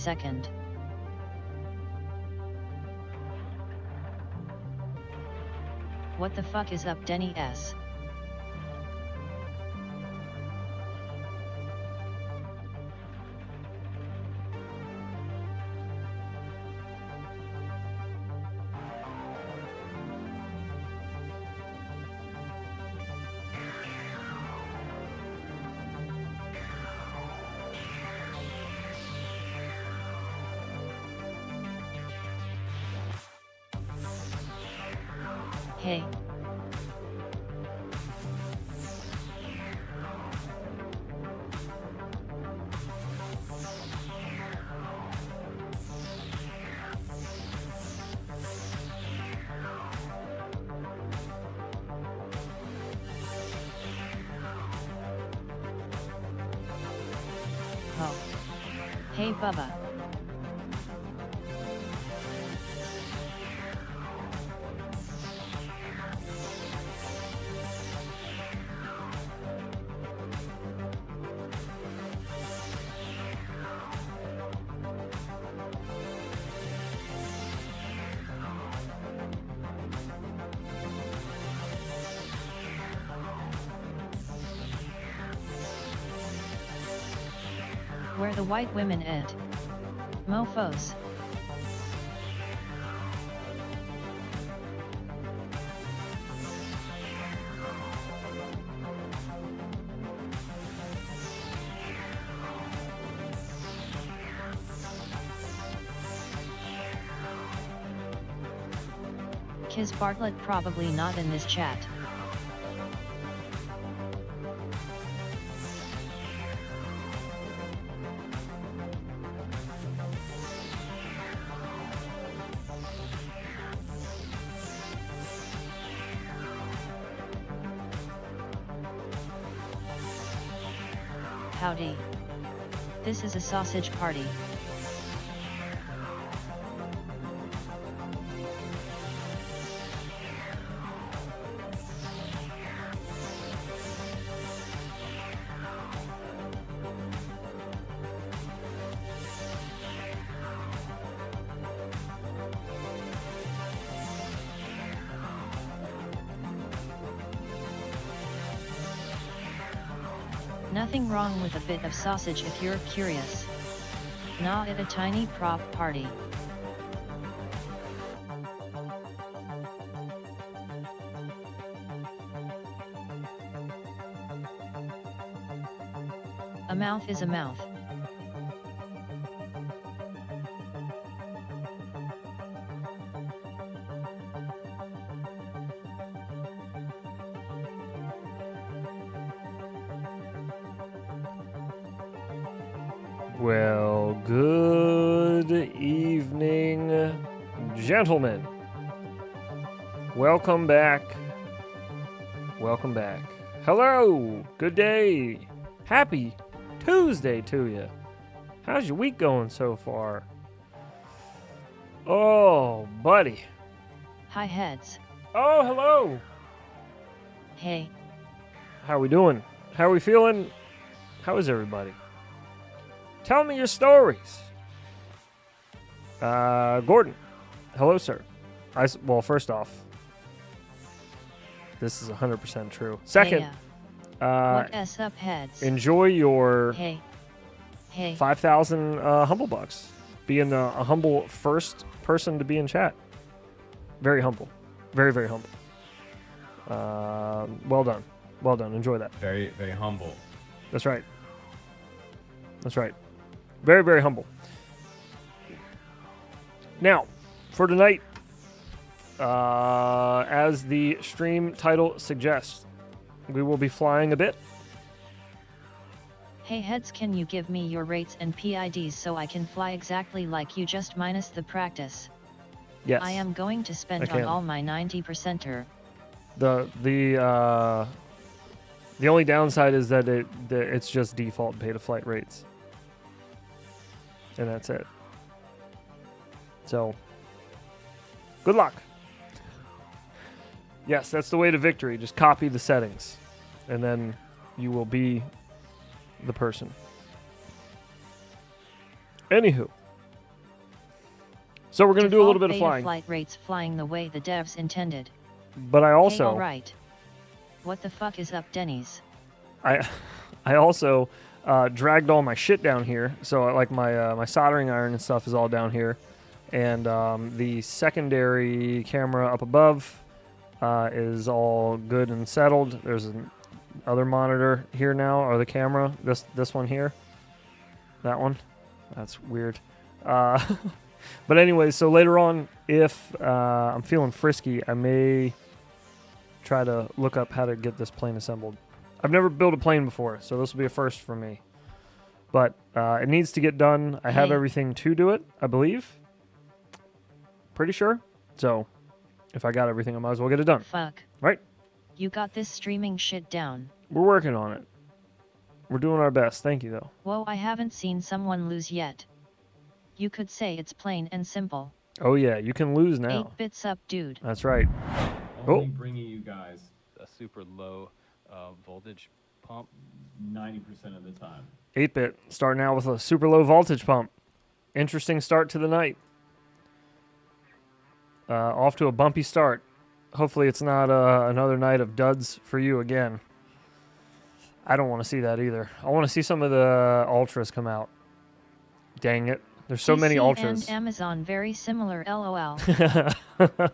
second. What the fuck is up, Denny S? Hey. Oh. Hey, Bubba. Where the white women at? Mofos. Kiz Bartlett probably not in this chat. Howdy. This is a sausage party. Nothing wrong with a bit of sausage if you're curious. Nah, at a tiny prop party. A mouth is a mouth. Well, good evening, gentlemen. Welcome back. Welcome back. Hello. Good day. Happy Tuesday to you. How's your week going so far? Oh, buddy. Hi, heads. Oh, hello. Hey. How are we doing? How are we feeling? How is everybody? Tell me your stories. Gordon. Hello, sir. Well, first off, this is 100% true. Second, what S up, heads? enjoy your Hey. 5,000 humble bucks. Being a humble first person to be in chat. Very humble. Very, very humble. Well done. Well done. Enjoy that. Very, very humble. That's right. That's right. Very, very humble. Now, for tonight, as the stream title suggests, we will be flying a bit. Hey, heads, can you give me your rates and PIDs so I can fly exactly like you, just minus the practice? Yes. I am going to spend on all my 90%er. The only downside is that it's just default pay-to-flight rates. And that's it. So, good luck. Yes, that's the way to victory. Just copy the settings, and then you will be the person. Anywho, So we're going to do a little Default bit of beta flying. flight rates flying the way the devs intended. But I Hey, also... alright. What the fuck is up, Denny's? I also dragged all my shit down here. So like my soldering iron and stuff is all down here. And the secondary camera up above is all good and settled. There's another monitor here now, or the camera. This one here. That one. That's weird. But anyway, so later on, if I'm feeling frisky, I may try to look up how to get this plane assembled. I've never built a plane before, so this will be a first for me. But it needs to get done. I have Hey. everything to do it, I believe. Pretty sure. So if I got everything, I might as well get it done. Fuck. Right? You got this streaming shit down. We're working on it. We're doing our best. Thank you, though. Whoa, I haven't seen someone lose yet. You could say it's plain and simple. Oh, yeah. You can lose now. 8 bits up, dude. That's right. Only Oh. bringing you guys a super low voltage pump. 90% of the time. 8-bit. Starting out with a super low voltage pump. Interesting start to the night. Off to a bumpy start. Hopefully it's not another night of duds for you again. I don't want to see that either. I want to see some of the ultras come out. Dang it. There's so many PC ultras. and Amazon very similar, lol.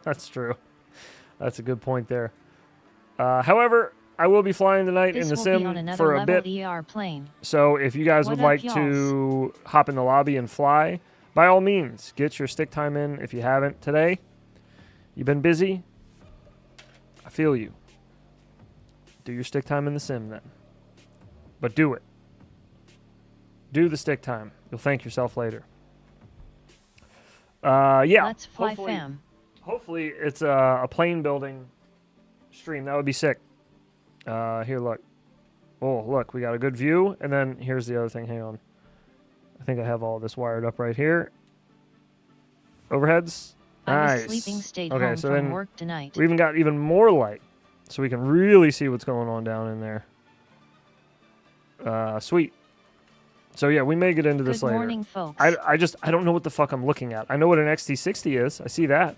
That's true. That's a good point there. However, I will be flying tonight This in the will sim be on another for a level bit. ER plane. So if you guys What would up, like y'alls? to hop in the lobby and fly, by all means, get your stick time in if you haven't today. You've been busy. I feel you. Do your stick time in the sim then. But do it. Do the stick time. You'll thank yourself later. Yeah. Let's fly, fam. Hopefully it's a plane building stream. That would be sick. Here, look. Oh, look. We got a good view. And then here's the other thing. Hang on. I think I have all this wired up right here. Overheads. I Nice. was sleeping, stayed Okay, home so from then work tonight. we even got even more light. So we can really see what's going on down in there. Sweet. So yeah, we may get into this Good later. morning, folks. I don't know what the fuck I'm looking at. I know what an XT60 is. I see that.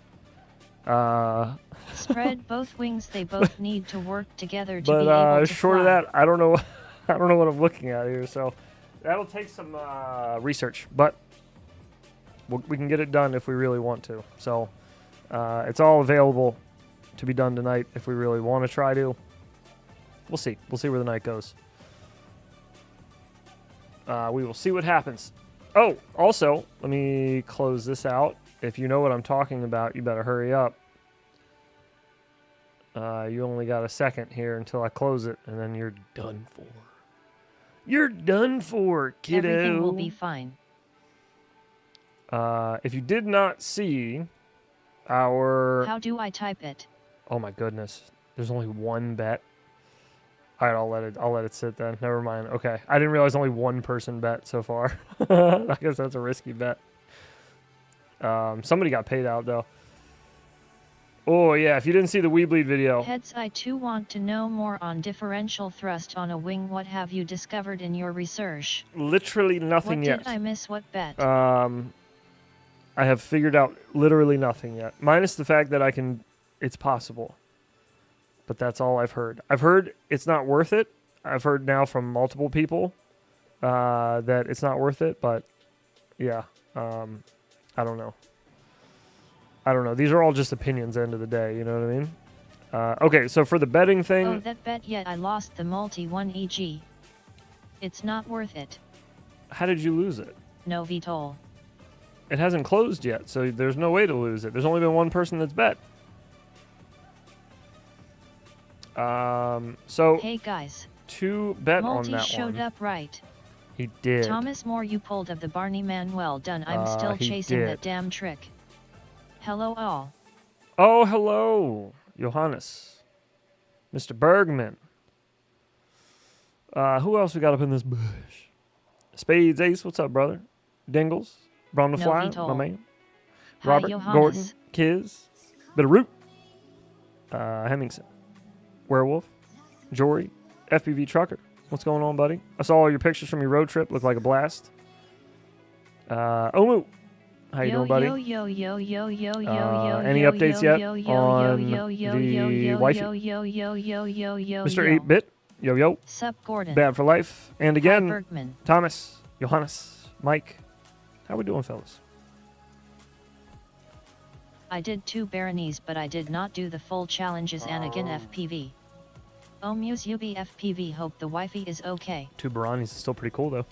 Spread both wings. They both need to work together to be But able to short of fly. that, I don't know. I don't know what I'm looking at here. So that'll take some research, but we can get it done if we really want to. So it's all available to be done tonight if we really want to try to. We'll see. We'll see where the night goes. We will see what happens. Oh, also, let me close this out. If you know what I'm talking about, you better hurry up. You only got a second here until I close it, and then you're done for. You're done for, kiddo. Everything will be fine. If you did not see our... How do I type it? Oh my goodness. There's only one bet. All right, I'll let it sit then. Never mind. Okay. I didn't realize only one person bet so far. I guess that's a risky bet. Somebody got paid out though. Oh yeah, if you didn't see the Weebleed video. Heads, I too want to know more on differential thrust on a wing. What have you discovered in your research? Literally nothing What yet. did I miss? What bet? I have figured out literally nothing yet. Minus the fact that it's possible. But that's all I've heard. I've heard it's not worth it. I've heard now from multiple people that it's not worth it. But yeah, I don't know. These are all just opinions end of the day. You know what I mean? Okay, so for the betting thing. Oh, that bet, yet I lost the multi-1 EG. It's not worth it. How did you lose it? No VTOL. It hasn't closed yet, so there's no way to lose it. There's only been one person that's bet. So Hey guys. to bet on Multi that showed one. up right. He did. Thomas More, you pulled of the Barney man. Well done. I'm still he chasing did. that damn trick. Hello all. Oh, hello, Johannes. Mr. Bergman. Who else we got up in this bush? Spades Ace, what's up, brother? Dingles, Brom the No Fly, VTOL. my man. Hi, Robert, Johannes. Gordon, Kiz, Bit of Root, Hemmingson, Werewolf, Jory, FPV Trucker. What's going on, buddy? I saw all your pictures from your road trip. Looked like a blast. Omu, How you doing, buddy? Yo yo yo yo yo yo yo. Any updates yet on the wifey? Mr. 8-Bit, yo yo. Sup, Gordon. Bad for life. And Hi, again, Bergman. Thomas, Johannes, Mike. How we doing, fellas? I did 2 baronies, but I did not do the full challenges and again FPV. Oh Muse UB FPV, hope the wifey is okay. 2 Baranis is still pretty cool, though.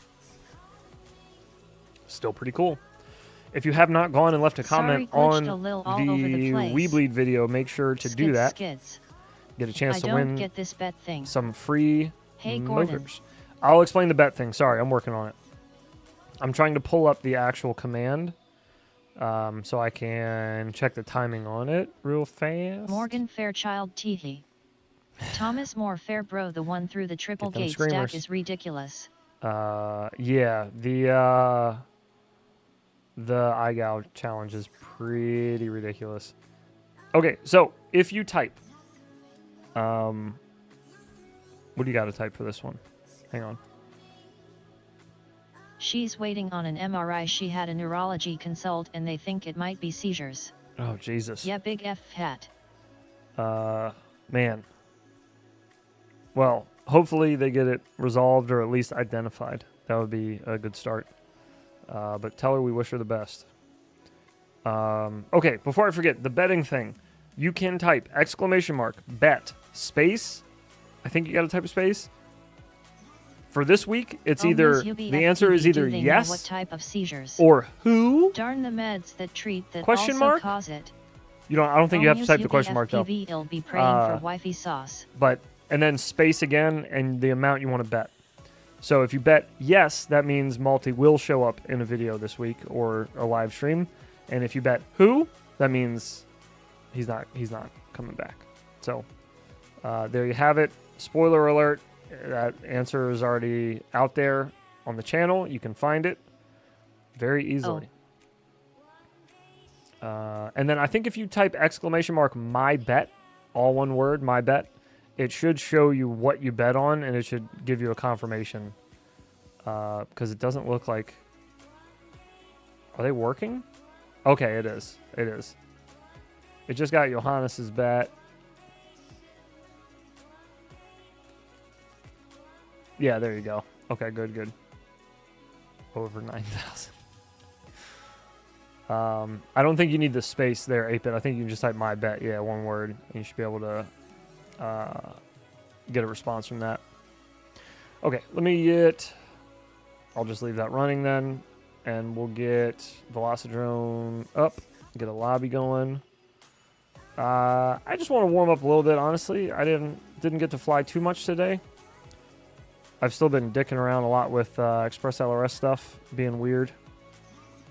Still pretty cool. If you have not gone and left a comment on the Weebleed video, make sure to do that. Skids. Get a chance I to don't win get this bet thing. some free Hey, Gordon. motors. I'll explain the bet thing. Sorry, I'm working on it. I'm trying to pull up the actual command so I can check the timing on it real fast. Morgan Fairchild Teehee. Thomas More Fairbro, the one through the triple Get them gate stack screamers. is ridiculous. Yeah, the iGal challenge is pretty ridiculous. Okay, so if you type, what do you got to type for this one? Hang on. She's waiting on an MRI. She had a neurology consult and they think it might be seizures. Oh, Jesus. Yeah, big F hat. Man. Well, hopefully they get it resolved or at least identified. That would be a good start. But tell her we wish her the best. Okay, before I forget, the betting thing. You can type !bet space. I think you got to type a space. For this week, it's either the answer is either yes what type of seizures? or who. Darn the meds that treat that Question also mark? cause it. You don't. I don't think you have to type the question mark though. I'll be praying for wifey sauce. But and then space again and the amount you want to bet. So if you bet yes, that means Malty will show up in a video this week or a live stream. And if you bet who, that means he's not coming back. So there you have it. Spoiler alert. That answer is already out there on the channel. You can find it very easily. And then I think if you type !my bet, all one word, my bet, it should show you what you bet on, and it should give you a confirmation. Because it doesn't look like... Are they working? Okay, it is. It is. It just got Johannes's bet. Yeah, there you go. Okay, good, good. Over 9,000. I don't think you need the space there, 8-Bit. I think you can just type my bet. Yeah, one word. And you should be able to get a response from that. Okay, let me get... I'll just leave that running then. And we'll get Velocidrone up. Get a lobby going. I just want to warm up a little bit, honestly. I didn't get to fly too much today. I've still been dicking around a lot with Express LRS stuff, being weird.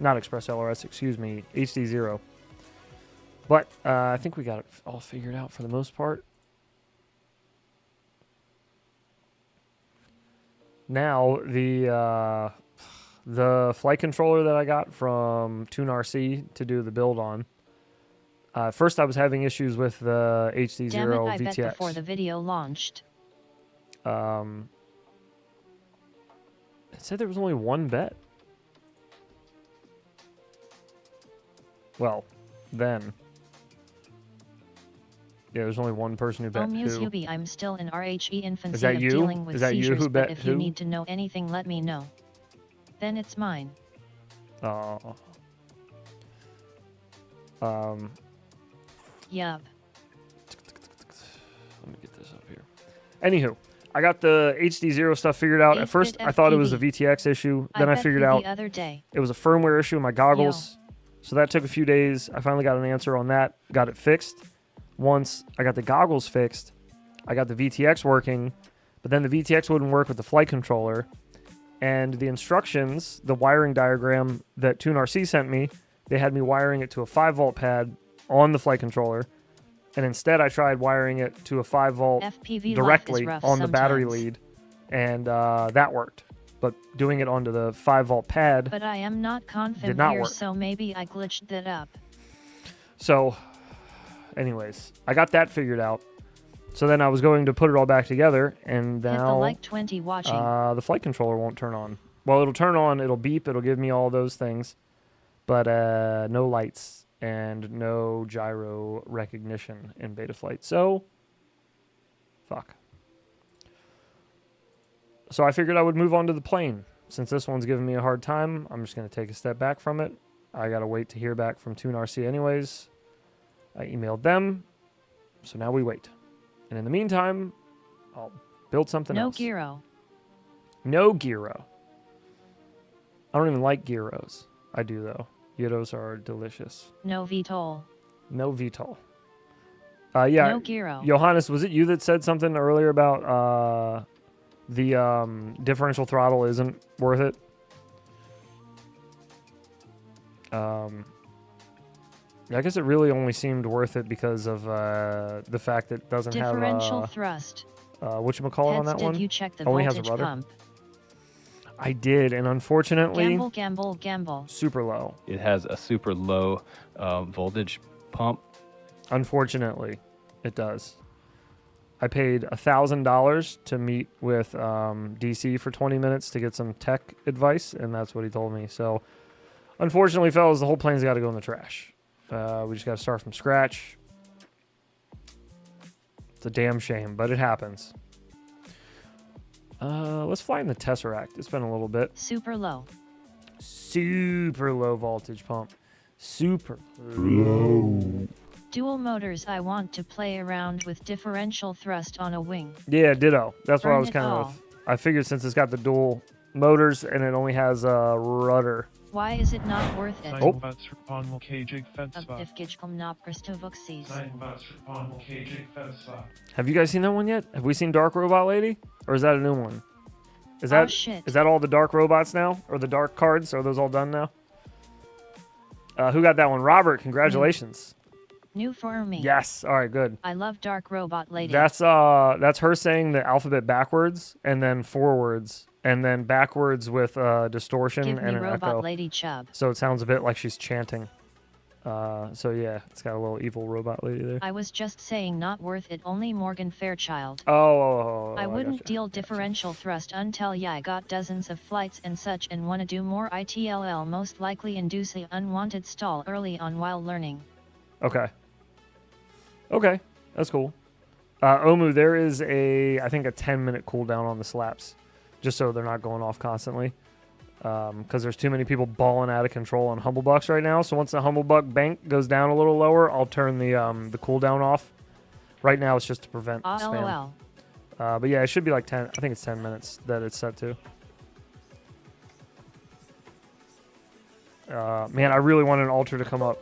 Not Express LRS, excuse me, HD0. But I think we got it all figured out for the most part. Now, the flight controller that I got from TuneRC to do the build on. First, I was having issues with the HD0 Damn it, I VTX. bet before the video launched. It said there was only one bet. Well, then. Yeah, there's only one person who bet. Oh, Muse who. UB, I'm still in RHE infancy Is that of you? dealing with Is that you seizures, who but bet if who? you need to know anything, let me know. Then it's mine. Oh. Yup. Let me get this up here. Anywho, I got the HD0 stuff figured out. At first, I thought it was a VTX issue. Then I figured out the other day. it was a firmware issue in my goggles. So that took a few days. I finally got an answer on that. Got it fixed. Once I got the goggles fixed, I got the VTX working. But then the VTX wouldn't work with the flight controller. And the instructions, the wiring diagram that TuneRC sent me, they had me wiring it to a 5-volt pad on the flight controller. And instead, I tried wiring it to a 5-volt FPV directly life is rough on the battery sometimes. lead. And that worked. But doing it onto the 5-volt pad But I am not confident did not here, work. so maybe I glitched that up. So, anyways, I got that figured out. So then I was going to put it all back together, and Hit the now like 20 watching. the flight controller won't turn on. Well, it'll turn on, it'll beep, it'll give me all those things. but no lights and no gyro recognition in beta flight. So, fuck. So I figured I would move on to the plane. Since this one's giving me a hard time, I'm just going to take a step back from it. I got to wait to hear back from Toon RC anyways. I emailed them, so now we wait. And in the meantime, I'll build something No else. gyro. No gyro. I don't even like gyros. I do, though. Gyros are delicious. No VTOL. No VTOL. Yeah, No gyro. Johannes, was it you that said something earlier about the differential throttle isn't worth it? I guess it really only seemed worth it because of the fact that it doesn't Differential have thrust. whatchamacallit on Heads, that one. did you check the Only has a voltage rudder? pump? I did, and unfortunately, Gamble. super low. It has a super low voltage pump. Unfortunately, it does. I paid $1,000 to meet with DC for 20 minutes to get some tech advice, and that's what he told me. So, unfortunately, fellas, the whole plane's got to go in the trash. We just got to start from scratch. It's a damn shame, but it happens. Let's fly in the Tesseract. It's been a little bit. Super low. Super low voltage pump. Super low. Dual motors. I want to play around with differential thrust on a wing. Yeah, ditto. That's what I Burn was it kind all. of. I figured since it's got the dual motors and it only has a rudder. Why is it not worth it? Oh. Have you guys seen that one yet? Have we seen Dark Robot Lady? Or is that a new one? Is that Oh shit. is that all the dark robots now? Or the dark cards? Are those all done now? Who got that one? Robert, congratulations. New for me. Yes. All right, good. I love Dark Robot Lady. That's her saying the alphabet backwards and then forwards and then backwards with distortion Give and me an Robot echo. Lady Chub. So it sounds a bit like she's chanting. So yeah, it's got a little evil robot lady there. I was just saying not worth it. Only Morgan Fairchild. I I wouldn't gotcha. deal differential thrust until I got dozens of flights and such and wanna do more ITLL, most likely induce a unwanted stall early on while learning. Okay, that's cool. Omu, there is I think a 10-minute cooldown on the slaps, just so they're not going off constantly. Because there's too many people balling out of control on Humblebucks right now. So once the Humblebuck bank goes down a little lower, I'll turn the cooldown off. Right now it's just to prevent spam. LOL. But yeah, it should be like 10. I think it's 10 minutes that it's set to. Man, I really want an altar to come up.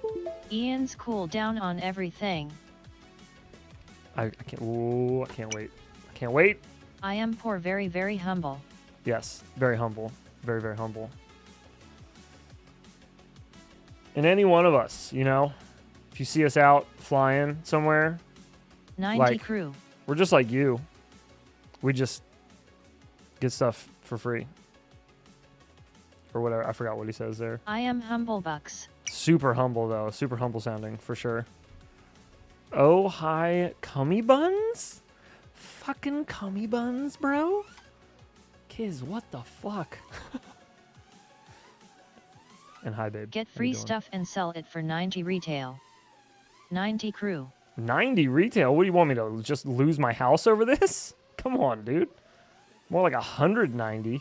Ian's cool down on everything. I can't. Ooh, I can't wait. I can't wait. I am poor, very, very humble. Yes, very humble. Very, very humble. And any one of us, you know, if you see us out flying somewhere, 90 Like- crew. we're just like you. We just get stuff for free. Or whatever. I forgot what he says there. I am Humblebucks. Super humble, though. Super humble sounding, for sure. Oh, hi, cummy buns? Fucking cummy buns, bro? Kiz, what the fuck? And hi, babe. Get How you free doing? stuff and sell it for 90 retail. 90 crew. 90 retail? What do you want me to just lose my house over this? Come on, dude. More like 190.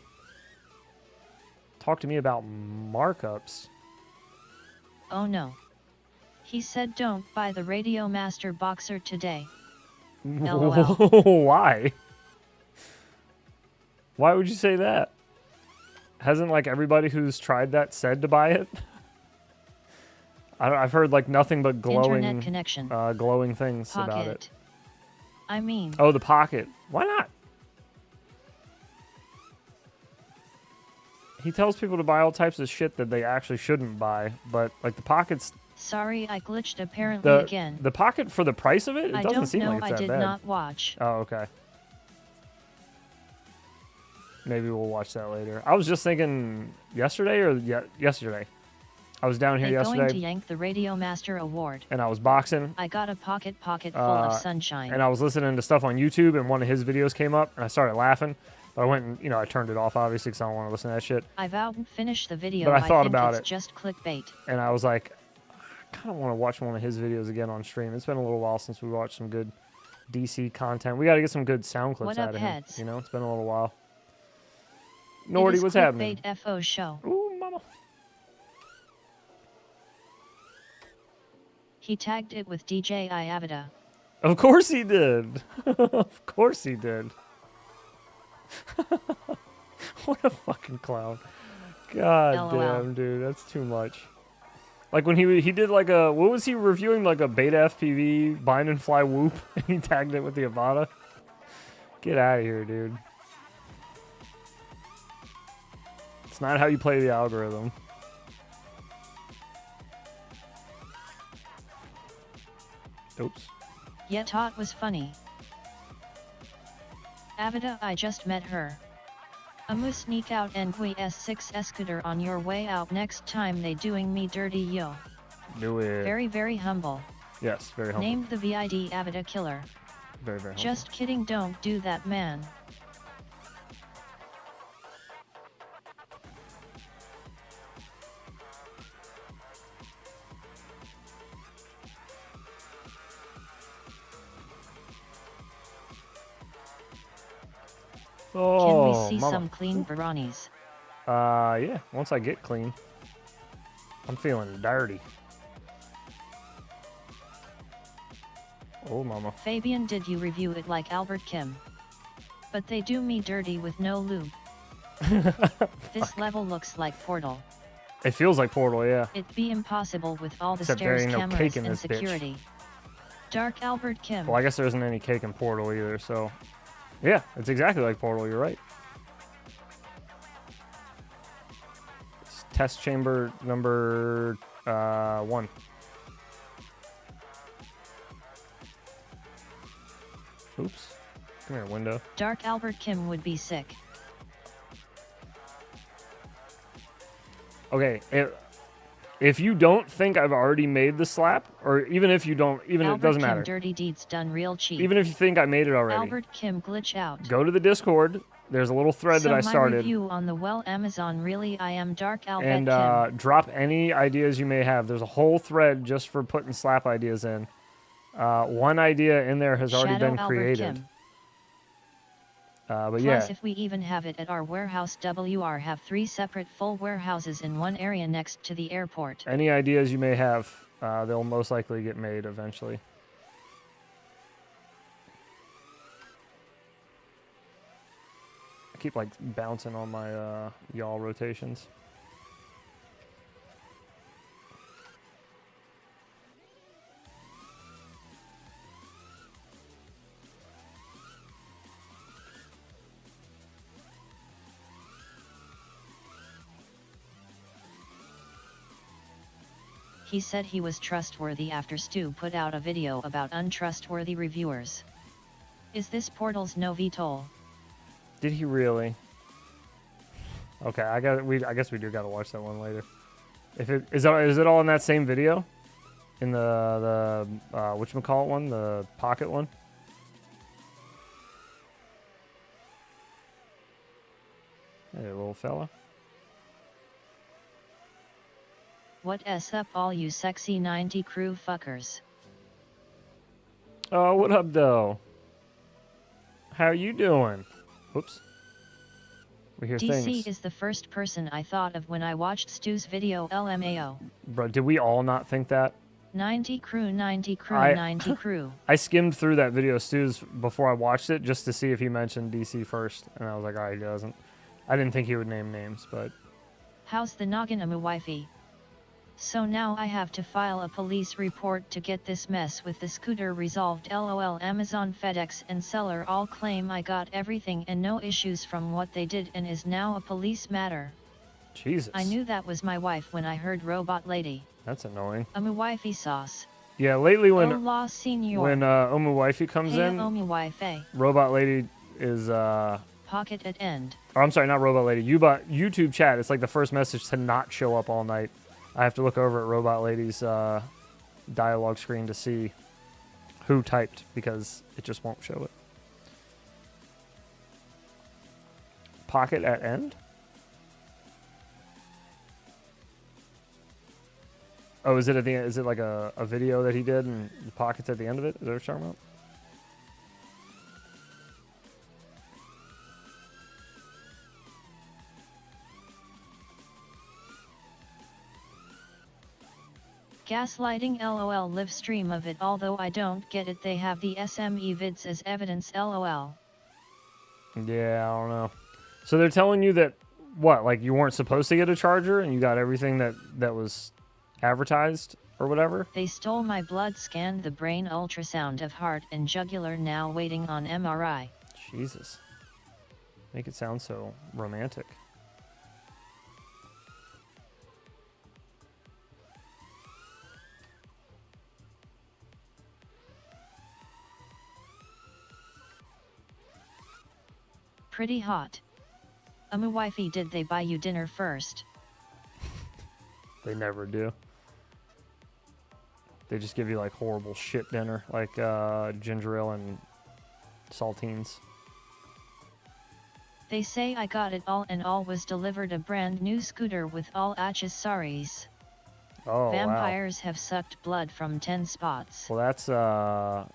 Talk to me about markups. Oh no. He said don't buy the Radio Master Boxer today. LOL. Why? Why would you say that? Hasn't like everybody who's tried that said to buy it? I've heard like nothing but glowing, Internet connection. glowing things about it. Pocket. I mean, Oh, the pocket. Why not? He tells people to buy all types of shit that they actually shouldn't buy, but like the pockets, sorry I glitched apparently the again. the pocket for the price of it, it I doesn't don't seem know, like it's I that did bad. not watch. Oh, okay. Maybe we'll watch that later. I was just thinking yesterday or yesterday. I was down here They going to yesterday yank the Radio Master Award. and I was boxing I got a pocket full of sunshine. and I was listening to stuff on YouTube and one of his videos came up and I started laughing But I went and, you know, I turned it off, obviously, because I don't want to listen to that shit. I've out and finished the video. But I thought think about it's it. just clickbait. And I was like, I kind of want to watch one of his videos again on stream. It's been a little while since we watched some good DC content. We got to get some good sound clips What out up, of him. heads? You know, it's been a little while. It Nordy, is what's happening? Clickbait FO show. Ooh, mama. He tagged it with DJ Avida. Of course he did. Of course he did. What a fucking clown. God LOL. damn, dude. That's too much. Like when he did like a, what was he reviewing? Like a beta FPV bind and fly whoop, and he tagged it with the Avada. Get out of here, dude. It's not how you play the algorithm. Oops. Yet Tot was funny. Avida, I just met her. Amu sneak out and Gui S6 scooter on your way out next time they doing me dirty yo. Do it. Very very humble. Yes, very humble. Named the VID Avida killer. Very, very humble. Just kidding, don't do that, man. Oh, Can we see mama. some clean brownies? Yeah, once I get clean. I'm feeling dirty. Oh, mama. Fabian, did you review it like Albert Kim? But they do me dirty with no lube. This level looks like Portal. It feels like Portal, yeah. It'd be impossible with all the Except there stairs, ain't no cameras, cake in and this bitch. security. Dark Albert Kim. Well, I guess there isn't any cake in Portal either, so... Yeah, it's exactly like Portal, you're right. It's test chamber number 1. Oops. Come here, window. Dark Albert Kim would be sick. Okay, if you don't think I've already made the slap, or even if you don't, even Albert it doesn't Kim matter. dirty deeds done real cheap. Even if you think I made it already, Albert Kim glitch out. go to the Discord. There's a little thread so that I my started, review on the well Amazon really I am Dark Albert and Kim. drop any ideas you may have. There's a whole thread just for putting slap ideas in. One idea in there has already Shadow been Albert created. Kim. But Plus, yeah, if we even have it at our warehouse, WR have 3 separate full warehouses in one area next to the airport. any ideas you may have, they'll most likely get made eventually. I keep like bouncing on my yaw rotations. He said he was trustworthy after Stu put out a video about untrustworthy reviewers. Is this Portal's no VTOL? Did he really? Okay, I guess we do gotta watch that one later. If it is it all in that same video? In the whatchamacallit one, the pocket one? Hey, little fella. What s up all you sexy 90 crew fuckers? Oh, what up, though? How you doing? Whoops. We hear DC things. is the first person I thought of when I watched Stu's video LMAO. Bro, did we all not think that? 90 crew, 90 crew, I- 90 crew. I skimmed through that video, Stu's, before I watched it, just to see if he mentioned DC first. And I was like, all right, he doesn't. I didn't think he would name names, but... How's the noggin a wifey? So now I have to file a police report to get this mess with the scooter resolved. LOL. Amazon, FedEx and seller all claim I got everything and no issues from what they did and is now a police matter. Jesus. I knew that was my wife when I heard robot lady. That's annoying. Wifey sauce. Yeah, lately when Hola, senor. when Omu Wifey comes Hey, in, wifey. Robot Lady is Pocket at end. or I'm sorry, not Robot Lady. YouTube chat. It's like the first message to not show up all night. I have to look over at Robot Lady's dialogue screen to see who typed because it just won't show it. Pocket at end? Oh, is it at the end? Is it like a video that he did and the pocket's at the end of it? Is that what you're talking about? Gaslighting LOL live stream of it, although I don't get it, they have the SME vids as evidence LOL. Yeah, I don't know. So they're telling you that, what, like you weren't supposed to get a charger and you got everything that was advertised or whatever? They stole my blood, scanned the brain, ultrasound of heart and jugular, now waiting on MRI. Jesus. Make it sound so romantic. Pretty hot. Wifey, did they buy you dinner first? They never do. They just give you like horrible shit dinner, like ginger ale and saltines. They say I got it all, and all was delivered a brand new scooter with all accessories. Oh, Vampires have sucked blood from 10 spots. wow. Well,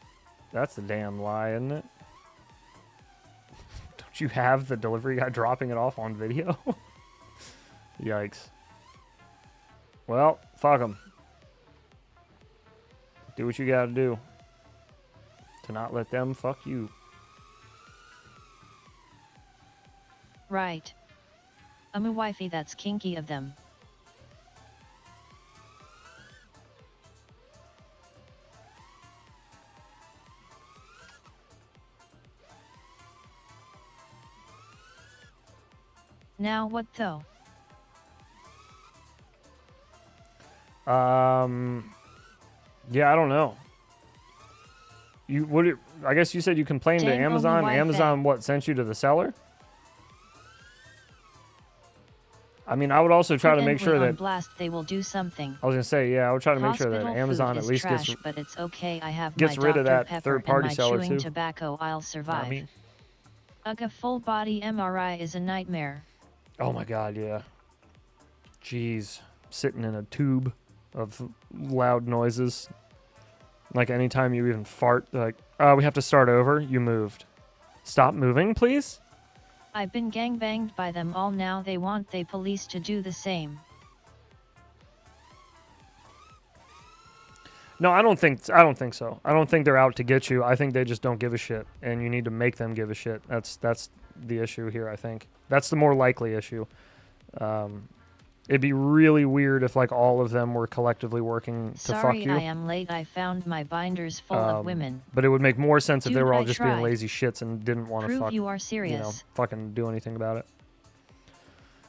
that's a damn lie, isn't it? Don't you have the delivery guy dropping it off on video? Yikes. Well, fuck 'em. Do what you gotta do to not let them fuck you. Right. Wifey, that's kinky of them. Now what though? Yeah, I don't know. I guess you said you complained to Dang, Amazon. Wi-Fi. Amazon, what, sent you to the seller? I mean, I would also try to make sure on that blast, they will do something. I was gonna say, yeah, I would try to make sure that Hospital Amazon food at is least trash, gets but it's okay. I have gets my rid of Dr. that Pepper third-party and my seller, chewing too. tobacco. I'll survive. me. A full body MRI is a nightmare. Oh my god, yeah. Jeez, sitting in a tube of loud noises. Like anytime you even fart, they're like, we have to start over. You moved. Stop moving, please. I've been gangbanged by them all. Now they want the police to do the same. No, I don't think so. I don't think they're out to get you. I think they just don't give a shit, and you need to make them give a shit. That's the issue here, I think. That's the more likely issue. It'd be really weird if like all of them were collectively working to Sorry, fuck you. I am late. I found my binders full of women. But it would make more sense if they Dude, were all I just being tried. lazy shits and didn't want to Prove fuck, you are serious. fucking do anything about it.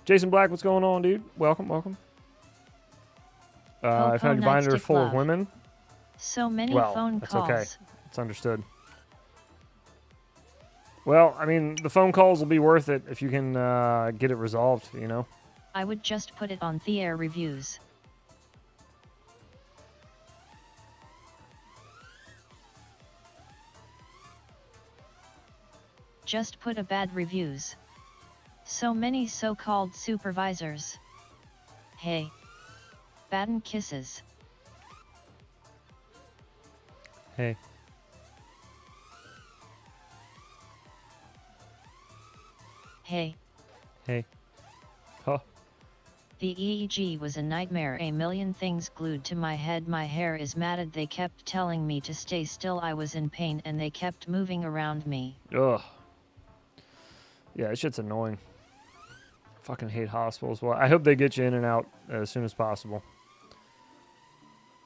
Jason Black, what's going on, dude? Welcome. I found your binder full of women. So many Well, phone that's calls. okay. It's understood. Well, I mean, the phone calls will be worth it if you can get it resolved, you know? I would just put it on the air reviews. Just put a bad reviews. So many so-called supervisors. Hey. Baden kisses. Hey. Hey. Hey. Huh. The EEG was a nightmare. A million things glued to my head. My hair is matted. They kept telling me to stay still. I was in pain and they kept moving around me. Ugh. Yeah, that shit's annoying. Fucking hate hospitals. Well, I hope they get you in and out as soon as possible.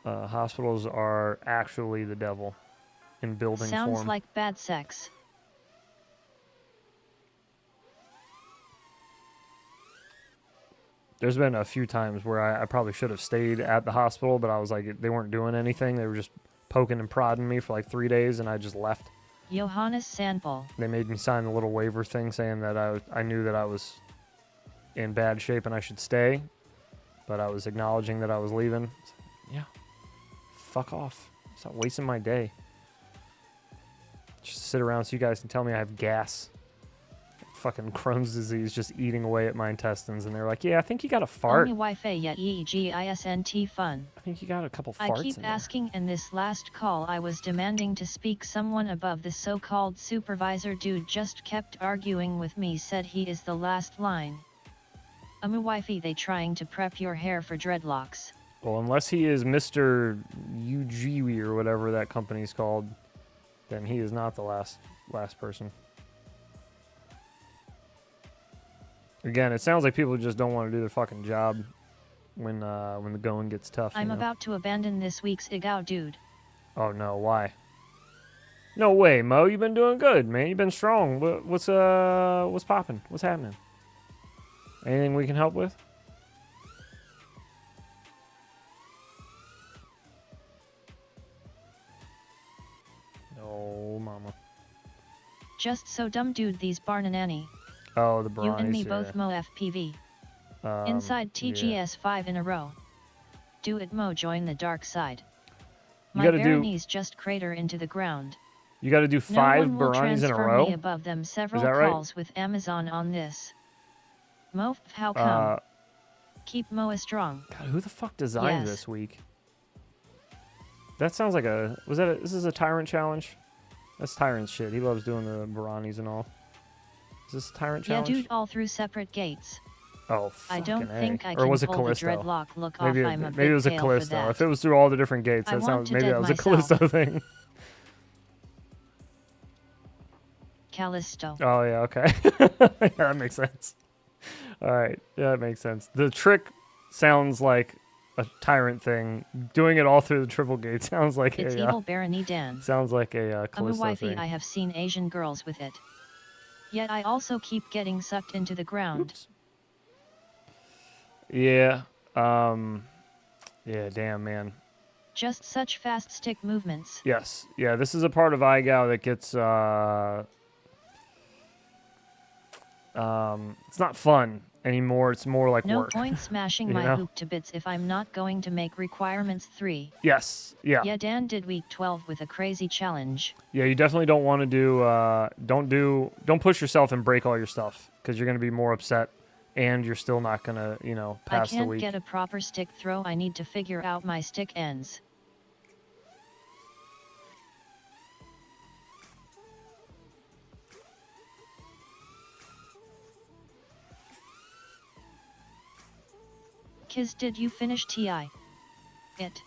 Hospitals are actually the devil in building Sounds form. like bad sex. There's been a few times where I probably should have stayed at the hospital, but I was like, they weren't doing anything. They were just poking and prodding me for like 3 days, and I just left. Johannes Sandpol. They made me sign a little waiver thing saying that I knew that I was in bad shape and I should stay, but I was acknowledging that I was leaving. Yeah. Fuck off. Stop wasting my day. Just sit around so you guys can tell me I have gas. fucking Crohn's disease just eating away at my intestines, and they're like, "Yeah, I think you got a fart. Only Wi-Fi ya EEGISNT fun. I think you got a couple I farts keep in there." asking, and this last call I was demanding to speak. Someone above the so-called supervisor dude just kept arguing with me, said he is the last line. Wi-Fi, they trying to prep your hair for dreadlocks. Well, unless he is Mr. UG or whatever that company's called, then he is not the last person. Again, it sounds like people just don't want to do their fucking job when the going gets tough. I'm about to abandon this week's IGAO, dude. Oh no, why? No way, Mo. You've been doing good, man. You've been strong. What's popping? What's happening? Anything we can help with? No, mama. Just so dumb, dude. These Barnanani. Oh, the You Brownies. and me yeah. both, Mo FPV. Inside TGS 5 in a row. Do it, Mo. Join the dark side. You My gotta do- Baronies just crater into the ground. You got to do No 5 one will Brownies in a transfer row. me above them. Several that right? calls with Amazon on this. Mo, how come? Keep Moa strong. God, who the fuck designed Yes. this week? That sounds like a. This is a Tyrant challenge? That's Tyrant's shit. He loves doing the Brownies and all. Is this a Tyrant challenge? Yeah, dude, all through separate gates. Oh, I don't fucking A. think I Or can was it pull the Callisto? dreadlock look Maybe, off. I'm a maybe bit it was a pale for Callisto. that. If it was through all the different gates, I that want sounds. to Maybe dead that was a myself. Callisto thing. Callisto. Oh yeah, okay. Yeah, that makes sense. All right, yeah, that makes sense. The trick sounds like a Tyrant thing. Doing it all through the triple gate sounds like It's a. evil Barony Dan. Sounds like a I'm a Callisto wifey. thing. I have seen Asian girls with it. Yet I also keep getting sucked into the ground. Oops. Yeah. Yeah. Damn, man. Just such fast stick movements. Yes. Yeah. This is a part of iGao that gets. It's not fun anymore. It's more like No work. point smashing You my know? hoop to bits if I'm not going to make requirements 3. Yes. Yeah. Yeah, Dan did week 12 with a crazy challenge. Yeah. You definitely don't want to do. Don't push yourself and break all your stuff because you're gonna be more upset, and you're still not gonna, I pass the can't week. get a proper stick throw. I need to figure out my stick ends. Kiz, did you finish TI? It.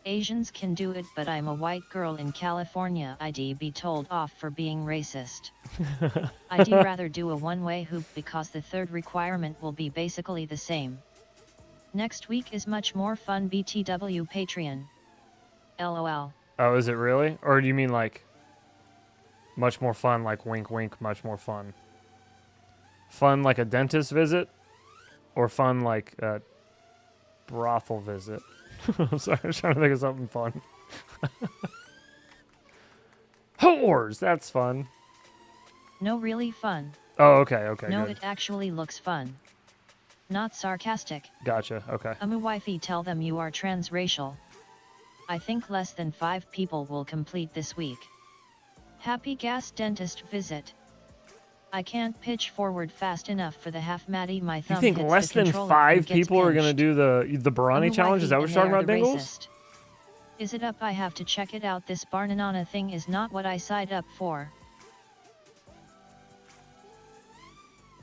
Asians can do it, but I'm a white girl in California. I'd be told off for being racist. I'd rather do a one-way hoop because the third requirement will be basically the same. Next week is much more fun. BTW Patreon. LOL. Oh, is it really? Or do you mean like much more fun, like wink wink, much more fun? Fun like a dentist visit? Or fun like a brothel visit? I'm sorry, I was trying to think of something fun. Whores! That's fun. No, really fun. Oh, okay, No, good. it actually looks fun. Not sarcastic. Gotcha, okay. Wifey, tell them you are transracial. I think less than 5 people will complete this week. Happy gas dentist visit. I can't pitch forward fast enough for the half matty. My thumb You think hits less the than controller 5 and gets people are going to pinched. do the Barani challenge? Is that what you're talking about, Dingles? Racist. Is it up? I have to check it out. This Barnanana thing is not what I signed up for.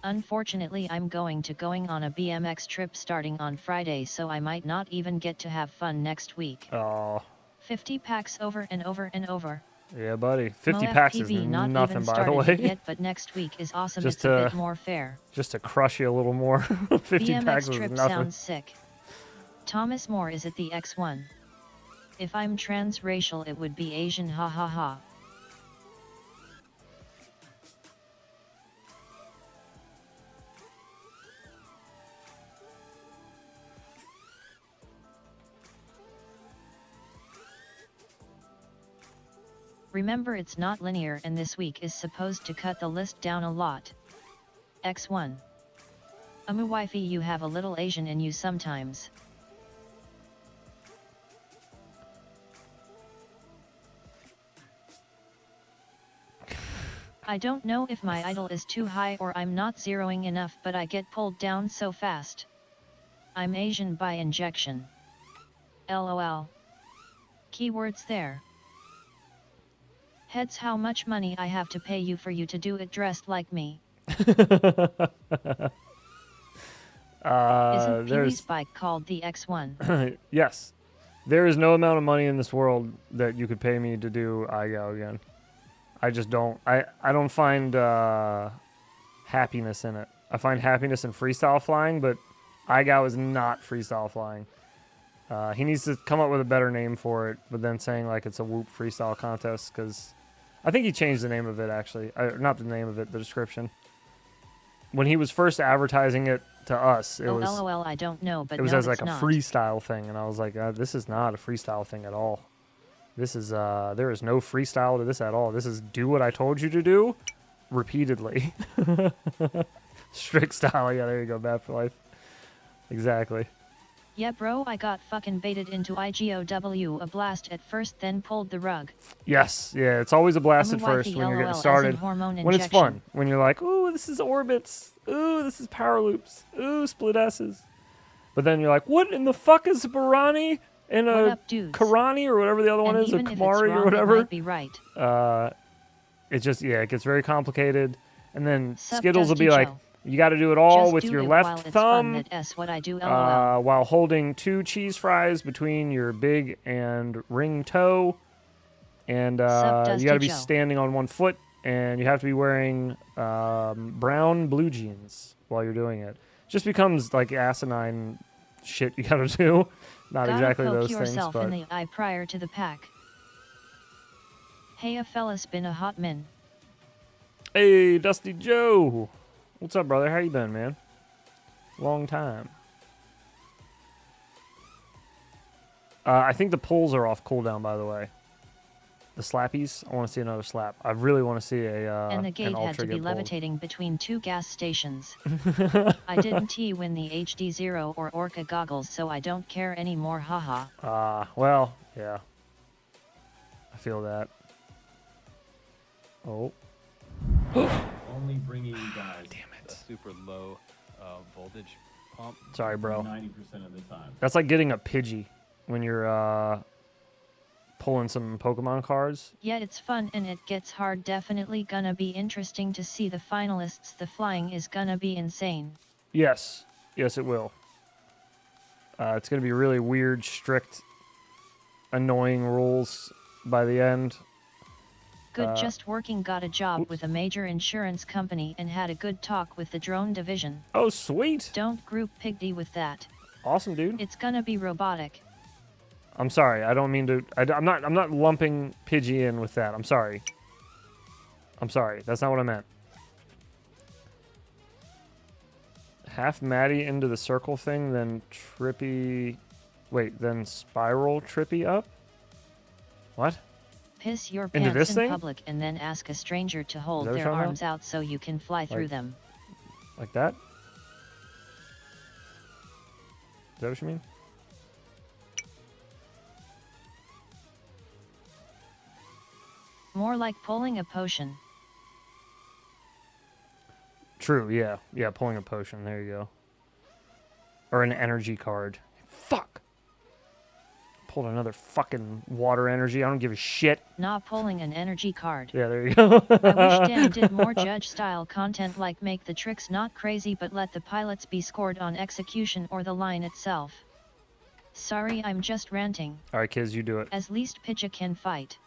Unfortunately, I'm going on a BMX trip starting on Friday, so I might not even get to have fun next week. Oh, 50 packs over and over and over. yeah, buddy. 50 Mo packs is FPV not nothing, even by the started way. it yet, but next week is awesome. Just It's a bit more fair. Just to crush you a little more. 50 packs BMX is trip nothing. sounds sick. Thomas More is it the X1? If I'm transracial, it would be Asian. Ha ha ha. Remember, it's not linear, and this week is supposed to cut the list down a lot. X1. Wifey, you have a little Asian in you sometimes. I don't know if my idle is too high or I'm not zeroing enough, but I get pulled down so fast. I'm Asian by injection. LOL. Keywords there. Heads, how much money I have to pay you for you to do it dressed like me? Isn't Pee-wee's bike called the X1? Yes. There is no amount of money in this world that you could pay me to do IGO again. I just don't. I don't find happiness in it. I find happiness in freestyle flying, but IGO is not freestyle flying. He needs to come up with a better name for it, but then saying like it's a Whoop freestyle contest, because I think he changed the name of it actually. Not the name of it, the description. When he was first advertising it to us, it was LOL, I don't know, but it was no, as like it's a not. freestyle thing, and I was like, this is not a freestyle thing at all. This is there is no freestyle to this at all. This is do what I told you to do repeatedly. Strict style. Yeah, there you go. Bad for life. Exactly. Yeah, bro, I got fucking baited into IGOW, a blast at first, then pulled the rug. Yes, yeah, it's always a blast I'm at a first wifey, when you're LOL, getting as started. in hormone When it's injection. fun. When you're like, ooh, this is orbits. Ooh, this is power loops. Ooh, split S's. But then you're like, what in the fuck is a Barani and What a up, dudes? Karani or whatever the other one And is, a even if it's Kamari wrong, or whatever. it might be right. It just, yeah, it gets very complicated. And then Sup, Skittles will be Dusty like, Joe. you got to do it all Just with do your it left while it's thumb. fun, that's what I do, LOL. While holding 2 cheese fries between your big and ring toe. And Sup, you Dusty got to be Joe. standing on one foot, and you have to be wearing brown blue jeans while you're doing it. Just becomes like asinine shit you got to do. Not Gotta exactly poke those things, yourself but in the eye prior to the pack. Hey, a fella's been a hot min. hey, Dusty Joe. What's up, brother? How you been, man? Long time. I think the pulls are off cooldown, by the way. The slappies. I want to see another slap. I really want to see a And the an gate had ultra to be get pulled. levitating between 2 gas stations. I didn't win the HD Zero or Orca goggles, so I don't care anymore, haha. Well, yeah. I feel that. Oh. Only bringing you guys Damn A it. super low voltage pump. Sorry, bro. 90% of the time. That's like getting a Pidgey when you're pulling some Pokemon cards. Yeah, it's fun and it gets hard. Definitely gonna be interesting to see the finalists. The flying is gonna be insane. Yes. Yes, it will. It's going to be really weird, strict, annoying rules by the end. Good, just working, got a job oops. with a major insurance company and had a good talk with the drone division. Oh, sweet. Don't group Pigdy with that. Awesome, dude. It's gonna be robotic. I'm sorry. I don't mean to. I'm not lumping Pidgey in with that. I'm sorry. I'm sorry. That's not what I meant. Half Maddie into the circle thing, then Trippy. Wait, then spiral Trippy up? What? Piss your Into pants this in thing? public and then ask a stranger to hold that what their you're talking arms out so you can fly through Like- them. Like that? Is that what you mean? More like pulling a potion. True, yeah. Yeah, pulling a potion. There you go. Or an energy card. Fuck! Pulled another fucking water energy. I don't give a shit. Not pulling an energy card. Yeah, there you go. I wish Dan did more judge-style content, like make the tricks not crazy but let the pilots be scored on execution or the line itself. Sorry, I'm just ranting. Alright, kids, you do it. As least Pidgey can fight.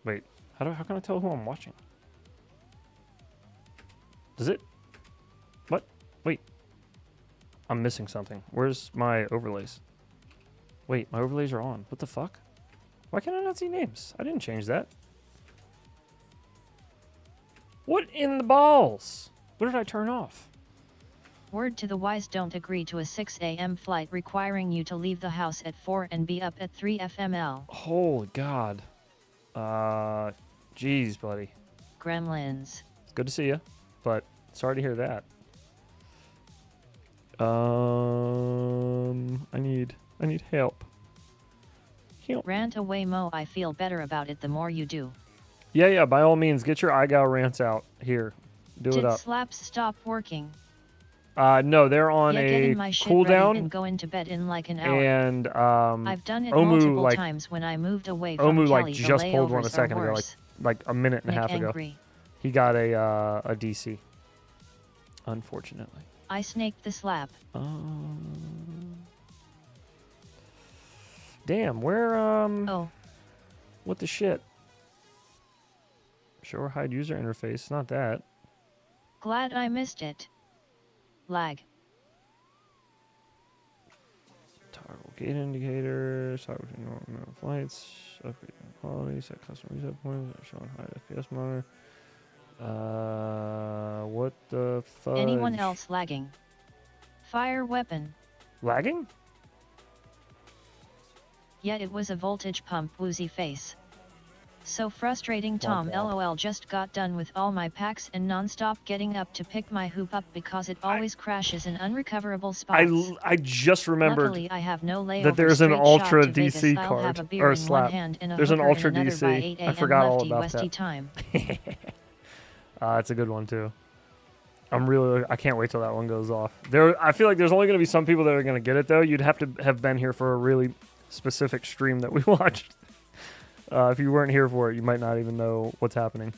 Wait, how can I tell who I'm watching? Does it? What? Wait. I'm missing something. Where's my overlays? Wait, my overlays are on. What the fuck? Why can I not see names? I didn't change that. What in the balls? What did I turn off? Word to the wise, don't agree to a 6 a.m. flight requiring you to leave the house at 4 and be up at 3 FML. Holy God. Jeez, buddy. Gremlins. It's good to see you, but sorry to hear that. I need help. Help. Rant away, Mo. I feel better about it the more you do. Yeah, by all means, get your iGal rants out here. Do it Did up. slaps stop working? No, they're on Yeah, a getting my shit ready cooldown, and going to bed in like an hour. and I've done it Omu, multiple like, times when I moved away from Omu, like, Kelly. The just pulled one a layovers are second ago, worse. like a minute and a Nick half ago. angry. He got a DC. Unfortunately. I snaked the slap. Damn, where Oh, what the shit? Show or hide user interface. It's not that. glad I missed it. Lag. Toggle gate indicators. Toggle normal flights. Upgrade quality. Set custom reset points. Show and hide FPS monitor. What the fuck? Anyone else lagging? Fire weapon. Lagging? Yet it was a voltage pump. Woozy face. So frustrating. Tom bad. LOL just got done with all my packs and non-stop getting up to pick my hoop up because it always crashes in unrecoverable spots. I just remembered Luckily, I have no layover. that there's an straight Ultra shot to Vegas. DC I'll have card a beer or in slap. one hand and a There's an hooker Ultra in another by DC. 8 I a.m. forgot all lefty about westy that. time. It's a good one too. I can't wait till that one goes off. I feel like there's only going to be some people that are going to get it though. You'd have to have been here for a really specific stream that we watched. If you weren't here for it, you might not even know what's happening.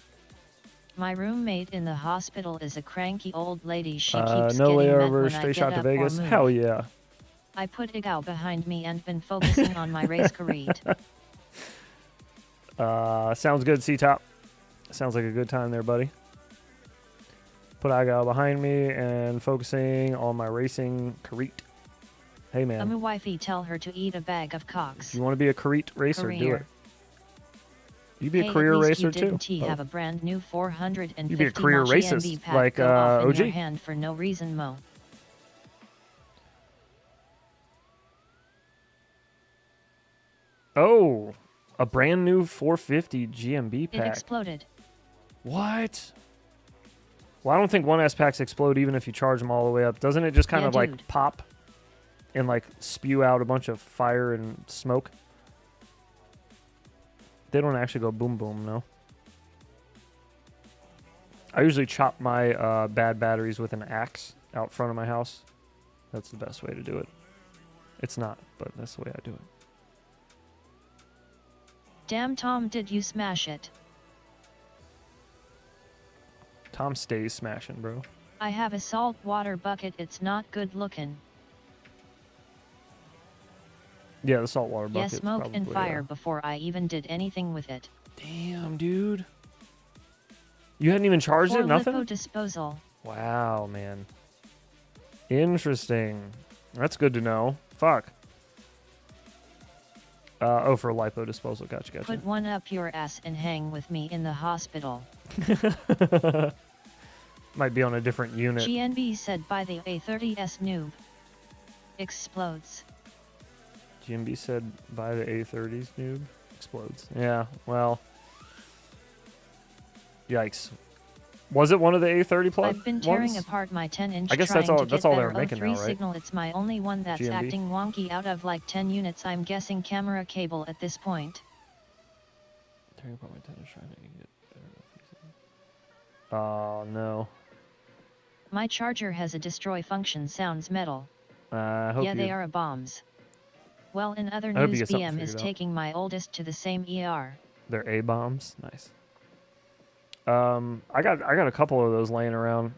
My roommate in the hospital is a cranky old lady. She keeps No getting mad layover, when stay I get shot to up or Vegas. move. Hell yeah. I put Igao behind me and been focusing on my race career. Sounds good, C-Top. Sounds like a good time there, buddy. Put Igao behind me and focusing on my racing career. Hey, man. I'm a wifey. Tell her to eat a bag of If cocks. you want to be a career racer, do it. You be Hey, a career at least racer you didn't too. have a brand new 450 You be a career Machi racist, NB pack like, go off in OG. your hand for no reason, Mo. Oh, a brand new 450 GMB It pack. exploded. What? Well, I don't think 1S packs explode even if you charge them all the way up. Doesn't it just kind Yeah, of like dude. pop and like spew out a bunch of fire and smoke? They don't actually go boom boom, no. I usually chop my bad batteries with an axe out front of my house. That's the best way to do it. It's not, but that's the way I do it. Damn, Tom, did you smash it? Tom stays smashing, bro. I have a salt water bucket. It's not good looking. Yeah, the saltwater Yeah, bucket. smoke and fire before I even did anything with it. Damn, dude. You hadn't even charged For it? Nothing? lipo disposal. Wow, man. Interesting. That's good to know. Fuck. Oh, for lipo disposal. Gotcha. Put one up your ass and hang with me in the hospital. Might be on a different unit. GNB said by the A30S noob. Explodes. GMB said buy the A30s, noob. Explodes. Yeah, well. Yikes. Was it one of the A30 plus I've been tearing ones? apart my 10-inch I guess trying that's all- to that's get all they're better making O3 now, right? signal. It's my only one that's GMB? acting wonky out of like 10 units. I'm guessing camera cable at this point. Tearing apart my tennis trying to get better. Oh, no. My charger has a destroy function. Sounds metal. I hope Yeah, they you... are a bombs. Well, in other I hope you news, get something BM is figured out. taking my oldest to the same ER. They're A-bombs? Nice. I got a couple of those laying around.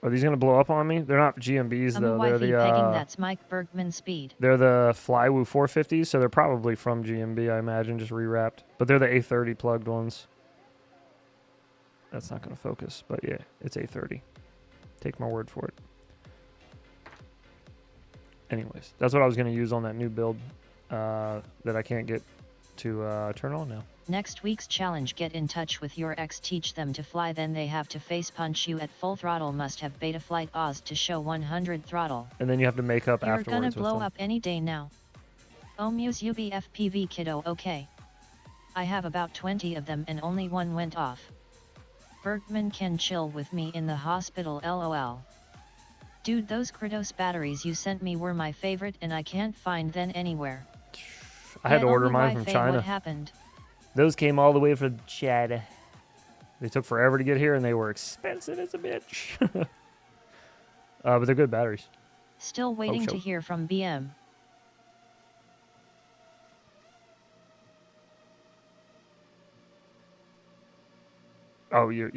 Are these gonna blow up on me? They're not GMBs I'm a though. They're wifey the pegging. That's Mike Bergman speed. they're the Flywoo 450s, so they're probably from GMB, I imagine, just rewrapped. But they're the A30 plugged ones. That's not gonna focus, but yeah, it's A30. Take my word for it. Anyways, that's what I was gonna use on that new build that I can't get to turn on now. Next week's challenge: get in touch with your ex, teach them to fly, then they have to face punch you at full throttle. Must have beta flight Oz to show 100 throttle. And then you have to make up You're afterwards. gonna with blow them. up any day now. Oh, Muse UBFPV kiddo, okay. I have about 20 of them and only one went off. Bergman can chill with me in the hospital, lol. Dude, those Kratos batteries you sent me were my favorite and I can't find them anywhere. I had to Yeah, order Omi mine from Wi-Fi, China. What happened? Those came all the way from China. They took forever to get here, and they were expensive as a bitch. But they're good batteries. Still waiting so. to hear from BM. Oh, yeah.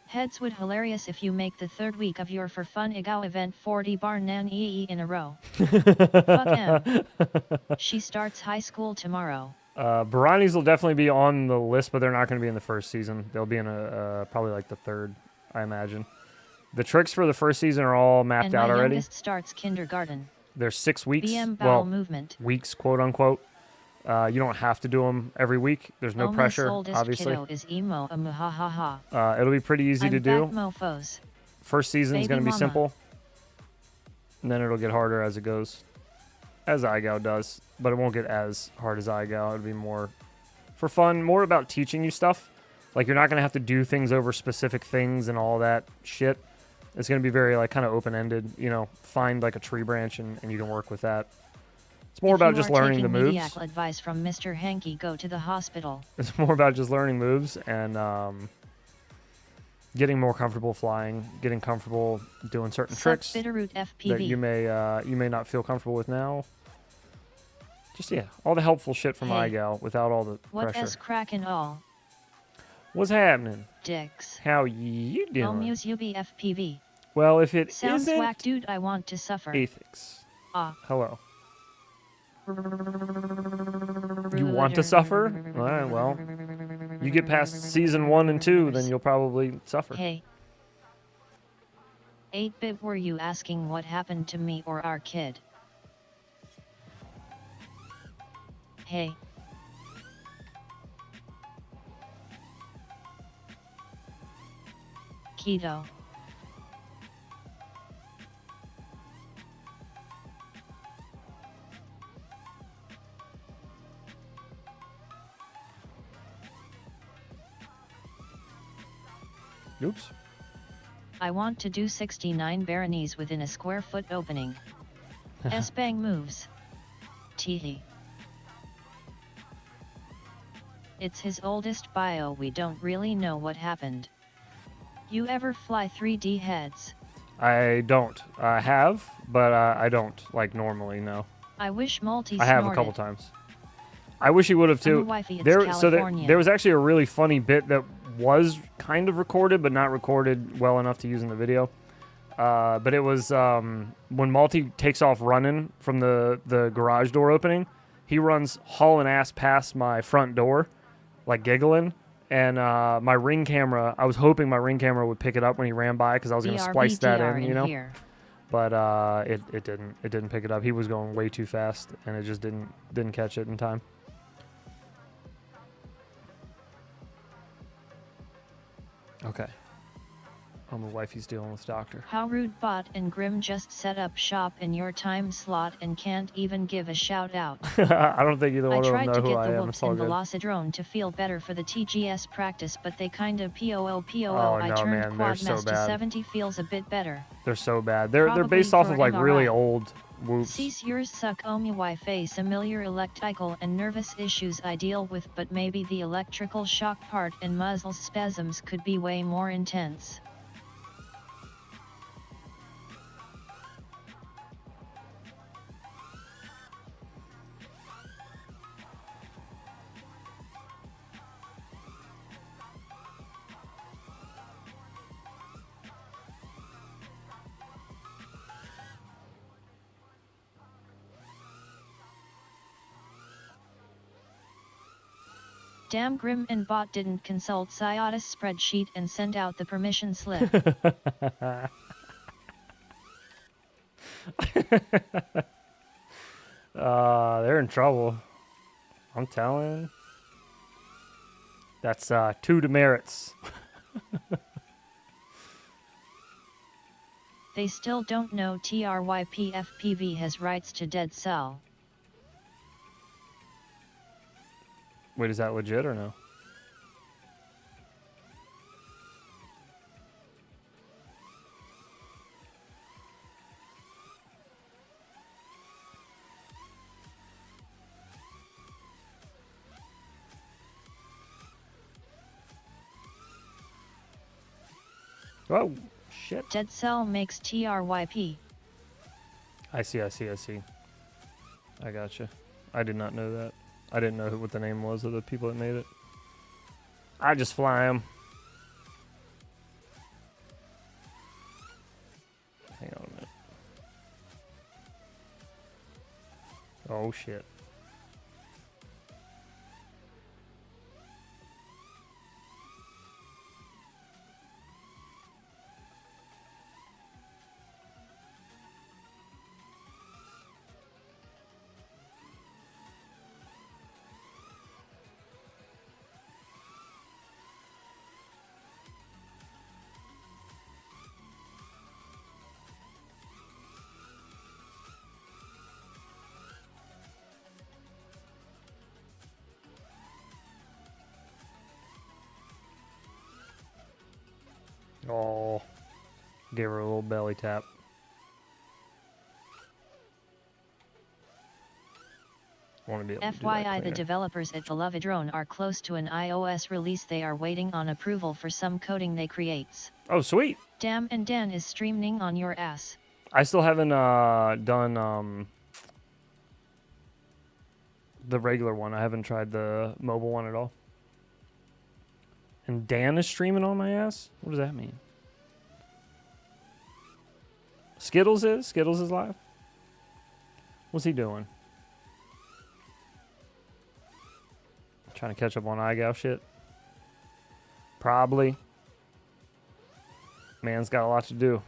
Heads would hilarious if you make the third week of your for fun IGAO event 40 bar nan in a row. Fuck em. She starts high school tomorrow. Baranis will definitely be on the list, but they're not going to be in the first season. They'll be in probably like the third, I imagine. The tricks for the first season are all mapped out already. And my youngest starts kindergarten. There's 6 weeks. BM bowel movement. Weeks, quote unquote. You don't have to do them every week. There's no pressure, obviously. Kiddo is emo ha. It'll be pretty easy to do. Mofos. First season's going to be simple. And then it'll get harder as it goes. As iGao does. But it won't get as hard as iGao. It'll be more for fun, more about teaching you stuff. Like, you're not going to have to do things over specific things and all that shit. It's going to be very, like, kind of open-ended. You know, find, like, a tree branch and you can work with that. It's more about just learning the moves. Mediac advice from Mr. Hanky, go to the hospital. It's more about just learning moves and getting more comfortable flying, getting comfortable doing certain tricks Bitterroot FPV. that you may not feel comfortable with now. Just all the helpful shit from iGal without all the what pressure. What's crackin' all? What's happening? Dicks. How you doing? Muse UB FPV. Well, if it sounds isn't whack, dude, I want to suffer. Ethics. Hello. You want to suffer? All right, well, you get past season 1 and 2, then you'll probably suffer. Hey. 8-bit, were you asking what happened to me or our kid? Hey. Keto. Oops. I want to do 69 baronies within a square foot opening. S-bang moves. Teehee. It's his oldest bio, we don't really know what happened. You ever fly 3D heads? I don't. I have, but I don't, like, normally, no. I wish Multi I have a couple times. I wish he would have, too. There was actually a really funny bit that was kind of recorded, but not recorded well enough to use in the video. But it was when Multi takes off running from the garage door opening, he runs hauling ass past my front door, like giggling. And my Ring camera, I was hoping my Ring camera would pick it up when he ran by because I was going to splice that in, you know. But it didn't. It didn't pick it up. He was going way too fast, and it just didn't catch it in time. Okay. Oh, my wifey's dealing with doctor. How rude. Bot and Grim just set up shop in your time slot and can't even give a shout out. I don't think either one of them know who I am. I tried to get the whoops in Velocidrone to feel better for the TGS practice, but they kinda POL. Oh, I no, turned man, quad so mass to 70, feels a bit better. They're so bad. They're based off of like really old whoops. Cease yours suck. Omi Wi-Fi familiar electrical and nervous issues I deal with, but maybe the electrical shock part and muzzle spasms could be way more intense. Damn, Grim and Bot didn't consult Ciotus spreadsheet and send out the permission slip. They're in trouble. I'm telling. That's 2 demerits. They still don't know TRYPFPV has rights to Dead Cell. Wait, is that legit or no? Oh, shit. Dead Cell makes TRYP. I see. I gotcha. I did not know that. I didn't know what the name was of the people that made it. I just fly them. Hang on a minute. Oh, shit. Oh, gave her a little belly tap. Want to be able to do that FYI, the cleaner. developers at Beloved Drone are close to an iOS release. They are waiting on approval for some coding they creates. Oh, sweet. Damn, and Dan is streaming on your ass. I still haven't done the regular one. I haven't tried the mobile one at all. And Dan is streaming on my ass? What does that mean? Skittles is? Skittles is live? What's he doing? Trying to catch up on iGal shit? Probably. Man's got a lot to do.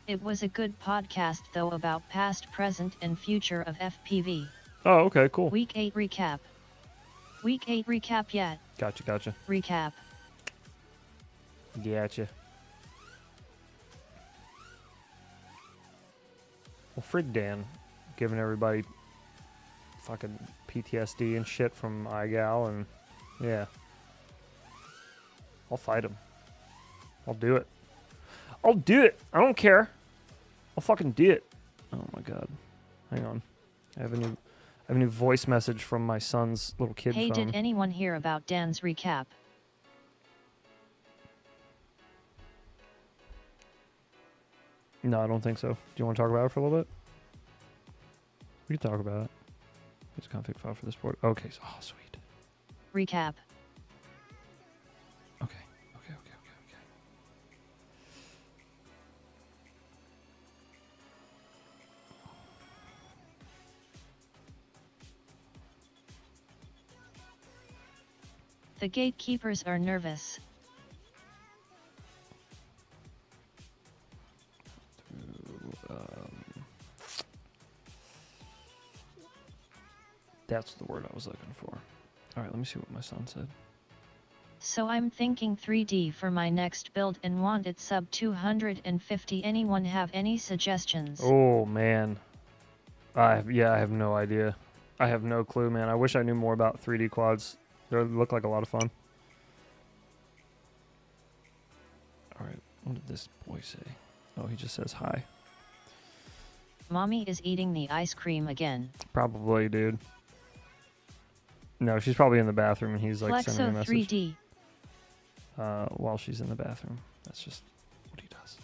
It was a good podcast though about past, present, and future of FPV. Oh, okay, cool. Week 8 recap. Week 8 recap yet. Gotcha. Recap. Gotcha. Well, frig Dan, giving everybody fucking PTSD and shit from iGal, and yeah. I'll fight him. I'll do it. I'll do it. I don't care. I'll fucking do it. Oh my god. Hang on. I have a new voice message from my son's little kid Hey, phone. did anyone hear about Dan's recap? No, I don't think so. Do you want to talk about it for a little bit? We can talk about it. Here's a config file for this board. Okay, so, oh, sweet. Recap. Okay. The gatekeepers are nervous. That's the word I was looking for. All right, let me see what my son said. So I'm thinking 3D for my next build and want it sub 250. Anyone have any suggestions? Oh, man. I have no idea. I have no clue, man. I wish I knew more about 3D quads. They look like a lot of fun. All right, what did this boy say? Oh, he just says hi. Mommy is eating the ice cream again. Probably, dude. No, she's probably in the bathroom and he's like Flexo sending me a message 3D. while she's in the bathroom. That's just what he does.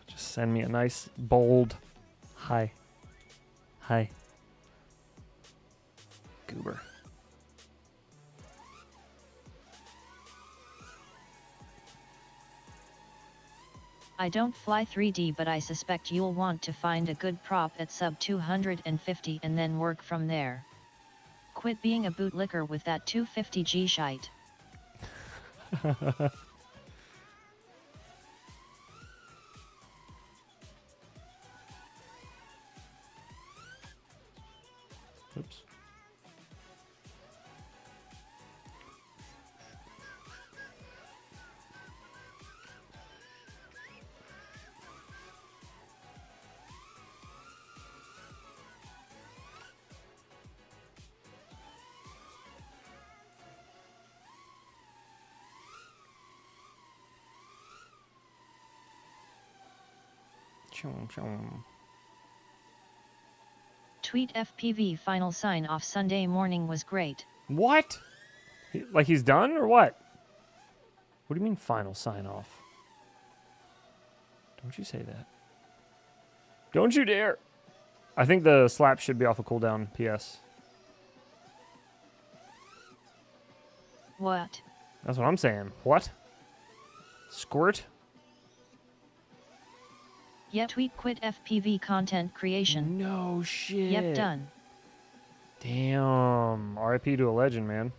Just send me a nice, bold hi. Hi. Goober. I don't fly 3D, but I suspect you'll want to find a good prop at sub 250 and then work from there. Quit being a bootlicker with that 250G shite. Oops. Tweet FPV final sign-off Sunday morning was great. What? Like he's done or what? What do you mean final sign-off? Don't you say that. Don't you dare. I think the slap should be off a cooldown, PS. What? That's what I'm saying. What? Squirt? Yeah, tweet quit FPV content creation. No shit. Yep, done. Damn. RIP to a legend, man.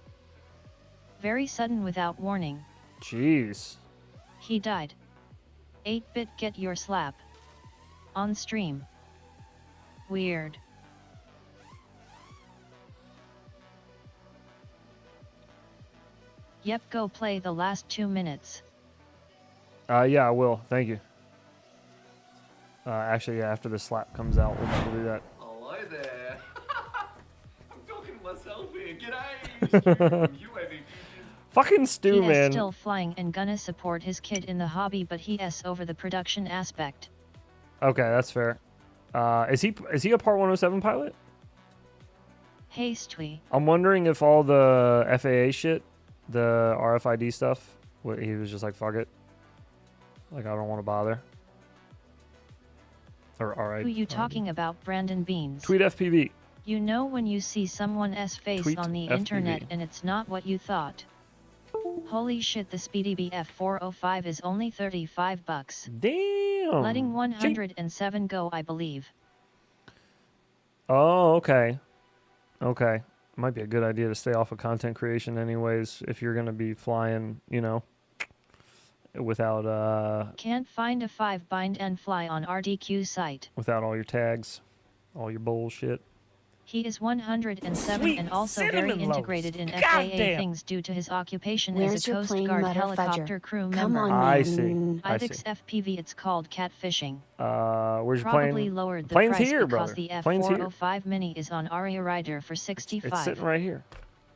Very sudden without warning. Jeez. He died. 8-bit get your slap. On stream. Weird. Yep, go play the last 2 minutes. Yeah, I will. Thank you. Actually, yeah, after the slap comes out, we'll do that. Hello there. I'm talking to myself here. G'day. UAV Fucking Stu, He man. is still flying and gonna support his kid in the hobby, but he is over the production aspect. Okay, that's fair. Is he a Part 107 pilot? Hey Stwee. I'm wondering if all the FAA shit, the RFID stuff, he was just like, fuck it. Like, I don't want to bother. Or, alright. Who you talking about, Brandon Beans? Tweet FPV. You know when you see someone's face Tweet on the FPV. internet and it's not what you thought. Holy shit, the Speedy BF405 is only $35. Damn. Letting 107 go, I believe. Oh, okay. Okay. Might be a good idea to stay off of content creation anyways if you're going to be flying, you know, without Can't find a 5 bind and fly on RDQ site. without all your tags, all your bullshit. He is 107 Sweet and also cinnamon very integrated in loaves. FAA Goddamn. things due to his occupation Where's as a your Coast plane, Guard mother helicopter fudger? crew Come member. on, I man. see. I see. IVEX FPV, it's called catfishing. Where's your Probably plane? lowered the Plane's price here, because brother. the Plane's here. F405 Mini is on Aria Rider for It's 65. sitting right here.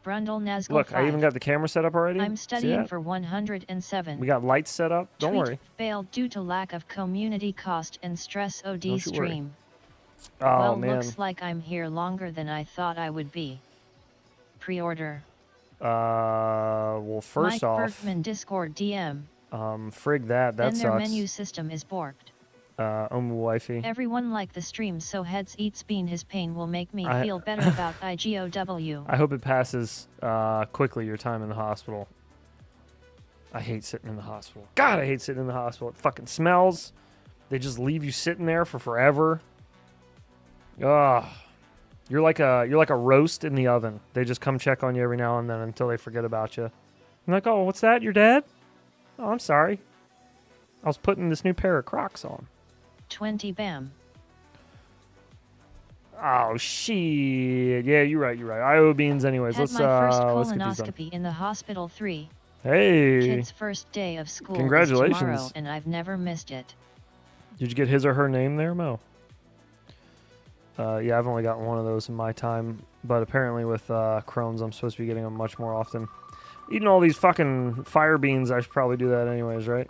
Brundle Nazgul Look, 5. I even got the camera set up already. I'm See studying that? for 107. We got lights set up. Don't Tweet worry. failed due to lack of community cost and stress OD Don't you worry. stream. Oh, Well, man. looks like I'm here longer than I thought I would be. Pre-order. Well, first Mike off, Bergman Discord DM. frig that. That Then their sucks. menu system is borked. Wifey. Everyone like the stream, so heads eats bean. His pain will make me I- feel better about IGOW. I hope it passes quickly your time in the hospital. I hate sitting in the hospital. God, I hate sitting in the hospital. It fucking smells. They just leave you sitting there for forever. Ugh. You're like a roast in the oven. They just come check on you every now and then until they forget about you. I'm like, oh, what's that? Your dad? Oh, I'm sorry. I was putting this new pair of Crocs on. 20 bam. Oh shit! Yeah, you're right. You're right. I owe beans anyways. Had Let's my first let's get these done. colonoscopy in the hospital 3. Hey, Kid's first day of school is Congratulations. tomorrow, and I've never missed it. did you get his or her name there, Mo? Yeah, I've only gotten one of those in my time, but apparently with Crohn's, I'm supposed to be getting them much more often. Eating all these fucking fire beans, I should probably do that anyways, right?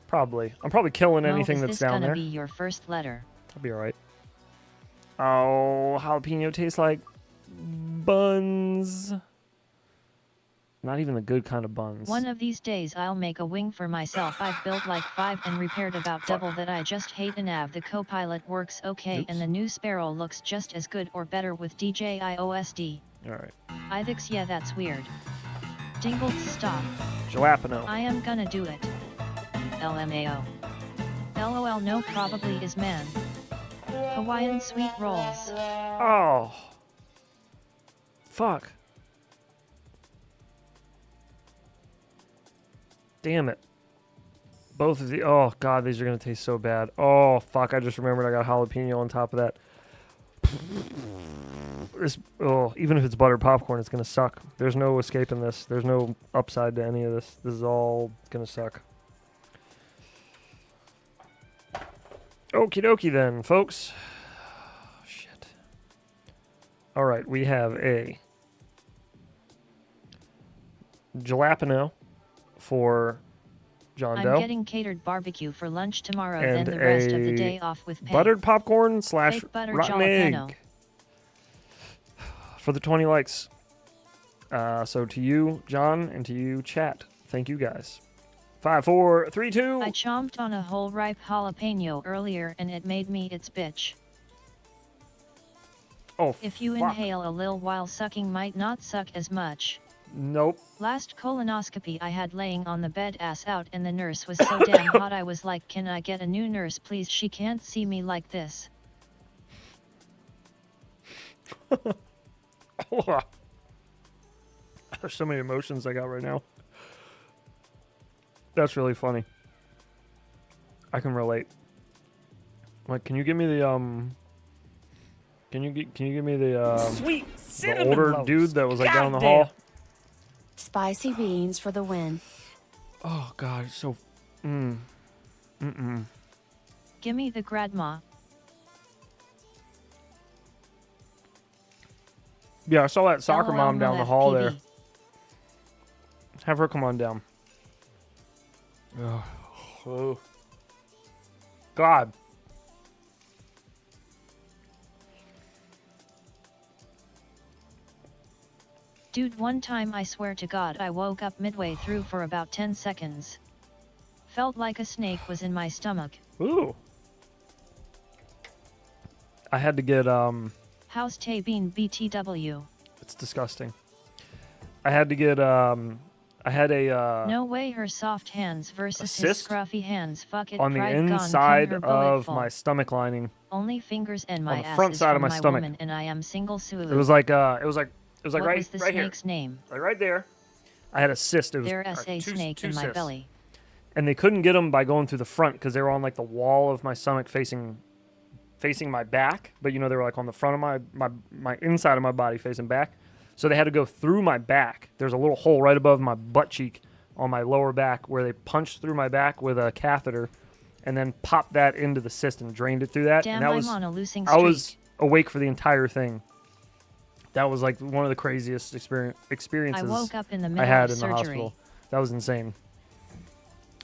Probably. I'm probably killing Mo, anything is that's this down gonna there. be your first letter? I'll be all right. Oh, jalapeno tastes like buns. Not even the good kind of buns. One of these days I'll make a wing for myself. I've built like 5 and repaired about double that. I just hate an av. The co-pilot works okay, Oops. and the new Sparrow looks just as good or better with DJI OSD. All right. IVEX, yeah, that's weird. Dingled, stop. Jalapeno. I am gonna do it. LMAO. LOL, no, probably is man. Hawaiian sweet rolls. Oh. Fuck. Damn it. Both of the... Oh, God, these are going to taste so bad. Oh, fuck, I just remembered I got jalapeno on top of that. This, oh, even if it's buttered popcorn, it's going to suck. There's no escaping this. There's no upside to any of this. This is all going to suck. Okie dokie then, folks. Shit. All right, we have a jalapeno for John I'm Doe. getting catered barbecue for lunch tomorrow, And then the rest of a the day off with pay. buttered popcorn / Fake butter rotten egg jalapeno. for the 20 likes. So to you, John, and to you, chat. Thank you guys. 5, 4, 3, 2. I chomped on a whole ripe jalapeno earlier and it made me its bitch. Oh, If you fuck. inhale a little while sucking might not suck as much. Nope. Last colonoscopy I had laying on the bed ass out and the nurse was so damn hot I was like, can I get a new nurse please, she can't see me like this. There's so many emotions I got right now. That's really funny. I can relate. Like, can you give me the Can you give me the Sweet the cinnamon older loaves. dude that was like down the Goddamn. hall? Spicy beans for the win. Oh God, it's so. Gimme the grandma. Yeah, I saw that soccer LOL mom down the no hall FPV. there. Have her come on down. Oh. God. Dude, one time I swear to God I woke up midway through for about 10 seconds. Felt like a snake was in my stomach. Ooh. I had to get House Tay Bean BTW. It's disgusting. I had to get I had a No way her soft hands versus his cyst scruffy hands. Fuck it, on the pride gone, inside come her of bulletful. my stomach lining. Only fingers and my the ass front is side of from my stomach. woman and I am single sued. It was like right What right was the here. snake's name? Like right there. I had a cyst. It was There's a snake two in my cysts. belly. And they couldn't get them by going through the front because they were on like the wall of my stomach facing my back, but you know they were like on the front of my inside of my body facing back. So they had to go through my back. There's a little hole right above my butt cheek on my lower back where they punched through my back with a catheter and then popped that into the cyst and drained it through that. Damn, and that I'm was on a losing I streak. was awake for the entire thing. That was like one of the craziest experiences I woke up in the I middle had of in the surgery. hospital. That was insane.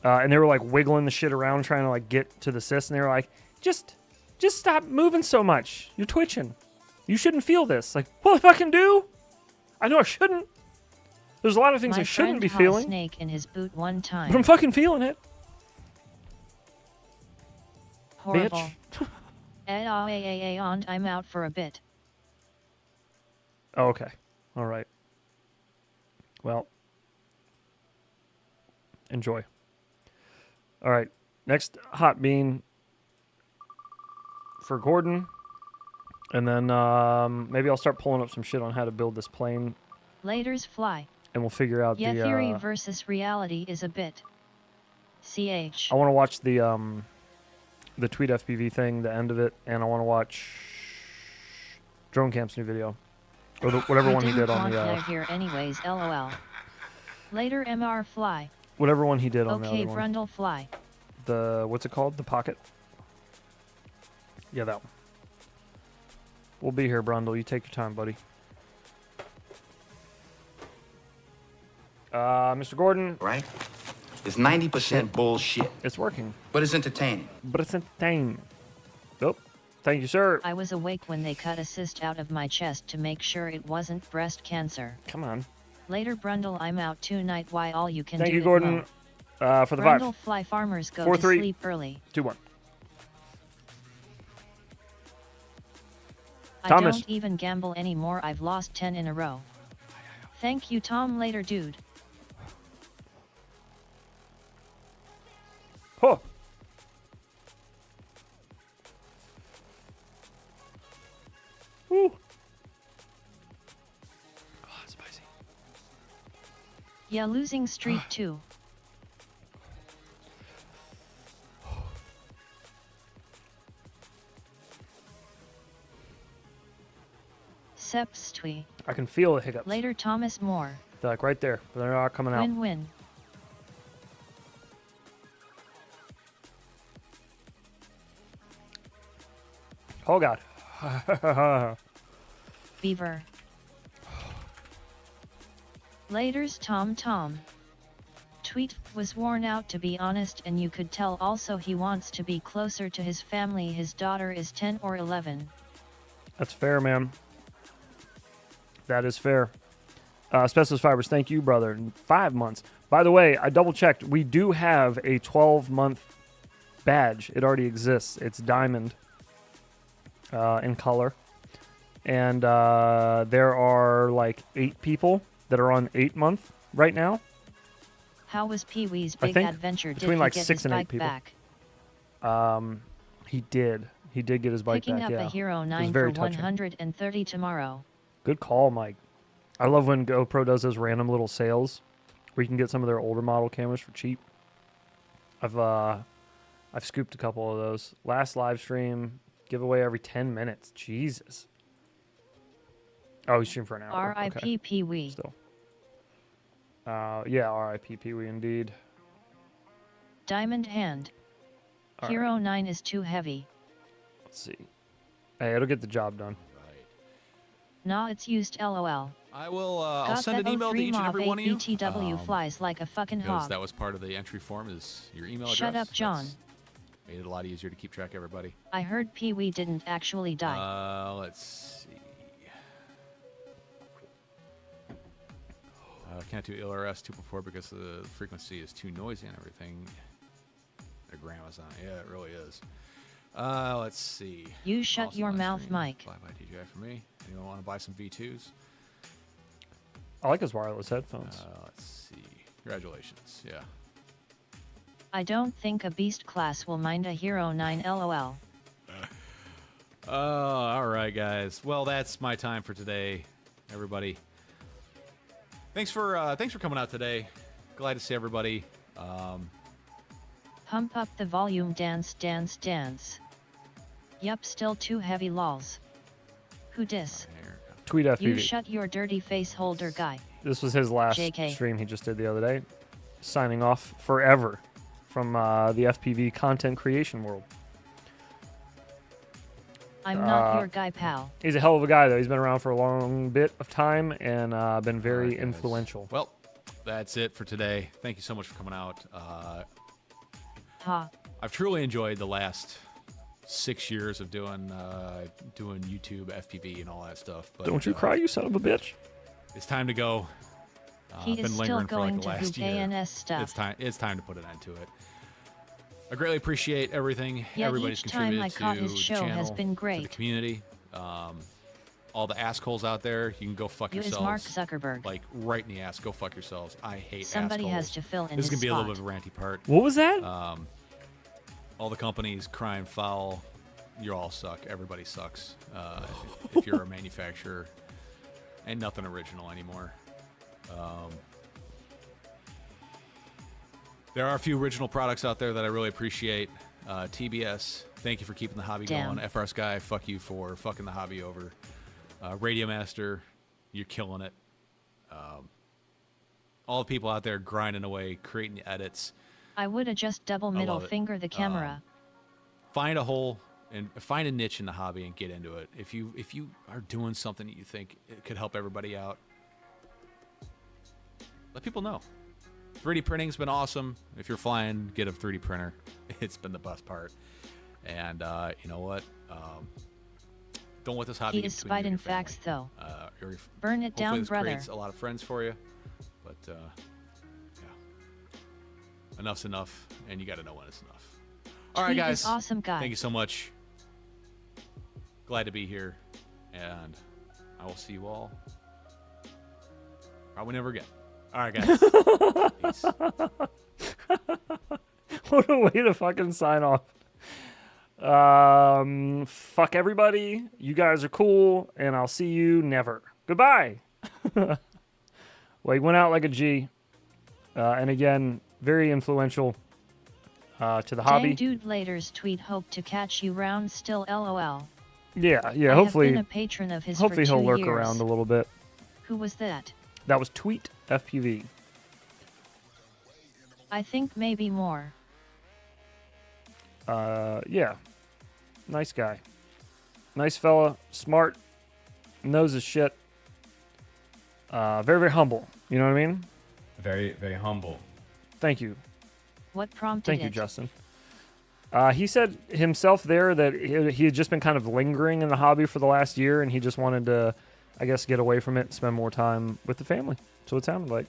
And they were like wiggling the shit around trying to like get to the cyst, and they were like, just stop moving so much. You're twitching. You shouldn't feel this. Like, well, if I can do, I know I shouldn't. There's a lot of things My I shouldn't friend be had feeling, a snake in his boot one but I'm time. fucking feeling it, Horrible. bitch. And I'm out for a bit. Oh, okay. All right. Well, enjoy. All right. Next hot bean for Gordon. And then maybe I'll start pulling up some shit on how to build this plane, Laters fly. and we'll figure out Yeah, the. theory versus reality is a bit. CH. I want to watch the Tweet FPV thing, the end of it, and I want to watch Drone Camp's new video, or whatever I one he didn't did on want the that here anyways, lol. Later MR fly. whatever one he did on the Okay, other one. Brundle fly. The what's it called? The Pocket. Yeah, that one. We'll be here, Brundle. You take your time, buddy. Mr. Gordon, Right? It's 90% bullshit, it's working, but it's entertaining. but it's entertaining. Oh, thank you, sir. I was awake when they cut a cyst out of my chest to make sure it wasn't breast cancer. Come on. Later Brundle, I'm out tonight. Why all you can Thank do you, it Gordon. well. For the Brundle 5, fly farmers go 4, to 3. sleep early. 2, 1. I Thomas. don't even gamble anymore. I've lost 10 in a row. Thank you, Tom. Later, dude. Oh. Woo. Oh, that's spicy. Yeah, losing streak 2. Sepstwi. I can feel the hiccups. Later, Thomas Moore. They're like right there, but they're not coming out. Win-win. Oh God. Beaver. Later's Tom. Tweet was worn out, to be honest, and you could tell also he wants to be closer to his family. His daughter is 10 or 11. That's fair, man. That is fair. Specialist Fibers, thank you, brother. 5 months. By the way, I double-checked. We do have a 12-month badge. It already exists. It's diamond in color. And there are like 8 people that are on 8-month right now. How was Pee-wee's I big think adventure? Did between he like get 6 his and 8 bike people. back? He did. He did get his bike Picking back, up yeah. a Hero It was 9 for very touching. 130 tomorrow. Good call, Mike. I love when GoPro does those random little sales where you can get some of their older model cameras for cheap. I've scooped a couple of those. Last live stream, giveaway every 10 minutes. Jesus. Oh, he's streamed for an hour. R.I.P. Okay. Pee-wee. Still. Yeah, R.I.P. Pee-wee indeed. Diamond hand. All Hero right. 9 is too heavy. Let's see. Hey, it'll get the job done. Nah, it's used, lol. I will. I'll Got send that an email to 03 each and mob every one of you. BTW flies like a fucking Because hog. that was part of the entry form. Is your email address? Shut up, John. That's made it a lot easier to keep track of everybody. I heard Pee-wee didn't actually die. Let's see. Can't do LRS 2.4 because the frequency is too noisy and everything. Their grandma's on. Yeah, it really is. Let's see. You shut Awesome your live mouth, stream. Mike. Fly by DJI for me. Anyone want to buy some V2s? I like his wireless headphones. Let's see. Congratulations. Yeah. I don't think a beast class will mind a Hero 9 lol. All right, guys. Well, that's my time for today, everybody. Thanks for coming out today. Glad to see everybody. Pump up the volume, dance, dance, dance. Yup, still too heavy lols. Who dis? Tweet You FPV. shut your dirty face holder, guy. This was his last JK. stream he just did the other day. Signing off forever from the FPV content creation world. I'm not your guy, pal. He's a hell of a guy, though. He's been around for a long bit of time and been very All right, guys. influential. Well, that's it for today. Thank you so much for coming out. Ha. I've truly enjoyed the last 6 years of doing YouTube, FPV, and all that stuff. But, Don't you cry, you son of a bitch. It's time to go. He I've is been still lingering for like going the to last hoop year. ANS stuff. It's time to put an end to it. I greatly appreciate everything Yeah, everybody's each time contributed I caught to his the show channel, has been to the great. community. All the assholes out there, you can go fuck You is yourselves. Mark Zuckerberg. Like right in the ass, go fuck yourselves. I hate Somebody assholes. has to fill in This is his gonna be a little spot. bit of a ranty part. What was that? All the companies crying foul. You all suck. Everybody sucks. If you're a manufacturer, ain't nothing original anymore. There are a few original products out there that I really appreciate. TBS, thank you for keeping the hobby Damn. going. FR Sky, fuck you for fucking the hobby over. Radio Master, you're killing it. All the people out there grinding away, creating edits. I woulda just double middle love it. finger the camera. Find a hole and find a niche in the hobby and get into it. If you are doing something that you think it could help everybody out, let people know. 3D printing's been awesome. If you're flying, get a 3D printer. It's been the best part. And you know what? Don't let this hobby He get is between you and spiting your family. facts, though. Or Burn it hopefully down, this brother. creates a lot of friends for you. But yeah, enough's enough, and you got to know when it's enough. All right, Tweet guys. is awesome guy. Thank you so much. Glad to be here, and I will see you all probably never again. All right, guys. Peace. What a way to fucking sign off. Fuck everybody. You guys are cool, and I'll see you never. Goodbye. Well, he went out like a G. And again, very influential to the hobby. Dang dude later's tweet hope to catch you round still lol. Yeah, I have been hopefully a patron of his hopefully for 2 he'll lurk years. around a little bit. Who was that? That was Tweet FPV. I think maybe more. Yeah. Nice guy. Nice fella, smart, knows his shit. Very, very humble. You know what I mean? Very, very humble. Thank you. What prompted Thank it? you, Justin. He said himself there that he had just been kind of lingering in the hobby for the last year, and he just wanted to, I guess, get away from it and spend more time with the family. So it sounded like.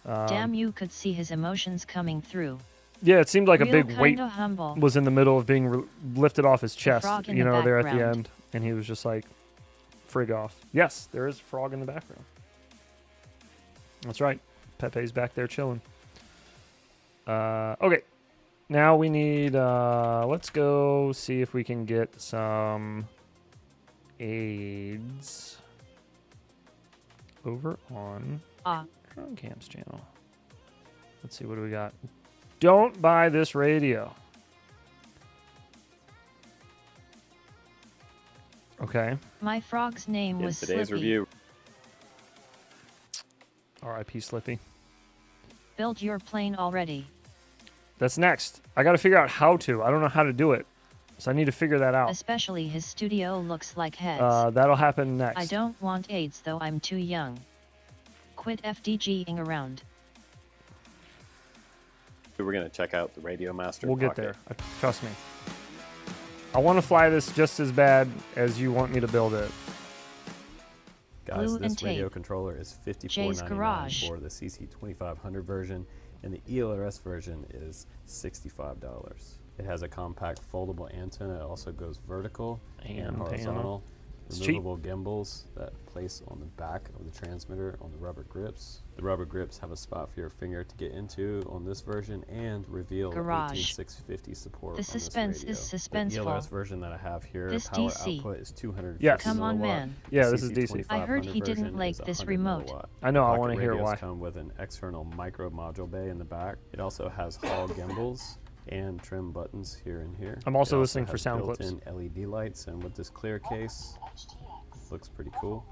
Damn, you could see his emotions coming through. Yeah, it seemed like a Real big weight kinda humble. was in the middle of being lifted off his chest, frog in you the know, there at the background. end. And he was just like, frig off. Yes, there is a frog in the background. That's right. Pepe's back there chilling. Okay. Now we need, let's go see if we can get some aids over on Drone Cam's channel. Let's see, what do we got? Don't buy this radio. Okay. My frog's name In was today's Slippy. review, R.I.P. Slippy. Build your plane already. That's next. I got to figure out how to. I don't know how to do it. So I need to figure that out. Especially his studio looks like heads. That'll happen next. I don't want AIDS though, I'm too young. Quit FDGing around. we're going to check out the Radio Master We'll get Pocket. there. Trust me. I want to fly this just as bad as you want me to build it. Guys, Glue this and radio tape. controller is Jay's $54.99 Garage. for the CC2500 version, and the ELRS version is $65. It has a compact foldable antenna. It also goes vertical and Antenna. horizontal. It's cheap. Removable gimbals that place on the back of the transmitter on the rubber grips. The rubber grips have a spot for your finger to get into on this version and reveal Garage. 18650 support The on this suspense radio. is suspenseful. The ELRS version that I have here, This power DC. output is 250 Yes. Come on, milliwatt. man. Yeah, The this is decent. I heard he CC2500 didn't version like is this 100 remote. milliwatt. I know, I Pocket wanna hear radios why. come with an external micro module bay in the back. It also has Hall gimbals and trim buttons here and here. I'm also It listening for has sound clips. built-in LED lights, and with this clear case, looks pretty cool.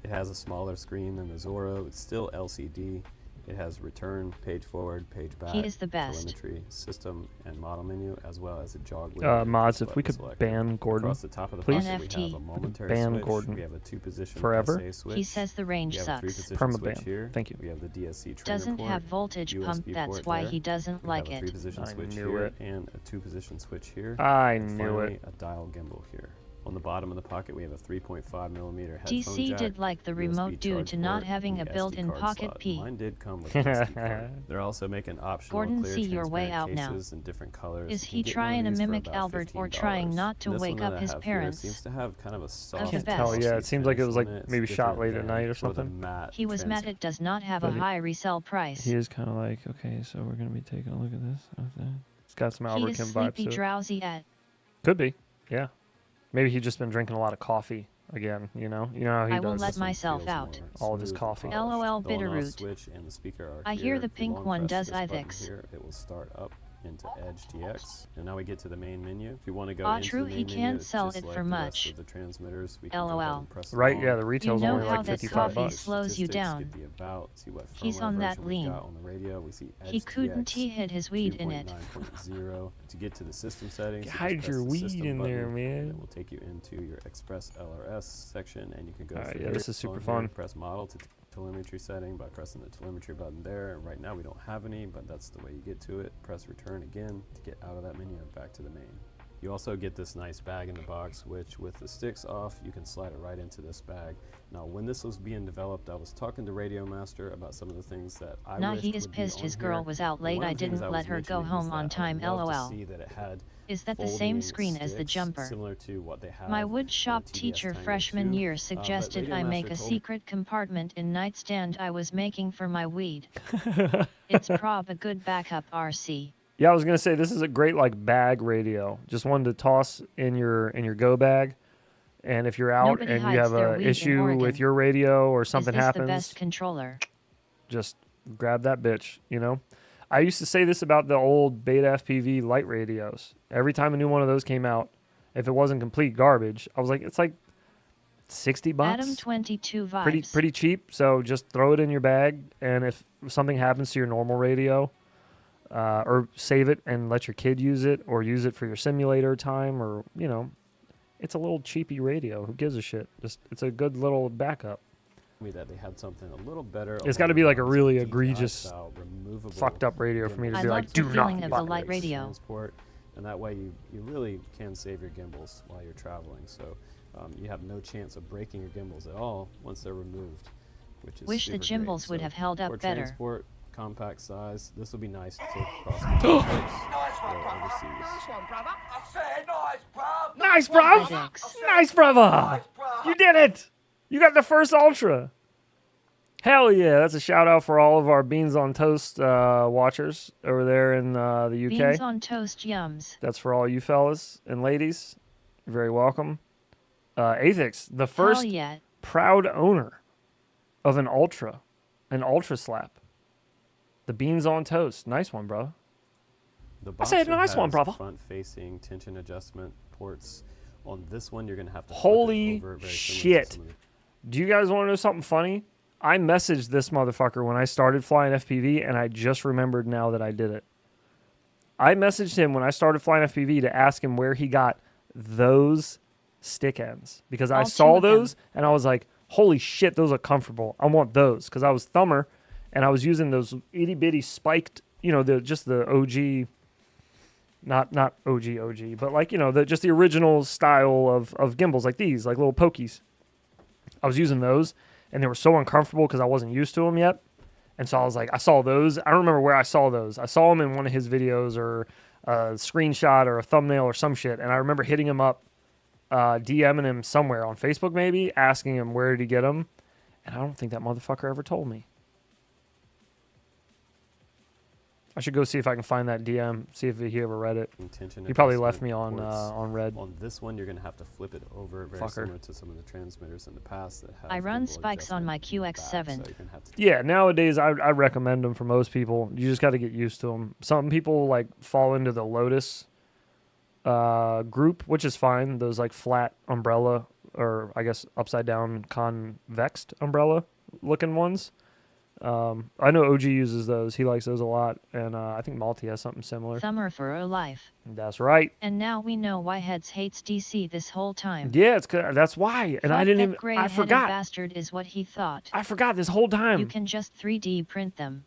It has a smaller screen than the Zorro. It's still LCD. It has return, page forward, page back, He is the best. telemetry, system, and model menu, as well as a jog Mods, if we could selector. ban Gordon, Across the top of the please. pocket, we NFT. have a momentary ban switch. Gordon We have a two-position forever. SA switch. He says the range We have a sucks. three-position Permaban. switch here. Thank you. We have the DSC trainer Doesn't port, have voltage USB pump, that's port why there. he doesn't We like have a it. three-position I switch knew here it. and a two-position switch here. I And knew finally, it. a dial gimbal here. On the bottom of the pocket, we have a 3.5 millimeter headphone DC jack, did like the USB remote due charge to not port, having a and the built-in SD card pocket slot. P. Mine did come with an SD card. They're also making optional Gordon, clear see your way transparent out now. cases in different colors. Is You he can get one of trying to these for mimic about Albert or $15. trying not to And this wake one that up I his have here parents? seems to have kind of a soft can't tell, best. yeah, it seems like it was like finish on maybe It's shot different late at than night or for the something. matte He was mad trans- it does not have But a he- high resale price. He is kind of like, okay, so we're going to be taking a look at this. Okay. It's got some He Albert is Kim vibes sleepy, to it. drowsy at. Could be, yeah. Maybe he's just been drinking a lot of coffee again, you know? You know how he I will does. let This one myself feels out. more All of his smooth and coffee. polished. LOL, The on-off Bitterroot. switch and the speaker are I here. hear the If you pink long one press does this button IVX. here, it will start up into Edge DX. And now we get to the main menu. If you want to go Ah, into true, the he main menu, can't it's sell just it like for the rest much. of the transmitters. We can go ahead LOL. and press Right, along. yeah, the retail's know only how like that 55 coffee bucks. slows you Statistics, down. get the about, see what He's firmware on that version we've lean. got on the radio. We see He Edge couldn't DX he hid his weed in it. 2.9.0. To get to the system settings, you just Hide press your the weed system in there, button, man. and it will take you into your Express LRS section, and you can go Alright, through yeah, here. this is super On fun. here, press model to telemetry setting by pressing the telemetry button there. And right now we don't have any, but that's the way you get to it. Press return again to get out of that menu and back to the main. You also get this nice bag in the box, which with the sticks off, you can slide it right into this bag. Now, when this was being developed, I was talking to Radio Master about some of the things that I Nah, wished he is would be pissed on his here. girl was out And late. one of I the things didn't was let her go mentioning was home on that I time, would love to LOL. see that it had Is that the same folding screen as the sticks jumper? similar to what they have My on wood the shop TDS teacher Tango freshman 2. year But suggested Radio I make Master a told me- secret compartment in nightstand I was making for my weed. It's prob a good backup RC. Yeah, I was gonna say this is a great like bag radio. Just one to toss in your go bag, and if you're out Nobody and you hides have their a weed in issue with Oregon. your radio or something Is this happens, the best controller? just grab that bitch. You know, I used to say this about the old Beta FPV light radios. Every time a new one of those came out, if it wasn't complete garbage, I was like, it's like $60. Adam 22 vibes. Pretty cheap. So just throw it in your bag, and if something happens to your normal radio, or save it and let your kid use it, or use it for your simulator time, or it's a little cheapy radio. Who gives a shit? Just it's a good little backup. me that they had something a little better. It's got to be like a really egregious, fucked up radio for me to I be love like, the do not feeling of the fuck light this." radio. Transport, and that way you really can save your gimbals while you're traveling. So you have no chance of breaking your gimbals at all once they're removed, which is Wish the super great. gimbals would So have held up for better. Transport, compact size. This will be nice to take across country trips or overseas. Nice, bro. FedEx. Nice, brother. You did it. You got the first Ultra. Hell yeah. That's a shout out for all of our Beans on Toast watchers over there in the UK. Beans on toast yums. That's for all you fellas and ladies. You're very welcome. Athix, the first Hell yeah. proud owner of an Ultra Slap. The Beans on Toast. Nice one, bro. The I said Boxer nice one, has brother. Front-facing tension adjustment ports. On this one, you're gonna have to flip it Holy over very similar to shit. some of the- Do you guys want to know something funny? I messaged this motherfucker when I started flying FPV, and I just remembered now that I did it. I messaged him when I started flying FPV to ask him where he got those stick ends, because I All two saw of them. those and I was like, holy shit, those are comfortable. I want those, because I was thumber and I was using those itty bitty spiked, you know, just the OG, not OG, but like, you know, just the original style of gimbals, like these, like little pokies. I was using those, and they were so uncomfortable because I wasn't used to them yet. And so I was like, I saw those. I don't remember where I saw those. I saw them in one of his videos or a screenshot or a thumbnail or some shit. And I remember hitting him up, DMing him somewhere on Facebook maybe, asking him where did he get them. And I don't think that motherfucker ever told me. I should go see if I can find that DM, see if he ever read it. tension He probably left adjustment me ports. on red. On this one, you're going to have to flip it over very Fucker. similar to some of the transmitters in the past that have I run gimbal spikes on adjustment my in the back, QX7. so you're gonna have to Yeah, nowadays I recommend them for most people. You just got to get used to them. Some people like fall into the Lotus group, which is fine. Those like flat umbrella, or I guess upside down convexed umbrella looking ones. I know OG uses those. He likes those a lot, and I think Malty has something similar. Thumber for a life. That's right. And now we know why Heads hates DC this whole time. Yeah, it's good. That's why. And I Fuck didn't that even. I gray-headed forgot. bastard is what he thought. I forgot this whole time. You can just 3D print them.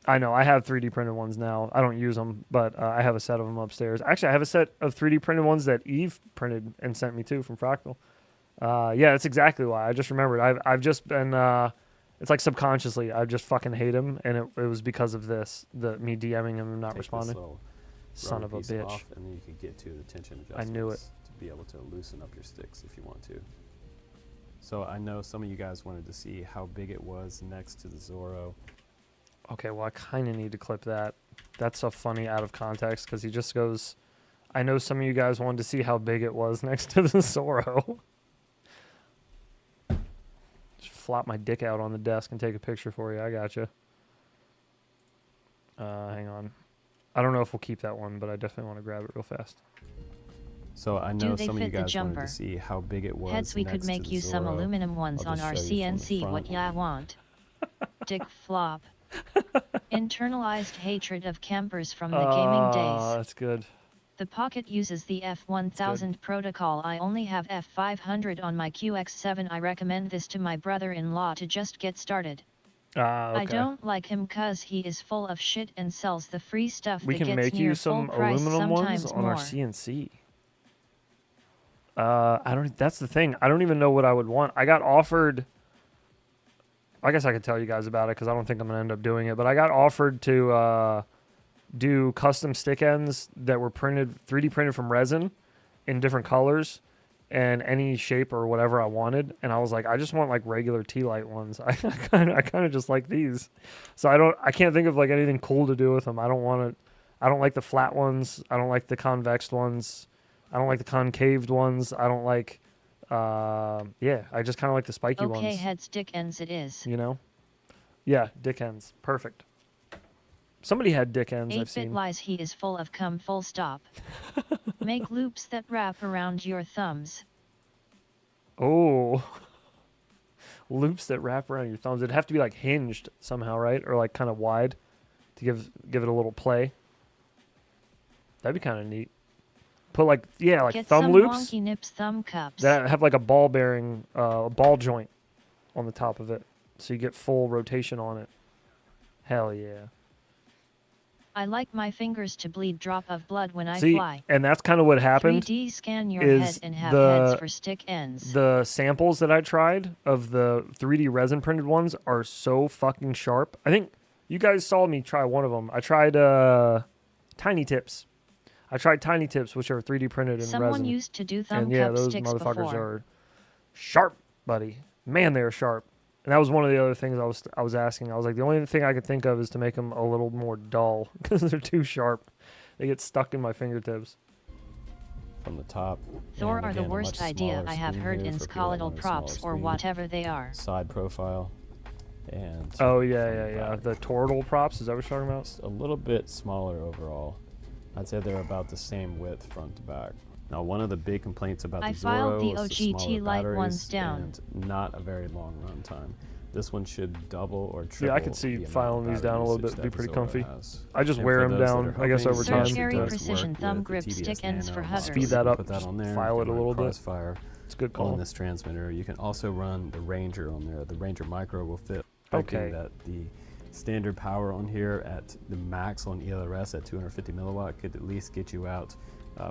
I know. I have 3D printed ones now. I don't use them, but I have a set of them upstairs. Actually, I have a set of 3D printed ones that Eve printed and sent me too from Fractal. Yeah, that's exactly why. I just remembered. I've just been. It's like subconsciously, I just fucking hate him, and it was because of this, me DMing him and not take responding. this little Son rubber of a piece bitch. off, and then you can get to the tension I adjustments knew it. to be able to loosen up your sticks if you want to. So I know some of you guys wanted to see how big it was next to the Zorro. Okay, well, I kind of need to clip that. That's so funny out of context, because he just goes, I know some of you guys wanted to see how big it was next to the Zorro. Just flop my dick out on the desk and take a picture for you. I gotcha. Hang on. I don't know if we'll keep that one, but I definitely want to grab it real fast. So I Do know they some of you fit the guys wanted jumper? to see how big it was. Heads, we could next to make the you some Zorro. aluminum ones I'll on just our show you from the CNC. What front. ya want? Dick flop. Internalized hatred of campers from the gaming days. That's good. The Pocket uses the F1000 protocol. I only have F500 on my QX7. I recommend this to my brother-in-law to just get started. Okay. I don't like him cause he is full of shit and sells the free stuff We that can gets make near you full some price, aluminum ones sometimes on more. our CNC. I don't. That's the thing. I don't even know what I would want. I got offered. I guess I could tell you guys about it because I don't think I'm gonna end up doing it. But I got offered to do custom stick ends that were 3D printed from resin in different colors and any shape or whatever I wanted. And I was like, I just want like regular T-light ones. I kind of just like these. So I can't think of like anything cool to do with them. I don't like the flat ones. I don't like the convex ones. I don't like the concaved ones. I don't like, I just kind of like the spiky ones. Okay, head stick ends it is. You know? Yeah, dick ends. Perfect. Somebody had dick ends, I've 8-bit seen. lies, he is full of cum, full stop. Make loops that wrap around your thumbs. Oh. Loops that wrap around your thumbs. It'd have to be like hinged somehow, right? Or like kind of wide to give it a little play. That'd be kind of neat. Put like Get thumb some loops wonky nips thumb cups. that have like a ball bearing, ball joint on the top of it, so you get full rotation on it. Hell yeah. I like my fingers to bleed drop of blood when I See, fly. and that's kind of what happened. 3D scan your is head and have the- heads for stick ends. The samples that I tried of the 3D resin printed ones are so fucking sharp. I think you guys saw me try one of them. I tried Tiny Tips. I tried Tiny Tips, which are 3D printed in Someone resin. used to do thumb And yeah, cup those sticks motherfuckers before. are sharp, buddy. Man, they're sharp. And that was one of the other things I was asking. I was like, the only thing I could think of is to make them a little more dull because they're too sharp. They get stuck in my fingertips. From the top. Thor and are the again, a worst much idea smaller I have screen heard here in for people that skeletal want a smaller props or screen. whatever they are. Side profile. And Oh, from yeah, the yeah, yeah. back. The Tortle props, is that what you're talking about? It's a little bit smaller overall. I'd say they're about the same width front to back. Now, one of the big complaints about I the filed Zorro the was OGT smaller light batteries ones down. and not a very long run time. This one should double or triple. Yeah, I could see the amount of filing these down a little battery bit. It'd be usage pretty that the comfy. Zorro has. I just And wear for them those that down, are I guess, hoping, over it time. actually Surgery does precision work thumb with the grips, TBS stick ends Nano for mouse. huggers. Speed that up, Put that on there. file you it can a run little bit. Crossfire It's a good on call. this transmitter. You can also run the Ranger on there. The Ranger Micro will fit. Okay. That the standard power on here at the max on ELRS at 250 milliwatt could at least get you out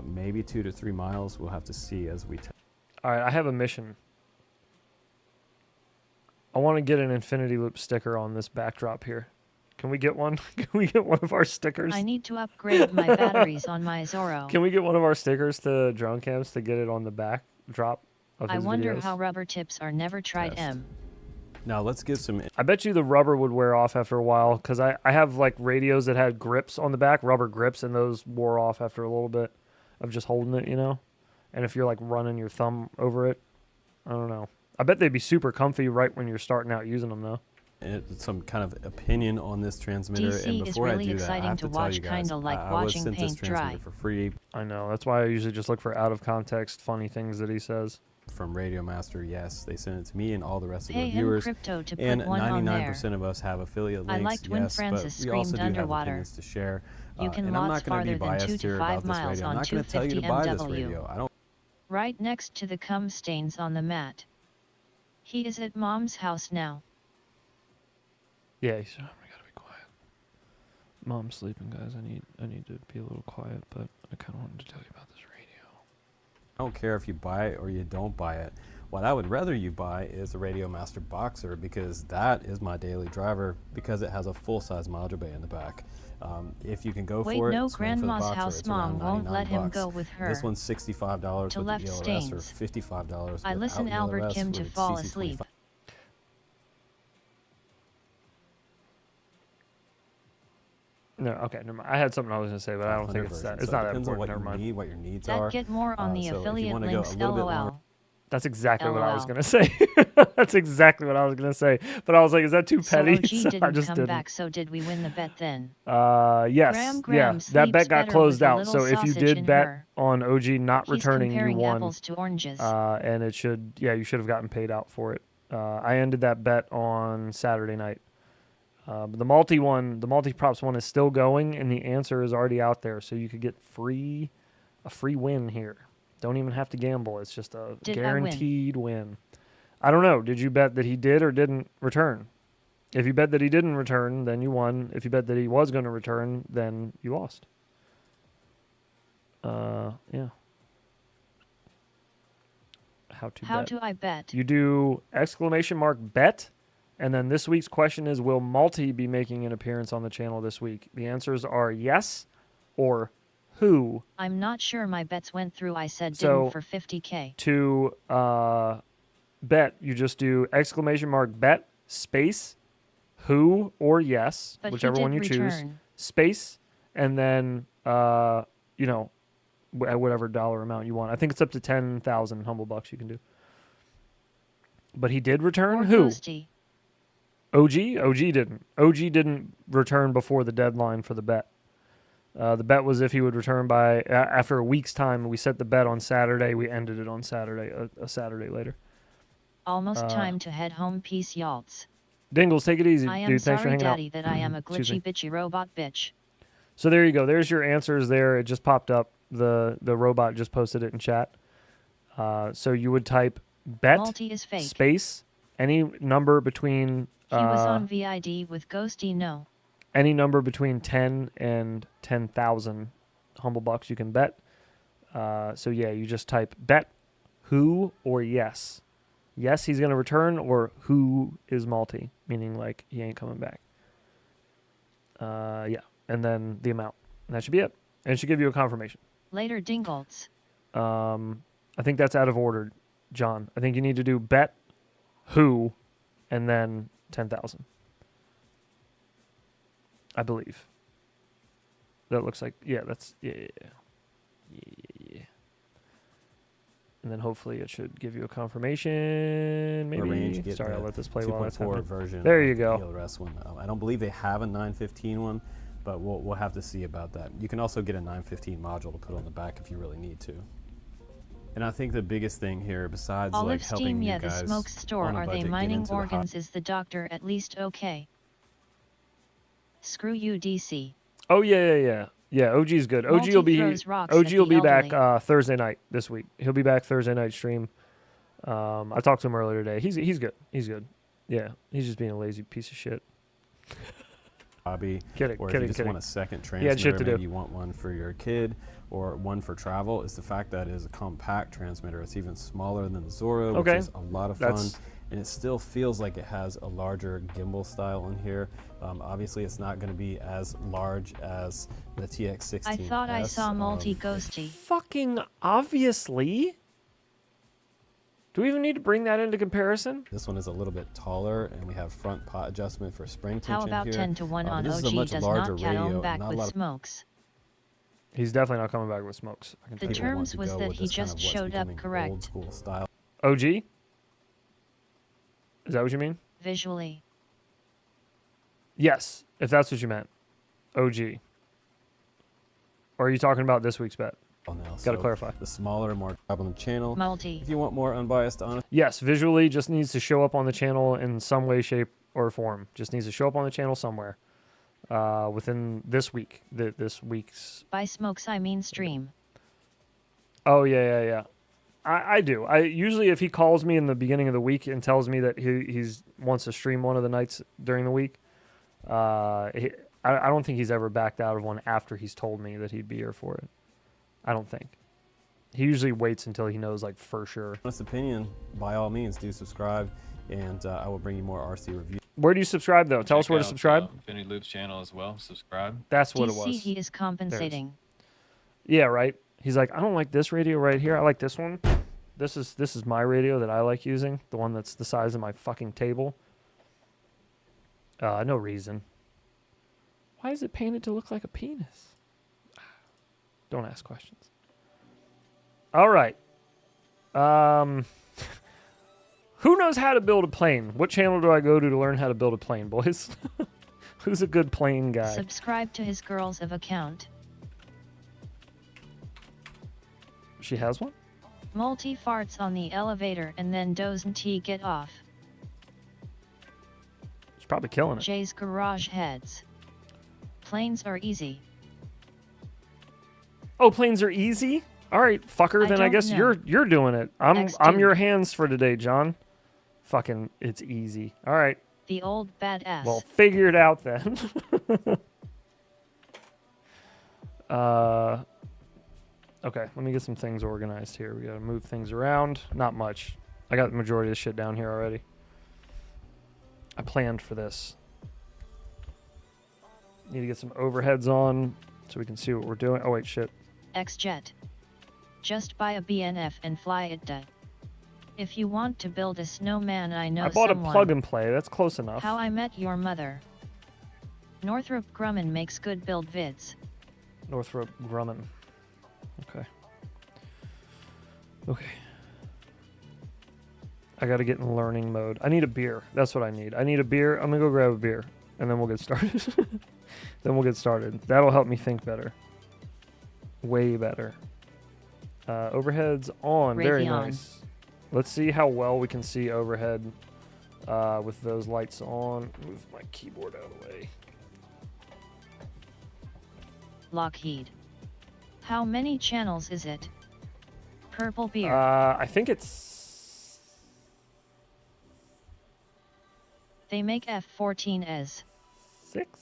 maybe 2 to 3 miles. We'll have to see as we test. All right, I have a mission. I want to get an Infinity Loop sticker on this backdrop here. Can we get one? Can we get one of our stickers? I need to upgrade my batteries on my Zorro. Can we get one of our stickers to Drone Cams to get it on the backdrop of I his wonder videos? how rubber tips are never tried Test. M. Now let's give some. I bet you the rubber would wear off after a while because I have like radios that had grips on the back, rubber grips, and those wore off after a little bit of just holding it, you know? And if you're like running your thumb over it, I don't know. I bet they'd be super comfy right when you're starting out using them though. Some kind of opinion on this transmitter, DC and is before really I do that, I exciting have to to tell watch, you guys, kinda like I was watching sent this paint dry. transmitter for free I know. That's why I usually just look for out of context funny things that he says. from Radio Master. Yes, they sent it to me and all the rest of Pay our him viewers. crypto to put And one on there. 99% of us have affiliate links. I liked when yes, Francis but we also screamed do have underwater. opinions to share. You can and I'm lots not going to be farther than 2 biased to here 5 about this miles radio. I'm on not going to tell you to 250 buy this MW. radio. I don't. Right next to the cum stains on the mat. He is at Mom's house now. Yeah, we gotta be quiet. Mom's sleeping, guys. I need to be a little quiet, but I kind of wanted to tell you about this radio. I don't care if you buy it or you don't buy it. What I would rather you buy is the Radio Master Boxer because that is my daily driver because it has a full-size module bay in the back. If you can go Wait, for it, no, swing for the Grandma's Boxer. house It's mom around won't let him $99. go with her. This one's $65 To with left the ELRS stains. or $55 I without listen Albert ELRS Kim to with fall CC25. asleep. No, okay, never mind. I had something I was gonna say, but I don't think it's that. It's not that Depends on important. what Never you mind. need, what your needs That are. get more on the so if you affiliate wanna go links, a little bit more- LOL. That's exactly what I was LOL. gonna say. That's exactly what I was gonna say. But I was like, is that too So petty? OG So I didn't just come didn't. back, so did we win the bet then? Yes. Graham Yeah. That sleeps bet got better closed with a out. little So if you sausage did in bet her. on OG not He's returning, you comparing won. apples to oranges. And it should, yeah, you should have gotten paid out for it. I ended that bet on Saturday night. But the multi props one is still going, and the answer is already out there, so you could get a free win here. Don't even have to gamble. It's just a Did I win? guaranteed win. I don't know. Did you bet that he did or didn't return? If you bet that he didn't return, then you won. If you bet that he was going to return, then you lost. Yeah. How How bet. do I bet? You do !bet, and then this week's question is, will Malty be making an appearance on the channel this week? The answers are yes or who. I'm not sure my bets went through. I said So, didn't for 50K. To bet, you just do !bet, space, who or yes, But whichever he one did you choose, return. space, and then, you know, at whatever dollar amount you want. I think it's up to 10,000 humble bucks you can do. But he did return? Or Who? Ghosty. OG? OG didn't. OG didn't return before the deadline for the bet. The bet was if he would return by after a week's time. We set the bet on Saturday. We ended it on Saturday, a Saturday later. Almost time to head home. Peace, y'alts. Dingles, take it easy, I am dude. Thanks for sorry, hanging Daddy, out. that I am a Excuse me. glitchy bitchy robot bitch. So there you go. There's your answers there. It just popped up. The robot just posted it in chat. So you would type bet Multi is fake. space Any number between He was on VID with Ghosty no. any number between 10 and 10,000 humble bucks you can bet. So yeah, you just type bet who or yes. Yes, he's going to return, or who is Malty, meaning like he ain't coming back. Yeah, and then the amount. And that should be it. And it should give you a confirmation. Later Dingolts. I think that's out of order, John. I think you need to do bet who and then 10,000. I believe. That looks like, yeah, that's, yeah. And then hopefully it should give you a confirmation. Maybe. Sorry, I'll let this play while that's happening. Version there you of go. the PLRS one. I don't believe they have a 915 one, but we'll have to see about that. You can also get a 915 module to put on the back if you really need to. And I think the biggest thing here, besides Olive like helping Steam, you yeah, guys the smoke store. on a Are they budget get mining into the organs? Is the doctor at least okay? Screw you, DC. Oh yeah. Yeah, OG's good. OG will be back Thursday night this week. He'll be back Thursday night stream. I talked to him earlier today. He's good. He's good. Yeah, he's just being a lazy piece of shit. Hobby, kidding, or if kidding, you just kidding. want a second He transmitter, had shit to maybe do. you want one for your kid or one for travel, is the fact that it is a compact transmitter. It's even smaller than the Zorro, which is a lot of fun. And it still feels like it has a larger gimbal style in here. Obviously, it's not going to be as large as the TX16S. I thought I saw multi-ghosty. Fucking obviously. Do we even need to bring that into comparison? This one is a little bit taller, and we have front pot adjustment for spring tension. How about here. 10 to 1 on this is a OG much does larger not count radio, back not a with lot of smokes? He's definitely not coming back with smokes. I can The tell you. terms was that he just showed up correct. Old school style. OG? Is that what you mean? Visually. Yes, if that's what you meant. OG. Or are you talking about this week's bet? Got to clarify. The smaller, more on the channel. Multi. If you want more unbiased, honest. Yes, visually just needs to show up on the channel in some way, shape, or form. Just needs to show up on the channel somewhere within this week. This week's. By smokes, I mean stream. Oh yeah. I do. I usually, if he calls me in the beginning of the week and tells me that he's wants to stream one of the nights during the week, I don't think he's ever backed out of one after he's told me that he'd be here for it. I don't think. He usually waits until he knows, like, for sure. Honest opinion, by all means, do subscribe, and I will bring you more RC reviews. Where do you subscribe, though? Tell us where to subscribe. Infinity Loop's channel as well. Subscribe. That's what DC, it was. he is compensating. Yeah, right. He's like, I don't like this radio right here. I like this one. This is my radio that I like using. The one that's the size of my fucking table. No reason. Why is it painted to look like a penis? Don't ask questions. All right. Who knows how to build a plane? What channel do I go to learn how to build a plane, boys? Who's a good plane guy? Subscribe to his Girls of account. She has one? Multi farts on the elevator and then doesn't he get off? She's probably killing it. Jay's garage heads. Planes are easy. Oh, planes are easy? All right, fucker. Then I guess you're doing it. I'm your hands for today, John. Fucking, it's easy. All right. The old badass. Well, figure it out then. Okay, let me get some things organized here. We gotta move things around. Not much. I got the majority of the shit down here already. I planned for this. Need to get some overheads on so we can see what we're doing. Oh wait, shit. X-Jet. Just buy a BNF and fly it to. If you want to build a snowman, I know someone. I bought a plug and play. That's close enough. How I Met Your Mother. Northrop Grumman makes good build vids. Northrop Grumman. Okay. Okay. I gotta get in learning mode. I need a beer. That's what I need. I need a beer. I'm gonna go grab a beer, and then we'll get started. Then we'll get started. That'll help me think better. Way better. Overheads on. Very nice. Let's see how well we can see overhead with those lights on. Move my keyboard out of the way. Lockheed. How many channels is it? Purple beer. I think it's They make F-14s. 6?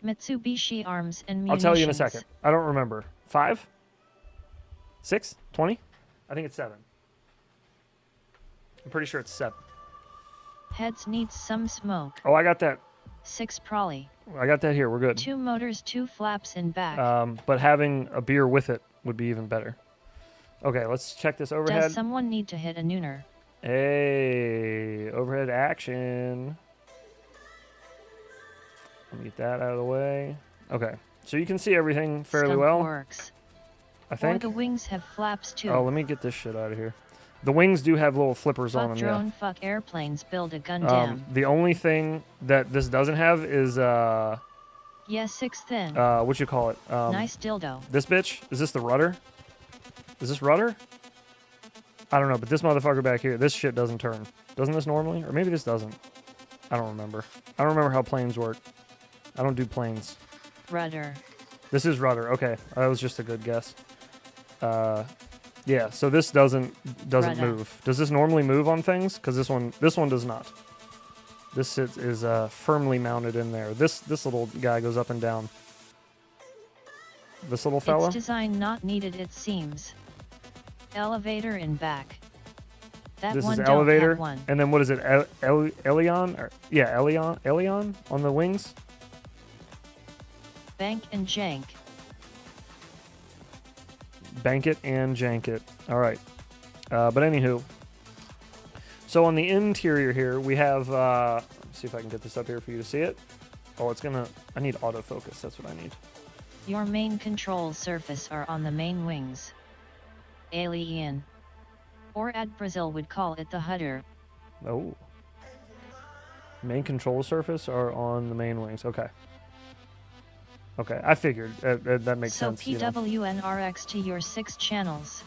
Mitsubishi Arms and Munitions. I'll tell you in a second. I don't remember. 5? 6? 20? I think it's 7. I'm pretty sure it's 7. Heads needs some smoke. Oh, I got that. 6 Prolly. I got that here. We're good. 2 motors, 2 flaps in back. But having a beer with it would be even better. Okay, let's check this overhead. Does someone need to hit a nooner? Hey, overhead action. Let me get that out of the way. Okay, so you can see everything fairly Skunk well. Works. I Or think. the wings have flaps too. Oh, let me get this shit out of here. The wings do have little flippers on Fuck them. drone, fuck airplanes, build a Gundam. The only thing that this doesn't have is Yeah, 6 thin. what you call it? Nice dildo. This bitch? Is this the rudder? Is this rudder? I don't know, but this motherfucker back here, this shit doesn't turn. Doesn't this normally? Or maybe this doesn't. I don't remember. I don't remember how planes work. I don't do planes. Rudder. This is rudder. Okay, that was just a good guess. Yeah, so this doesn't Rudder. move. Does this normally move on things? Because this one does not. This is firmly mounted in there. This little guy goes up and down. This little fella. Its design not needed, it seems. Elevator in back. That This one is don't elevator, have one. and then what is it? Elion? Elion on the wings. Bank and jank. Bank it and jank it. All right. But anywho, so on the interior here, we have, let's see if I can get this up here for you to see it. Oh, I need autofocus. That's what I need. Your main control surface are on the main wings. Alien. Or at Brazil would call it the Hutter. Oh. Main control surface are on the main wings. Okay. Okay, I figured. That makes So sense. You know. PWNRX to your 6 channels.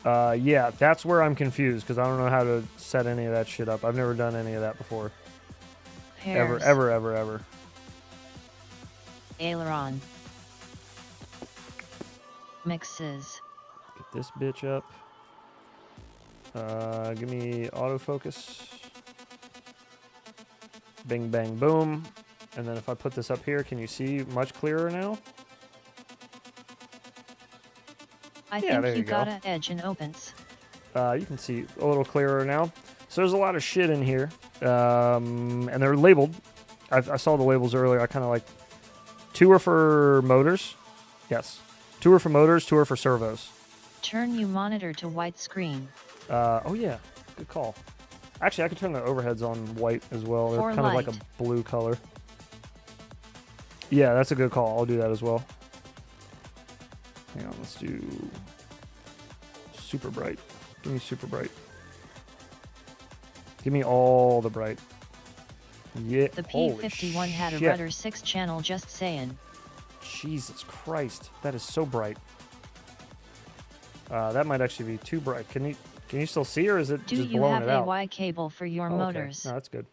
Yeah, that's where I'm confused, because I don't know how to set any of that shit up. I've never done any of that before. Pairs. Ever. Aileron. Mixes. Get this bitch up. Give me autofocus. Bing, bang, boom. And then if I put this up here, can you see much clearer now? I Yeah, there think you you go. got a edge and opens. You can see a little clearer now. So there's a lot of shit in here. And they're labeled. I saw the labels earlier. I kind of like... 2 are for motors. Yes. 2 are for motors, 2 are for servos. Turn you monitor to white screen. Oh yeah, good call. Actually, I could turn the overheads on white as well. They're For kind of like light. a blue color. Yeah, that's a good call. I'll do that as well. Hang on, let's do super bright. Give me super bright. Give me all the bright. Yeah. The holy P-51 had a shit. rudder 6 channel, just saying. Jesus Christ, that is so bright. That might actually be too bright. Can you still see, or is it Do just you blowing have it a out? Y cable for your Oh, okay. motors? No, that's good.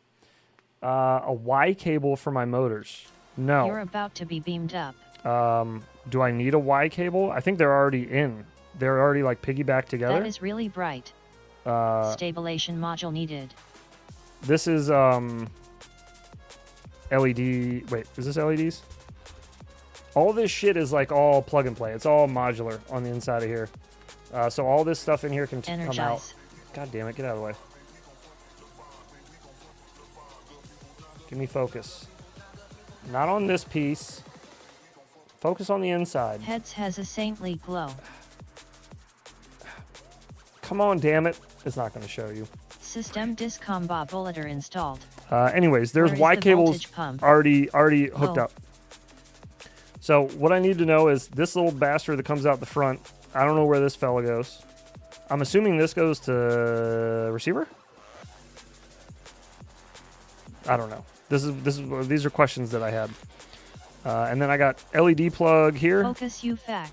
A Y cable for my motors. No. You're about to be beamed up. Do I need a Y cable? I think they're already in. They're already like piggybacked together. That is really bright. Stabilization module needed. This is LED. Wait, is this LEDs? All this shit is like all plug and play. It's all modular on the inside of here. So all this stuff in here can come out. Energize. God damn it, get out of the way. Give me focus. Not on this piece. Focus on the inside. Heads has a saintly glow. Come on, damn it. It's not going to show you. System discombobulator installed. Anyways, there's Where is Y the cables voltage pump? already hooked Oh. up. So what I need to know is this little bastard that comes out the front. I don't know where this fella goes. I'm assuming this goes to receiver. I don't know. These are questions that I had. And then I got LED plug here. Focus you fac.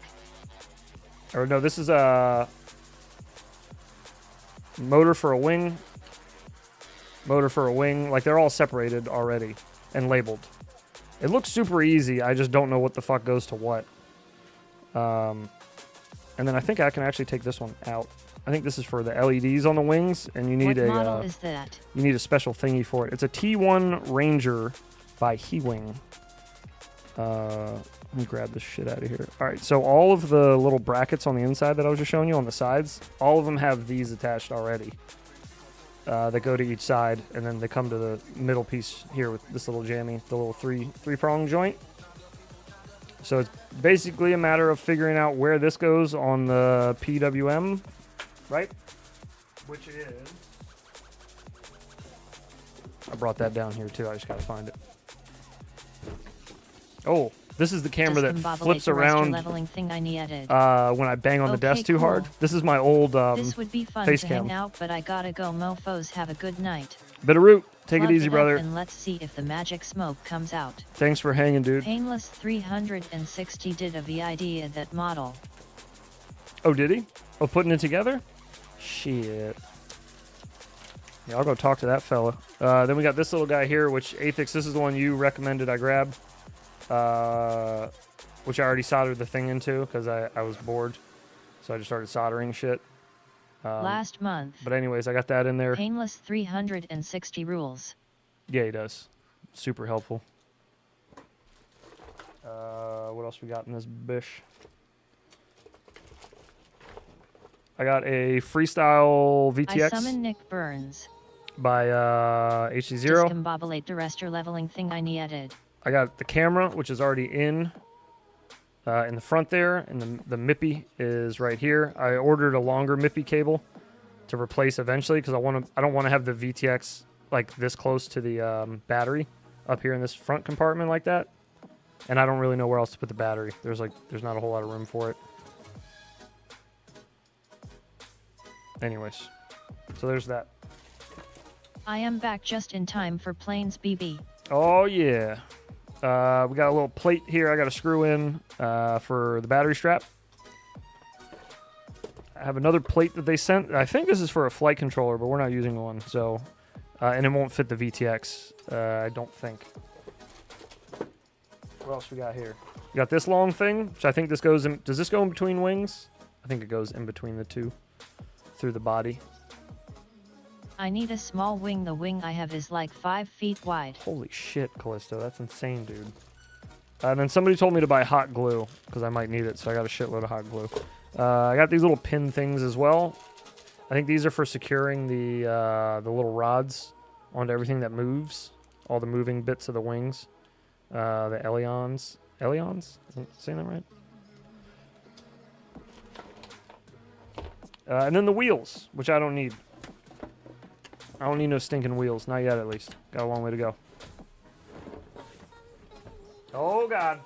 Or no, this is a motor for a wing. Motor for a wing. Like they're all separated already and labeled. It looks super easy. I just don't know what the fuck goes to what. And then I think I can actually take this one out. I think this is for the LEDs on the wings, and you need What model is that? you need a special thingy for it. It's a T1 Ranger by Hewing. Let me grab this shit out of here. All right, so all of the little brackets on the inside that I was just showing you on the sides, all of them have these attached already. That go to each side, and then they come to the middle piece here with this little jammy, the little three-prong joint. So it's basically a matter of figuring out where this goes on the PWM, right? Which is... I brought that down here too, I just gotta find it. Oh, this is the camera that flips around leveling thing I needed. when I bang on the desk too hard. This is my old this would be fun face to cam. hang out, but I gotta go. Mofos, have a good night. Bitterroot, take it Plug easy, up brother. And let's see if the magic smoke comes out. Thanks for hanging, dude. Painless 360 did of the idea that model. Oh, did he? Oh, putting it together? Shit. Yeah, I'll go talk to that fella. Then we got this little guy here, which, Athix, this is the one you recommended I grab. Which I already soldered the thing into because I was bored. So I just started soldering shit. Last month. But anyways, I got that in there. Painless 360 rules. Yeah, he does. Super helpful. What else we got in this bish? I got a Freestyle VTX. I summon Nick Burns. By HC0. Discombobulate the rester leveling thing I needed. I got the camera, which is already in the front there, and the MIPI is right here. I ordered a longer MIPI cable to replace eventually because I don't want to have the VTX like this close to the battery up here in this front compartment like that, and I don't really know where else to put the battery. There's not a whole lot of room for it. Anyways, so there's that. I am back just in time for Plains BB. Oh yeah. We got a little plate here I got to screw in for the battery strap. I have another plate that they sent. I think this is for a flight controller, but we're not using one. So, and it won't fit the VTX, I don't think. What else we got here? We got this long thing, which I think this goes in. Does this go in between wings? I think it goes in between the two through the body. I need a small wing. The wing I have is like 5 feet wide. Holy shit, Callisto. That's insane, dude. And then somebody told me to buy hot glue because I might need it, so I got a shitload of hot glue. I got these little pin things as well. I think these are for securing the little rods onto everything that moves, all the moving bits of the wings. The Elions. Elions? Am I saying that right? And then the wheels, which I don't need. I don't need no stinking wheels. Not yet, at least. Got a long way to go. Oh, God.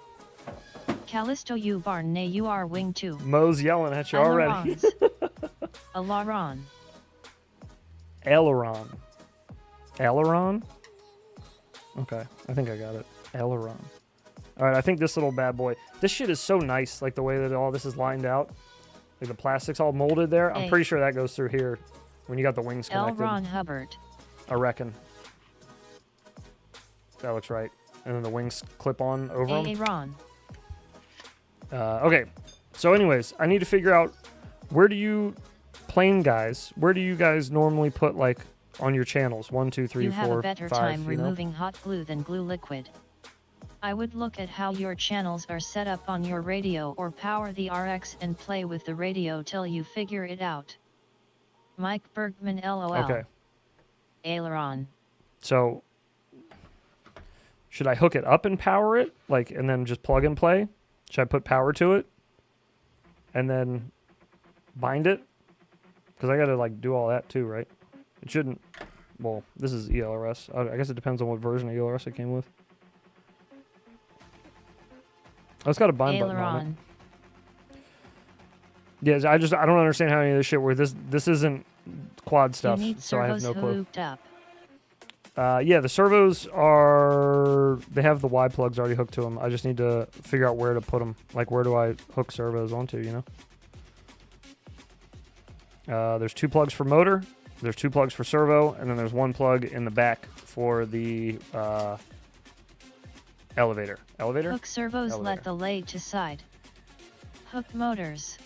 Callisto you barn nay you are wing too. Mo's yelling at you already. Aileron. Aileron. Aileron? Okay, I think I got it. Aileron. Alright, I think this little bad boy. This shit is so nice, like the way that all this is lined out. Like the plastic's all molded there. I'm pretty sure that goes through here when you got the wings connected. L. Ron Hubbard. I reckon. That looks right. And then the wings clip on over them. Ron. Okay, so anyways, I need to figure out where do you guys normally put like on your channels? 1, 2, 3, 4, 5. You have a better time you know? removing hot glue than glue liquid. I would look at how your channels are set up on your radio or power the RX and play with the radio till you figure it out. Mike Bergman LOL. Okay. Aileron. So should I hook it up and power it, like, and then just plug and play? Should I put power to it and then bind it? Because I gotta like do all that too, right? It shouldn't. Well, this is ELRS. I guess it depends on what version of ELRS it came with. Oh, it's got a bind button on it. Yeah, I don't understand how any of this shit works. This isn't quad stuff, you need so I have no clue. Hooked up. Yeah, the servos they have the Y plugs already hooked to them. I just need to figure out where to put them. Like, where do I hook servos onto, you know? There's 2 plugs for motor, there's 2 plugs for servo, and then there's 1 plug in the back for the elevator. Elevator? Hook servos, Elevator. let the lay to side. Hook motors.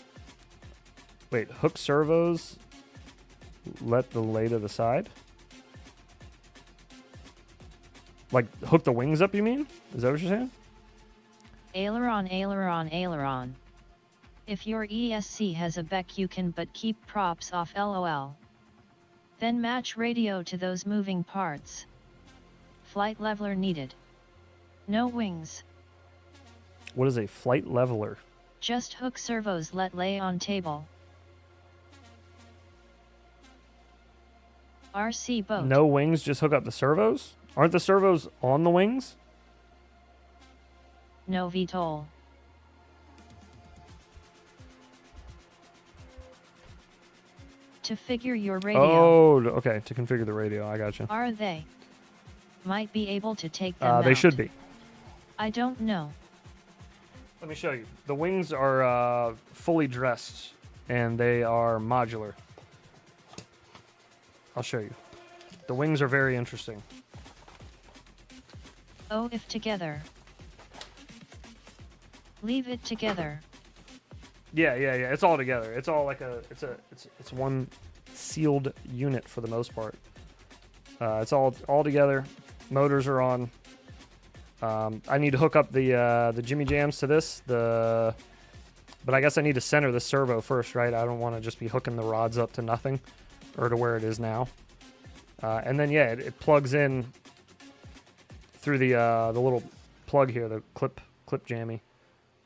Wait, hook servos. Let the lay to the side. Like hook the wings up, you mean? Is that what you're saying? Aileron, aileron, aileron. If your ESC has a beck, you can but keep props off, lol. Then match radio to those moving parts. Flight leveler needed. No wings. What is a flight leveler? Just hook servos, let lay on table. RC boat. No wings, just hook up the servos? Aren't the servos on the wings? No VTOL. To figure your radio. Oh, okay. To configure the radio. I gotcha. Are they? Might be able to take them They out. should be. I don't know. Let me show you. The wings are fully dressed, and they are modular. I'll show you. The wings are very interesting. Oh, if together. Leave it together. Yeah. It's all together. It's all like it's one sealed unit for the most part. It's all together. Motors are on. I need to hook up the Jimmy Jams to this. But I guess I need to center the servo first, right? I don't want to just be hooking the rods up to nothing or to where it is now. And then yeah, it plugs in through the little plug here, the clip jammy.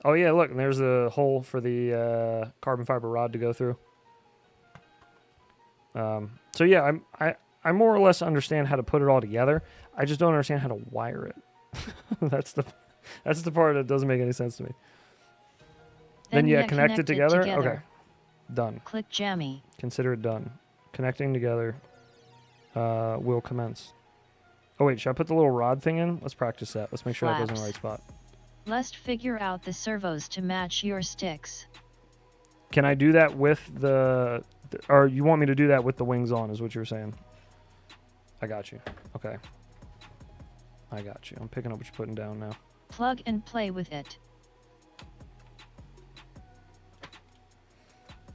Oh yeah, look, and there's a hole for the carbon fiber rod to go through. So yeah, I more or less understand how to put it all together. I just don't understand how to wire it. that's the part that doesn't make any sense to me. Then yeah, connect it together. Okay, done. Click jammy. Consider it done. Connecting together. Will commence. Oh wait, should I put the little rod thing in? Let's practice that. Let's make sure that goes in the right spot. Let's figure out the servos to match your sticks. Can I do that with or you want me to do that with the wings on, is what you were saying? I got you. Okay. I got you. I'm picking up what you're putting down now. Plug and play with it.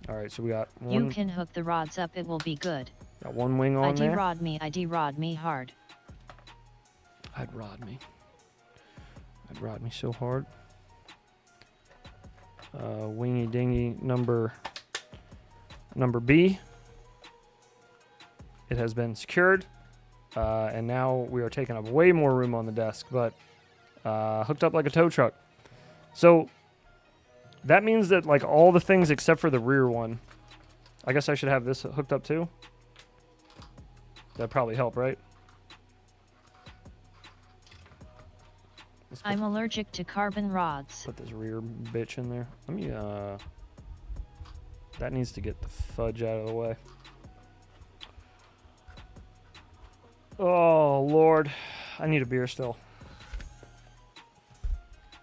All right, so we got one. You can hook the rods up, it will be good. Got one wing on there. ID rod me hard. I'd rod me so hard. Wingy dingy number B. It has been secured, and now we are taking up way more room on the desk, but hooked up like a tow truck. So that means that like all the things except for the rear one, I guess I should have this hooked up too. That'd probably help, right? I'm allergic to carbon rods. Put this rear bitch in there. Let me, that needs to get the fudge out of the way. Oh, Lord. I need a beer still.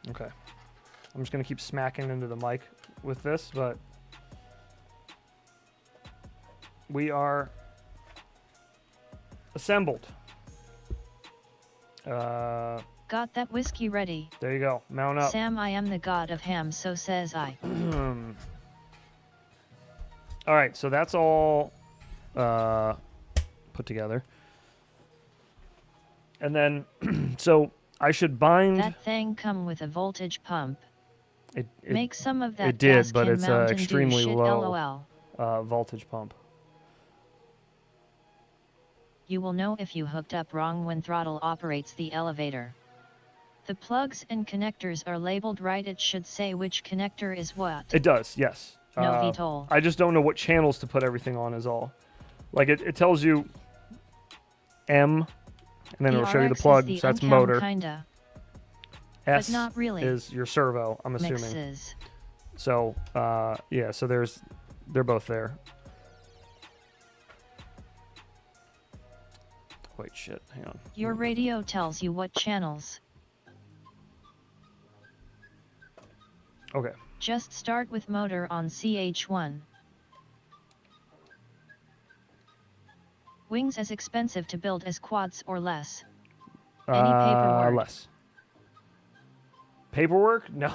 Okay. I'm just going to keep smacking into the mic with this, but we are assembled. Got that whiskey ready. There you go. Mount up. Sam, I am the god of ham, so says I. All right, so that's all put together. And then, so I should bind... That thing come with a voltage pump. Make some of that. It did, gas but can it's mount and do extremely shit, low LOL. voltage pump. You will know if you hooked up wrong when throttle operates the elevator. The plugs and connectors are labeled right. It should say which connector is what. It does, yes. No VTOL. I just don't know what channels to put everything on is all. Like it tells you M, and then it'll show you the plug, so that's motor. Kinda. S but not really. is your servo, I'm assuming. Mixes. So, yeah, so they're both there. Wait, shit, hang on. Your radio tells you what channels. Okay. Just start with motor on CH1. Wings as expensive to build as quads or less. Any paperwork? Less. Paperwork? No.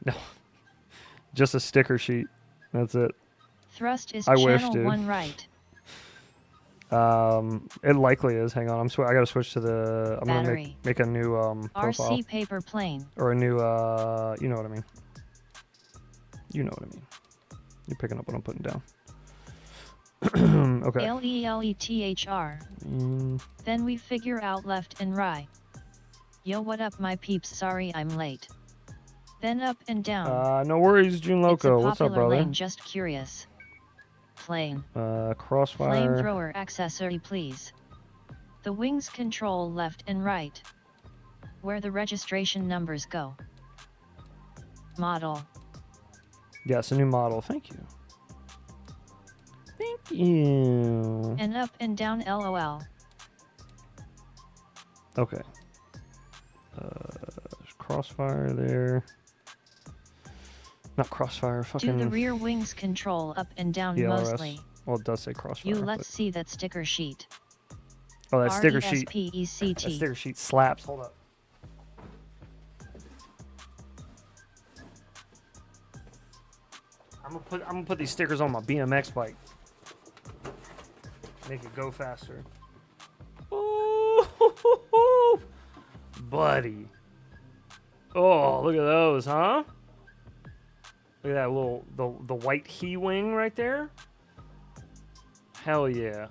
No. Just a sticker sheet. That's it. Thrust is I wish, channel dude. 1 right. It likely is. Hang on, I gotta switch to the. I'm gonna Battery. make a new profile RC paper plane. or a new you know what I mean. You know what I mean. You're picking up what I'm putting down. Okay. LELETHR. Then we figure out left and right. Yo, what up, my peeps? Sorry I'm late. Then up and down. No worries, June Loco. It's a What's up, popular brother? lane, just curious. Plane. Crossfire. Flamethrower accessory, please. The wings control left and right. Where the registration numbers go. Model. Yes, a new model. Thank you. Thank you. And up and down, LOL. Okay. There's crossfire there. Not crossfire, fucking. Do the rear wings control up and down ELRS. mostly? Well, it does say crossfire. You let's but- see that sticker sheet. Oh, that sticker sheet. That RESPECT. sticker sheet slaps. Hold up. I'm gonna put these stickers on my BMX bike. Make it go faster. Ooh, buddy. Oh, look at those, huh? Look at that little the white he wing right there. Hell yeah.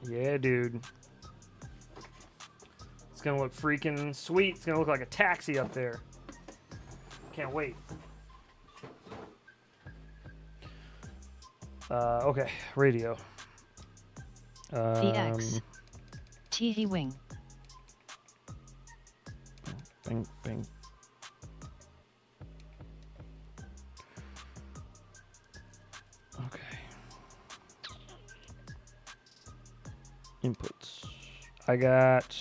Yeah, dude. It's gonna look freaking sweet. It's gonna look like a taxi up there. Can't wait. Okay, radio. VX. Teehee wing. Bing, bing. Okay. Inputs. I got.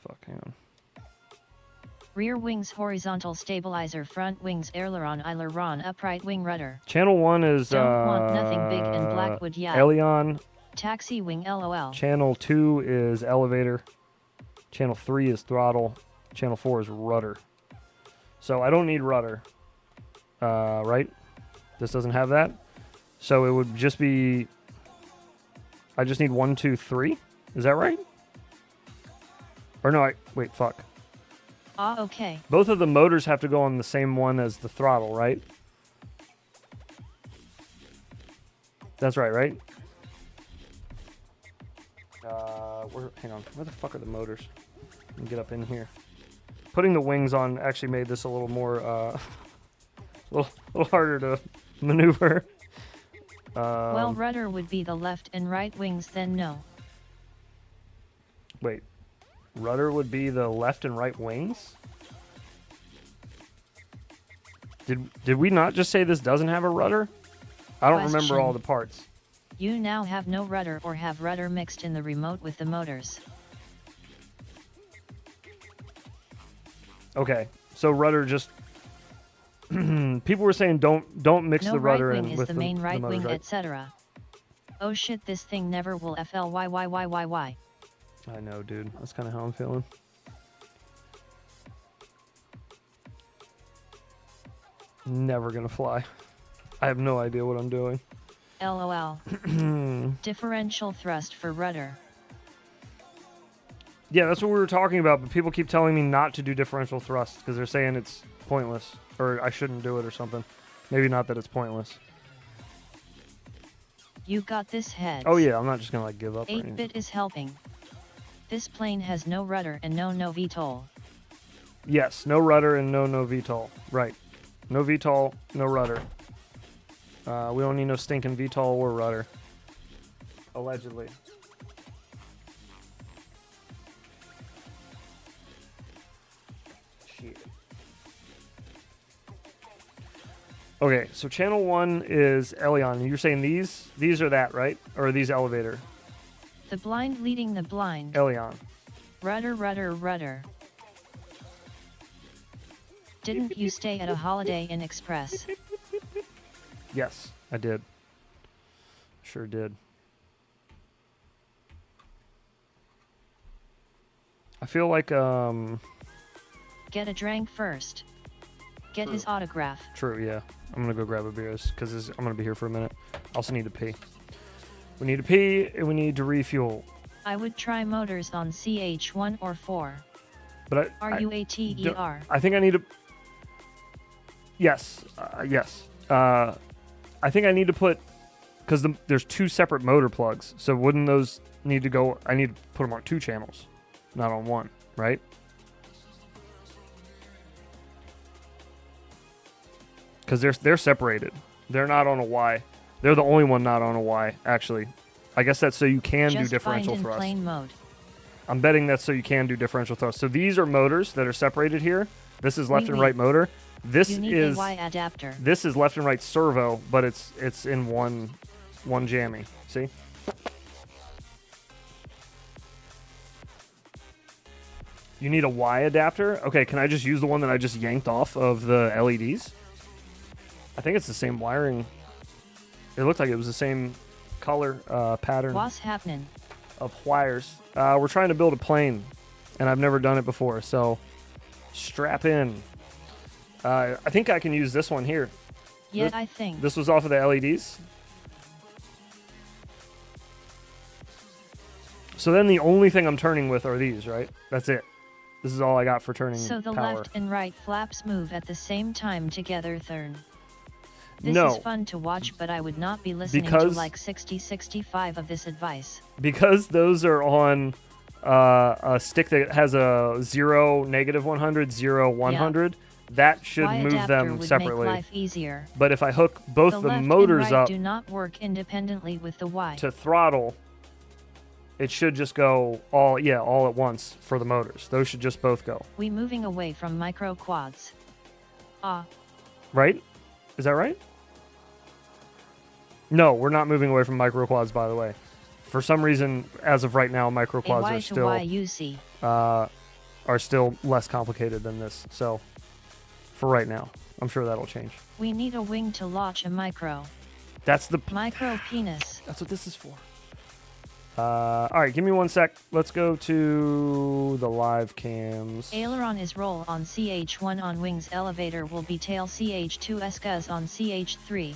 Fuck, hang on. Rear wings horizontal stabilizer, front wings aileron, upright wing rudder. Channel 1 is Don't want nothing big and Blackwood, yeah. Elion. Taxi wing, LOL. Channel 2 is elevator. Channel 3 is throttle. Channel 4 is rudder. So I don't need rudder. Right? This doesn't have that. So it would just be... I just need 1, 2, 3. Is that right? Or no, wait, fuck. Okay. Both of the motors have to go on the same one as the throttle, right? That's right? Hang on. Where the fuck are the motors? Let me get up in here. Putting the wings on actually made this a little more, a little harder to maneuver. Well, rudder would be the left and right wings, then no. Wait. Rudder would be the left and right wings? Did we not just say this doesn't have a rudder? I don't remember Question. all the parts. You now have no rudder or have rudder mixed in the remote with the motors. Okay, so rudder just people were saying don't mix No the right rudder wing in is with the main right motors, wing, right? etc. Oh shit, this thing never will FLYYYYY. I know, dude. That's kind of how I'm feeling. Never gonna fly. I have no idea what I'm doing. LOL. Differential thrust for rudder. Yeah, that's what we were talking about, but people keep telling me not to do differential thrust because they're saying it's pointless, or I shouldn't do it or something. Maybe not that it's pointless. You got this, heads. Oh yeah, I'm not just gonna like give up or anything. 8-bit is helping. This plane has no rudder and no VTOL. Yes, no rudder and no VTOL. Right. No VTOL, no rudder. We don't need no stinking VTOL or rudder. Allegedly. Shit. Okay, so channel 1 is Elion. You're saying these are that, right? Or are these elevator? The blind leading the blind. Elion. Rudder, rudder, rudder. Didn't you stay at a Holiday Inn Express? Yes, I did. Sure did. I feel like Get a drink first. Get his autograph. True, yeah. I'm gonna go grab a beer because I'm gonna be here for a minute. Also need to pee. We need to pee and we need to refuel. I would try motors on CH1 or 4. But RUATER. I think I need to. Yes, yes. I think I need to put because there's 2 separate motor plugs. So wouldn't those need to go? I need to put them on 2 channels, not on 1, right? Because they're separated. They're not on a Y. They're the only one not on a Y, actually. I guess that's so you can do differential bind in thrust. plane mode. I'm betting that's so you can do differential thrust. So these are motors that are separated here. This is left and right motor. This you need is a Y adapter. This is left and right servo, but it's in one jammy. See? You need a Y adapter? Okay, can I just use the one that I just yanked off of the LEDs? I think it's the same wiring. It looked like it was the same color pattern What's happening? of wires. We're trying to build a plane, and I've never done it before, so strap in. I think I can use this one here. Yet I think. This was off of the LEDs. So then the only thing I'm turning with are these, right? That's it. This is all I got for turning So the power. left and right flaps move at the same time together, Thurn. This No. is fun to watch, but I would not be listening to Because- like 60-65 of this advice. Because those are on a stick that has a 0, -100, 0, 100, that should Y move adapter them would separately. make life easier. But if I hook both the left motors and right up do not work independently with the Y. to throttle, it should just go all at once for the motors. Those should just both go. We moving away from micro quads. Right? Is that right? No, we're not moving away from micro quads, by the way. For some reason, as of right now, micro A quads Y are to still Y UC. are still less complicated than this. So, for right now, I'm sure that'll change. We need a wing to launch a micro. That's the Micro penis. That's what this is for. All right, give me 1 sec. Let's go to the live cams. Aileron is roll on CH1 on wings. Elevator will be tail CH2 escas on CH3.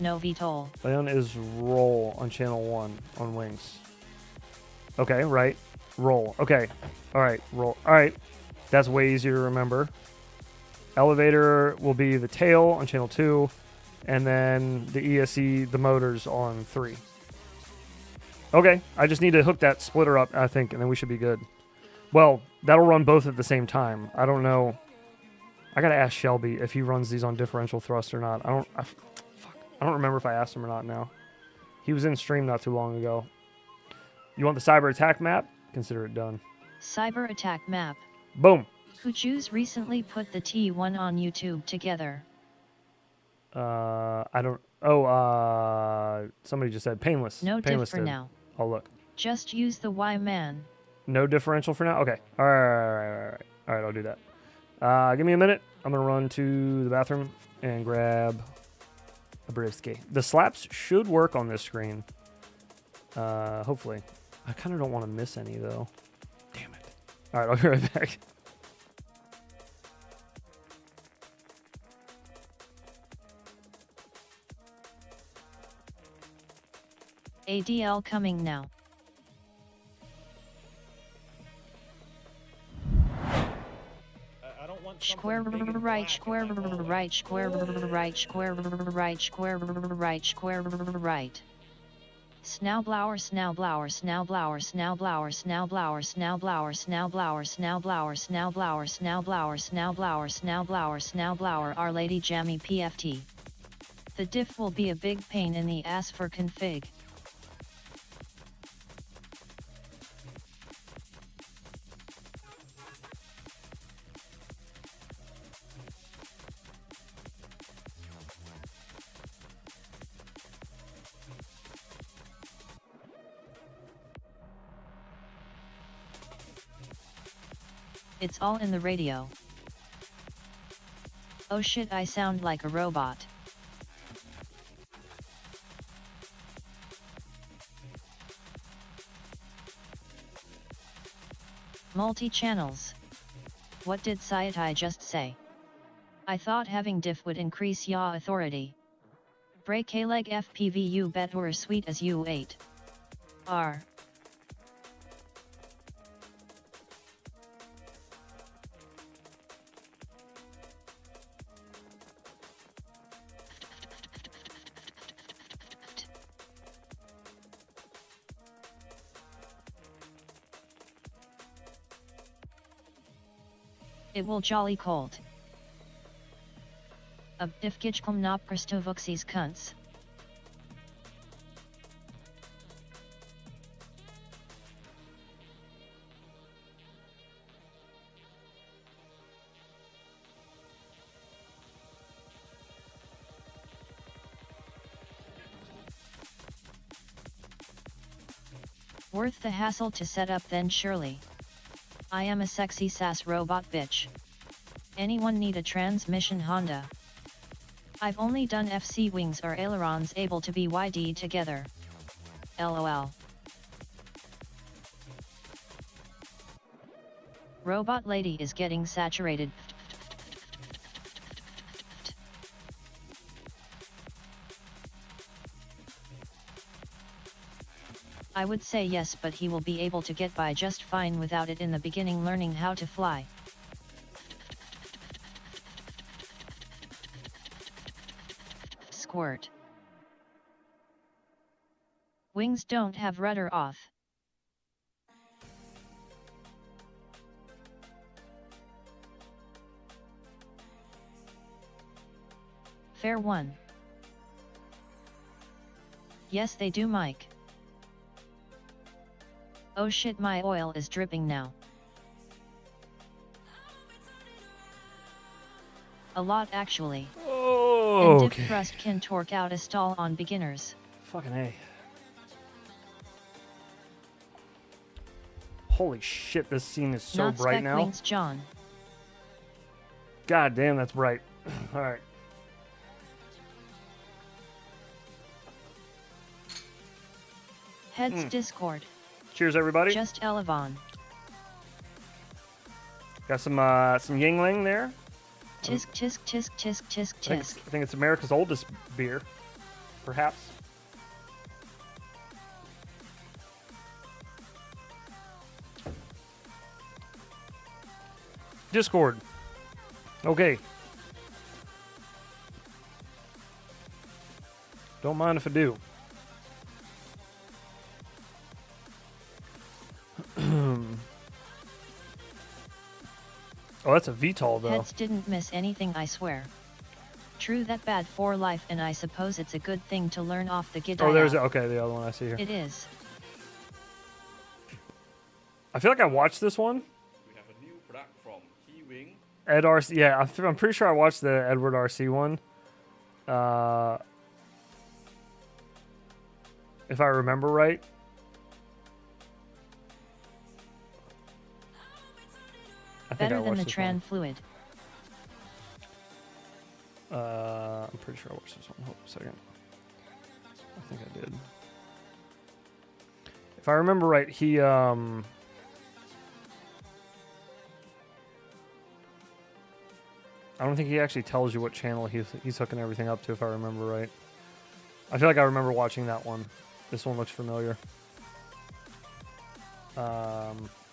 No VTOL. Leon is roll on channel 1 on wings. Okay, right. Roll. Okay. All right, roll. All right. That's way easier to remember. Elevator will be the tail on channel 2, and then the ESC, the motors on 3. Okay, I just need to hook that splitter up, I think, and then we should be good. Well, that'll run both at the same time. I don't know. I gotta ask Shelby if he runs these on differential thrust or not. I don't remember if I asked him or not now. He was in stream not too long ago. You want the cyber attack map? Consider it done. Cyber attack map. Boom. Kuchu's recently put the T1 on YouTube together. I don't. Oh, somebody just said painless. No diff Painless for did. now. Oh, look. Just use the Y man. No differential for now? Okay. All right. All right, I'll do that. Give me a minute. I'm going to run to the bathroom and grab a brisket. The slaps should work on this screen. Hopefully. I kind of don't want to miss any, though. Damn it. All right, I'll be right back. ADL coming now. Square right, square right, square right, square right, square right, square right. Snowblower, snowblower, snowblower, snowblower, snowblower, snowblower, snowblower, snowblower, snowblower, snowblower, snowblower, snowblower, snowblower, Our Lady Jammy PFT. The diff will be a big pain in the ass for config. It's all in the radio. Oh shit, I sound like a robot. Multi-channels. What did Sayatai just say? I thought having diff would increase yaw authority. Break a leg FPVU bet or sweet as you ate. R. It will jolly cold. Ab diffgichkom na prestovuxis cunts. Worth the hassle to set up then surely. I am a sexy sass robot bitch. Anyone need a transmission Honda? I've only done FC wings or ailerons able to be YD together. LOL. Robot lady is getting saturated. I would say yes, but he will be able to get by just fine without it in the beginning learning how to fly. Squirt. Wings don't have rudder off. Fair one. Yes they do, Mike. Oh shit, my oil is dripping now. A lot actually. Oh, and dip okay. thrust can torque out a stall on beginners. Fucking A. Holy shit, this scene is so Not bright spec now. wings, John. God damn, that's bright. Alright. Heads Discord. Cheers, everybody. Just Elevon. Got some Yingling there. Tisk tisk tisk tisk tisk tisk. I think it's America's oldest beer, perhaps. Discord. Okay. Don't mind if I do. Oh, that's a VTOL though. Heads didn't miss anything, I swear. True, that bad for life, and I suppose it's a good thing to learn off the Gidaya. Oh, there's okay, the other one I see here. It is. I feel like I watched this one. We have a new product from Keywing. Ed RC, yeah, I'm pretty sure I watched the Edward RC one. If I remember right. I think Better I than the watched this one. Tran fluid. I'm pretty sure I watched this one. Hold on a second. I think I did. If I remember right, he I don't think he actually tells you what channel he's hooking everything up to, if I remember right. I feel like I remember watching that one. This one looks familiar.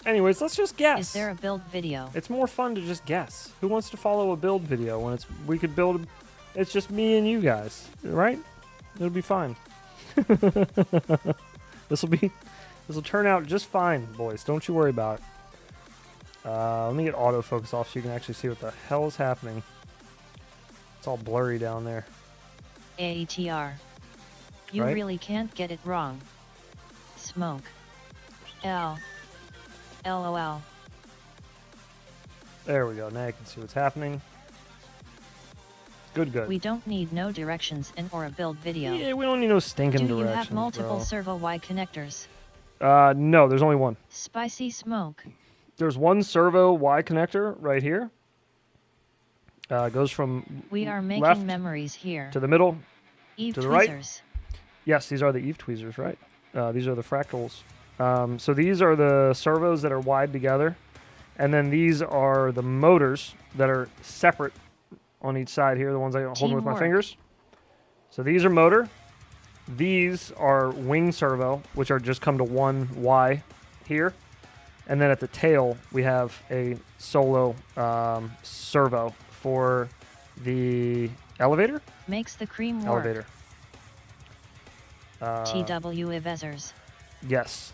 Anyways, let's just guess. Is there a build video? It's more fun to just guess. Who wants to follow a build video when we could build? It's just me and you guys, right? It'll be fine. This will turn out just fine, boys. Don't you worry about it. Let me get autofocus off so you can actually see what the hell is happening. It's all blurry down there. AETR. You Right? really can't get it wrong. Smoke. LOL. There we go. Now you can see what's happening. Good. We don't need no directions and or a build video. Yeah, we don't need no stinking Do you directions, have multiple bro. servo Y connectors? No, there's only one. Spicy smoke. There's one servo Y connector right here. Goes from We are making left memories here. to the middle, Eve to the right. tweezers. Yes, these are the Eve tweezers, right? These are the fractals. So these are the servos that are wide together, and then these are the motors that are separate on each side here, the ones I'm holding with my Teamwork. fingers. So these are motor. These are wing servo, which are just come to one Y here. And then at the tail, we have a solo servo for the elevator. Makes the cream work. Elevator. TW Evezers. Yes.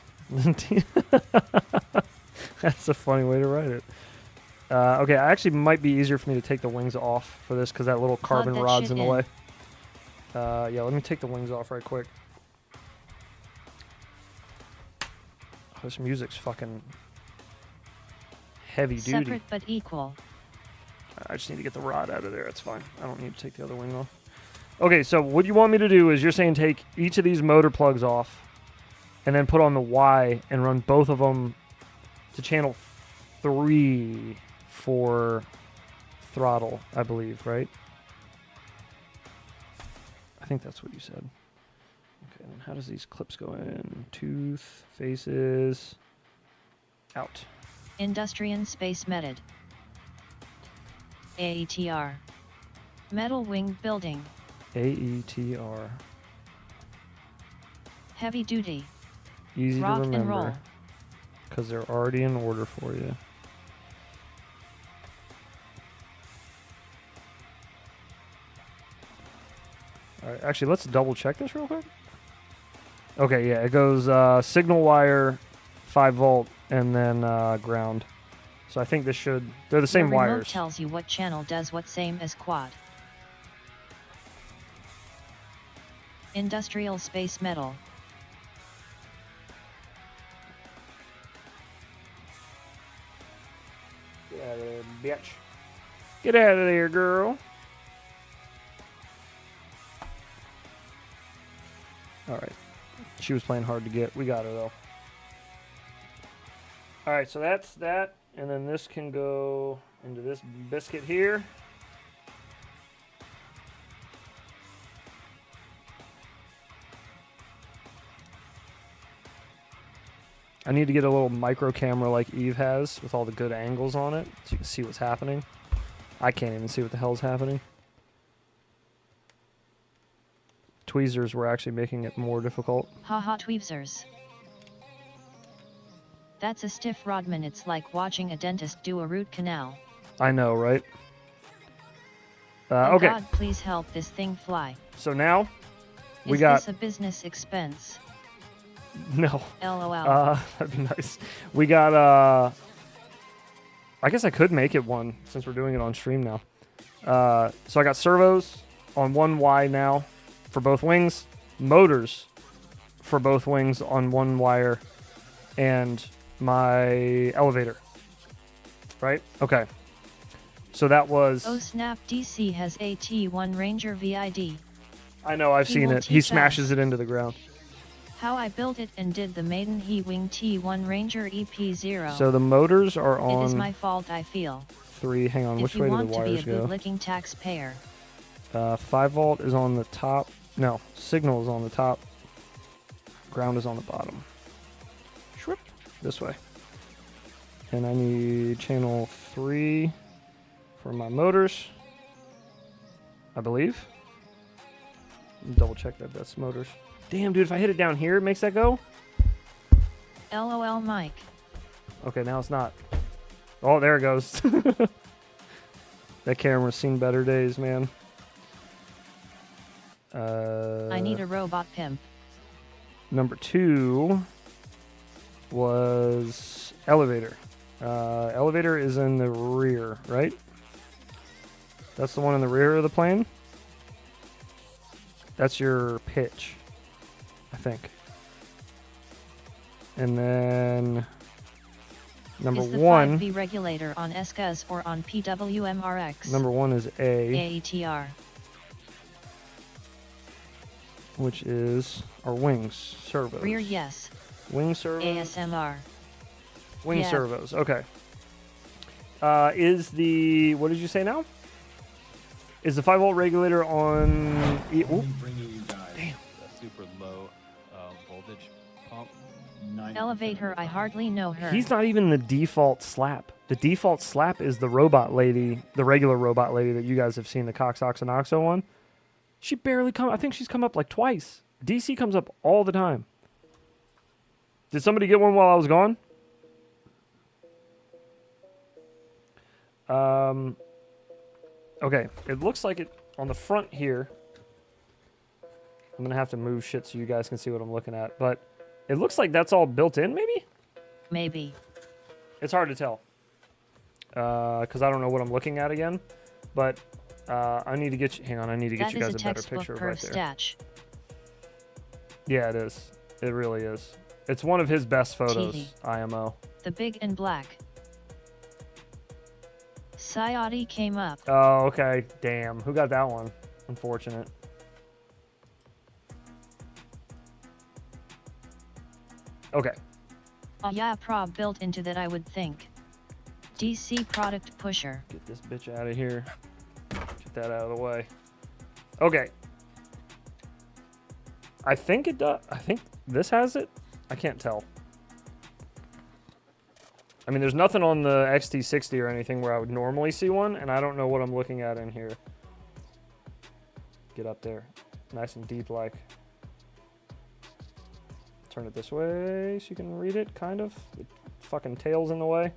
That's a funny way to write it. Okay, actually might be easier for me to take the wings off for this because that little carbon that rod's shit in the in. way. Yeah, let me take the wings off right quick. Oh, this music's fucking heavy duty. Separate but equal. I just need to get the rod out of there. That's fine. I don't need to take the other wing off. Okay, so what you want me to do is you're saying take each of these motor plugs off and then put on the Y and run both of them to channel 3 for throttle, I believe, right? I think that's what you said. Okay, and how does these clips go in? Tooth, faces, out. Industrian Space Meted. AETR. Metal Wing Building. AETR. Heavy Duty. Easy Rock to and remember. roll. Because they're already in order for you. Alright, actually, let's double check this real quick. Okay, yeah, it goes signal wire, 5 volt, and then ground. So I think this should... They're the same Your remote wires. tells you what channel does what, same as quad. Industrial Space Metal. Get out of there, bitch. Get out of there, girl. Alright. She was playing hard to get. We got her, though. Alright, so that's that. And then this can go into this biscuit here. I need to get a little micro camera like Eve has with all the good angles on it so you can see what's happening. I can't even see what the hell's happening. Tweezers were actually making it more difficult. Haha tweezers. That's a stiff Rodman. It's like watching a dentist do a root canal. I know, right? Oh okay, God, please help this thing fly. so now we Is got... this a business expense? No. LOL. That'd be nice. We got, I guess I could make it one since we're doing it on stream now. So I got servos on one Y now for both wings, motors for both wings on one wire, and my elevator. Right? Okay. So that was... Oh snap, DC has a T1 Ranger VID. I know, I've He seen will it. He teach smashes us. it into the ground. How I built it and did the maiden He-Wing T1 Ranger EP0. So the motors are It is on my fault, I feel. 3. Hang on, If which you way do want the to be wires a go? good-looking taxpayer. 5 volt is on the top. No, signal is on the top. Ground is on the bottom. Shwip. This way. And I need channel 3 for my motors, I believe. Double check that that's motors. Damn, dude, if I hit it down here, it makes that go? LOL Mike. Okay, now it's not. Oh, there it goes. That camera's seen better days, man. I need a robot pimp. Number 2 was elevator. Elevator is in the rear, right? That's the one in the rear of the plane? That's your pitch, I think. And then number Is the 1. 5V regulator on SCAS or on PWMRX? Number 1 is A, AETR. which is our wings, servos. Rear yes. Wing servos. ASMR. Wing Yeah. servos. Okay. Is the, what did you say now? Is the 5 volt regulator on? Only bringing you guys A super low voltage pump. Elevate her, I hardly know her. He's not even the default slap. The default slap is the robot lady, the regular robot lady that you guys have seen, the Cox Ox and Oxo one. She barely I think she's come up like twice. DC comes up all the time. Did somebody get one while I was gone? Okay, it looks like it on the front here. I'm gonna have to move shit so you guys can see what I'm looking at, but it looks like that's all built in, maybe? Maybe. It's hard to tell. Because I don't know what I'm looking at again. But I need to get you... Hang on, I need to get you guys a better picture right there. Statch. Yeah, it is. It really is. It's one of his best photos, Cheesy. IMO. The big and black. Sayati came up. Oh, okay. Damn. Who got that one? Unfortunate. Okay. Oh yeah, prob built into that, I would think. DC product pusher. Get this bitch out of here. Get that out of the way. Okay. I think it does. I think this has it. I can't tell. I mean, there's nothing on the XT60 or anything where I would normally see one, and I don't know what I'm looking at in here. Get up there. Nice and deep like. Turn it this way so you can read it, kind of. The fucking tail's in the way.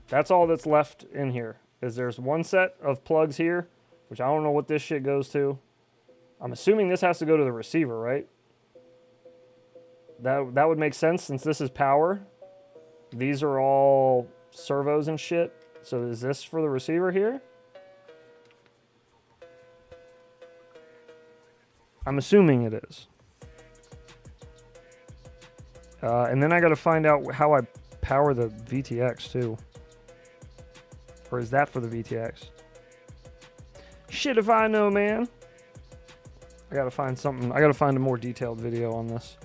That's all that's left in here. Is there's one set of plugs here, which I don't know what this shit goes to. I'm assuming this has to go to the receiver, right? That would make sense since this is power. These are all servos and shit. So is this for the receiver here? I'm assuming it is. And then I got to find out how I power the VTX too. Or is that for the VTX? Shit if I know, man. I got to find something. I got to find a more detailed video on this.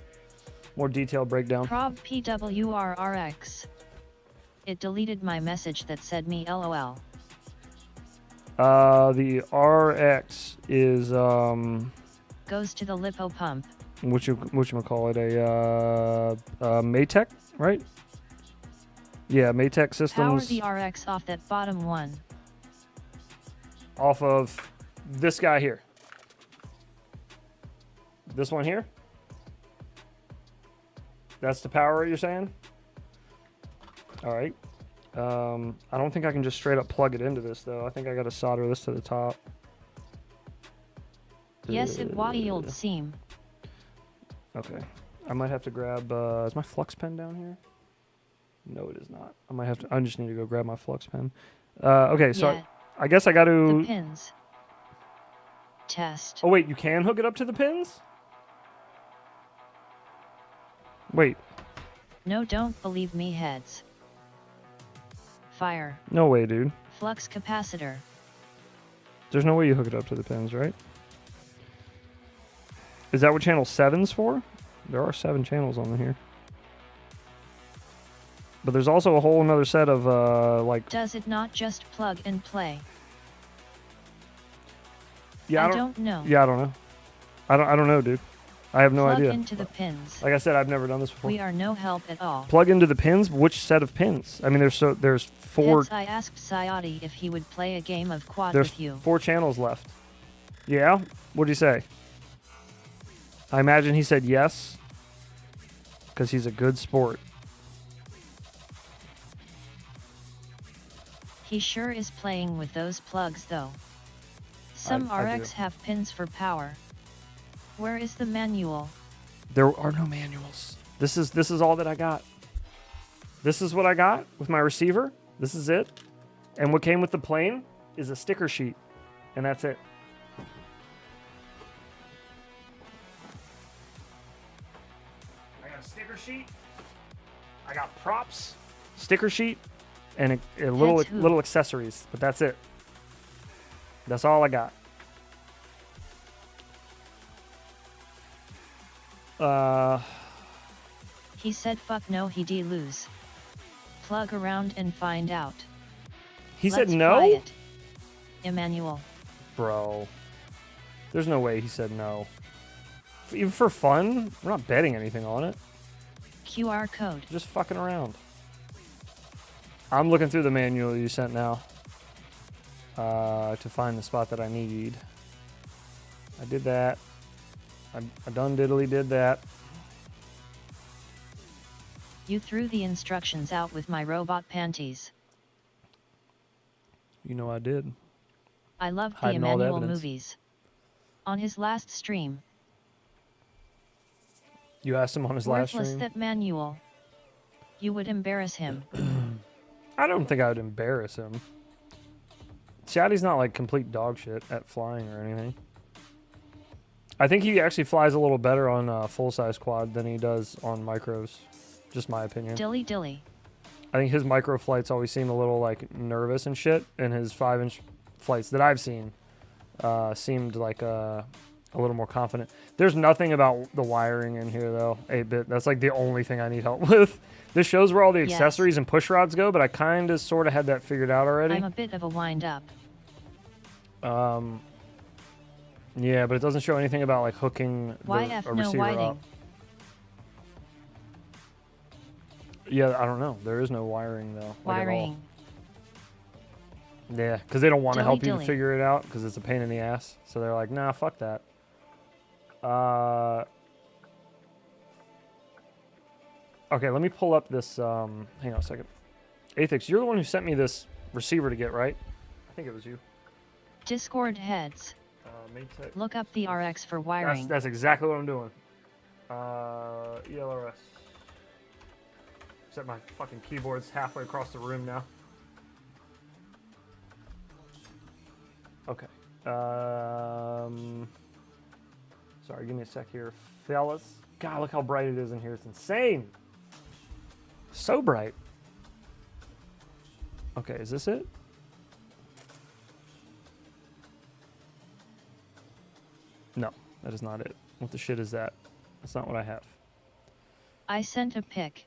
More detailed breakdown. Prob PWRRX. It deleted my message that said me LOL. The RX is Goes to the lipo pump. whatchamacallit, a Maytech, right? Yeah, Maytech Power Systems. the RX off that bottom one. Off of this guy here. This one here? That's the power you're saying? Alright. I don't think I can just straight up plug it into this though. I think I gotta solder this to the top. Yes, it wild seam. Okay. I might have to grab, is my flux pen down here? No, it is not. I just need to go grab my flux pen. Okay, so Yeah. I guess I got to... The pins. Test. Oh, wait, you can hook it up to the pins? Wait. No, don't believe me, heads. Fire. No way, dude. Flux capacitor. There's no way you hook it up to the pins, right? Is that what channel 7's for? There are 7 channels on here. But there's also a whole another set of, like... Does it not just plug and play? Yeah, I don't know. Yeah, I don't know. I don't know, dude. I have no Plug idea. into the pins. Like I said, I've never done this before. We are no help at all. Plug into the pins? Which set of pins? I mean, there's 4... Hence, I asked Sayati if he would play a game of quad There's with you. 4 channels left. Yeah? What'd he say? I imagine he said yes. Because he's a good sport. He sure is playing with those plugs though. Some I RX do. have pins for power. Where is the manual? There are no manuals. This is all that I got. This is what I got with my receiver. This is it. And what came with the plane is a sticker sheet. And that's it. I got a sticker sheet. I got props, sticker sheet, and a little accessories. But that's it. That's all I got. He said fuck no, he de lose. Plug around and find out. He Let's said no? try it. Emmanuel. Bro. There's no way he said no. Even for fun, we're not betting anything on it. QR code. Just fucking around. I'm looking through the manual you sent now to find the spot that I need. I did that. I done diddly did that. You threw the instructions out with my robot panties. You know I did. I loved the Hiding all the Emmanuel evidence. movies. On his last stream. You asked him on his last Worthless stream. that manual. You would embarrass him. I don't think I would embarrass him. Chatty's not like complete dog shit at flying or anything. I think he actually flies a little better on full-size quad than he does on micros. Just my opinion. Dilly dilly. I think his micro flights always seem a little like nervous and shit, and his 5-inch flights that I've seen seemed like a little more confident. There's nothing about the wiring in here though. 8-bit. That's like the only thing I need help with. This shows where all the Yes. accessories and push rods go, but I kind of sort of had that figured out already. I'm a bit of a wind-up. Yeah, but it doesn't show anything about like hooking YF a no receiver whiting. up. Yeah, I don't know. There is no wiring though. Like, at all. Wiring. Yeah, because they don't want to help you to Dilly. figure it out because it's a pain in the ass. So they're like, nah, fuck that. Okay, let me pull up this. Hang on a second. Athix, you're the one who sent me this receiver to get, right? I think it was you. Discord heads. Look up the RX for wiring. That's exactly what I'm doing. ELRS. Except my fucking keyboard's halfway across the room now. Okay. Sorry, give me a sec here, fellas. God, look how bright it is in here. It's insane. So bright. Okay, is this it? No, that is not it. What the shit is that? That's not what I have. I sent a pic.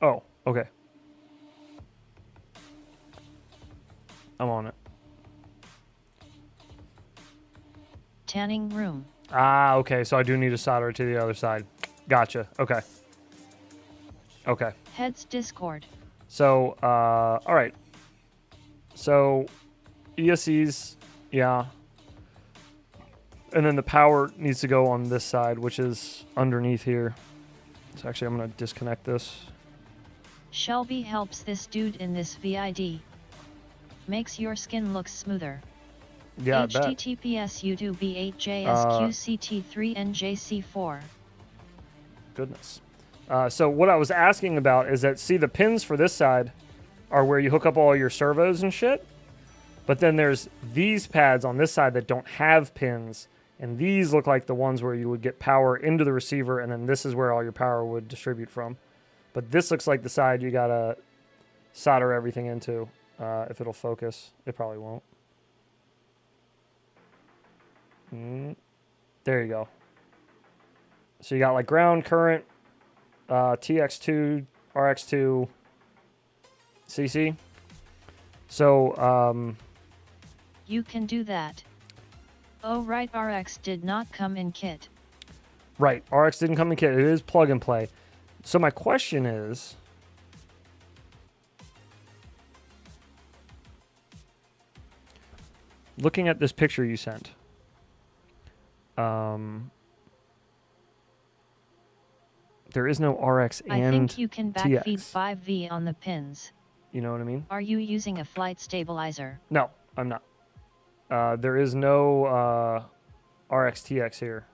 Oh, okay. I'm on it. Tanning room. Ah, okay, so I do need to solder it to the other side. Gotcha, okay. Okay. Heads Discord. So, alright. So, ESCs, yeah. And then the power needs to go on this side, which is underneath here. So actually, I'm going to disconnect this. Shelby helps this dude in this VID. Makes your skin look smoother. Yeah, I bet. HTTPS YouTube B8JSQCT3NJC4. Goodness. So what I was asking about is that, see, the pins for this side are where you hook up all your servos and shit. But then there's these pads on this side that don't have pins. And these look like the ones where you would get power into the receiver, and then this is where all your power would distribute from. But this looks like the side you gotta solder everything into. If it'll focus, it probably won't. There you go. So you got like ground, current, TX2, RX2, CC. So, You can do that. Oh right, RX did not come in kit. right, RX didn't come in kit. It is plug and play. So my question is, looking at this picture you sent, there is no RX and I think you can backfeed TX. 5V on the pins. You know what I mean? Are you using a flight stabilizer? No, I'm not. There is no RX TX here.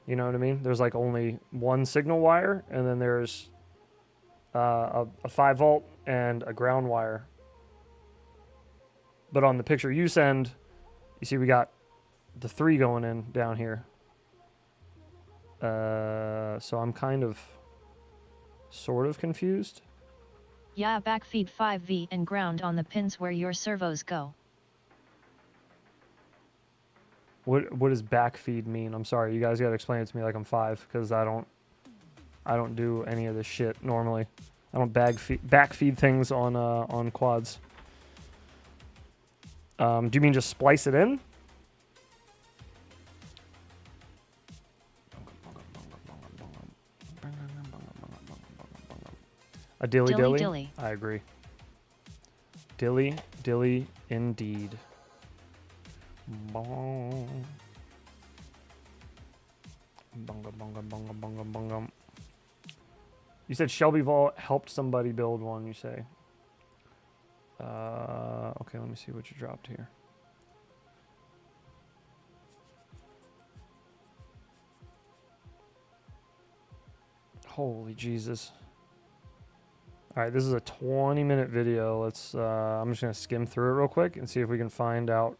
You know what I mean? There's like only one signal wire, and then there's a 5 volt and a ground wire. But on the picture you send, you see we got the 3 going in down here. So I'm kind of sort of confused. Yeah, backfeed 5V and ground on the pins where your servos go. What does backfeed mean? I'm sorry, you guys gotta explain it to me like I'm 5, because I don't do any of this shit normally. I don't backfeed things on quads. Do you mean just splice it in? A dilly dilly? Dilly. I agree. Dilly dilly indeed. Bong. Bunga bunga bunga bunga bunga. You said Shelby Vault helped somebody build one, you say. Okay, let me see what you dropped here. Holy Jesus. Alright, this is a 20-minute video. Let's I'm just gonna skim through it real quick and see if we can find out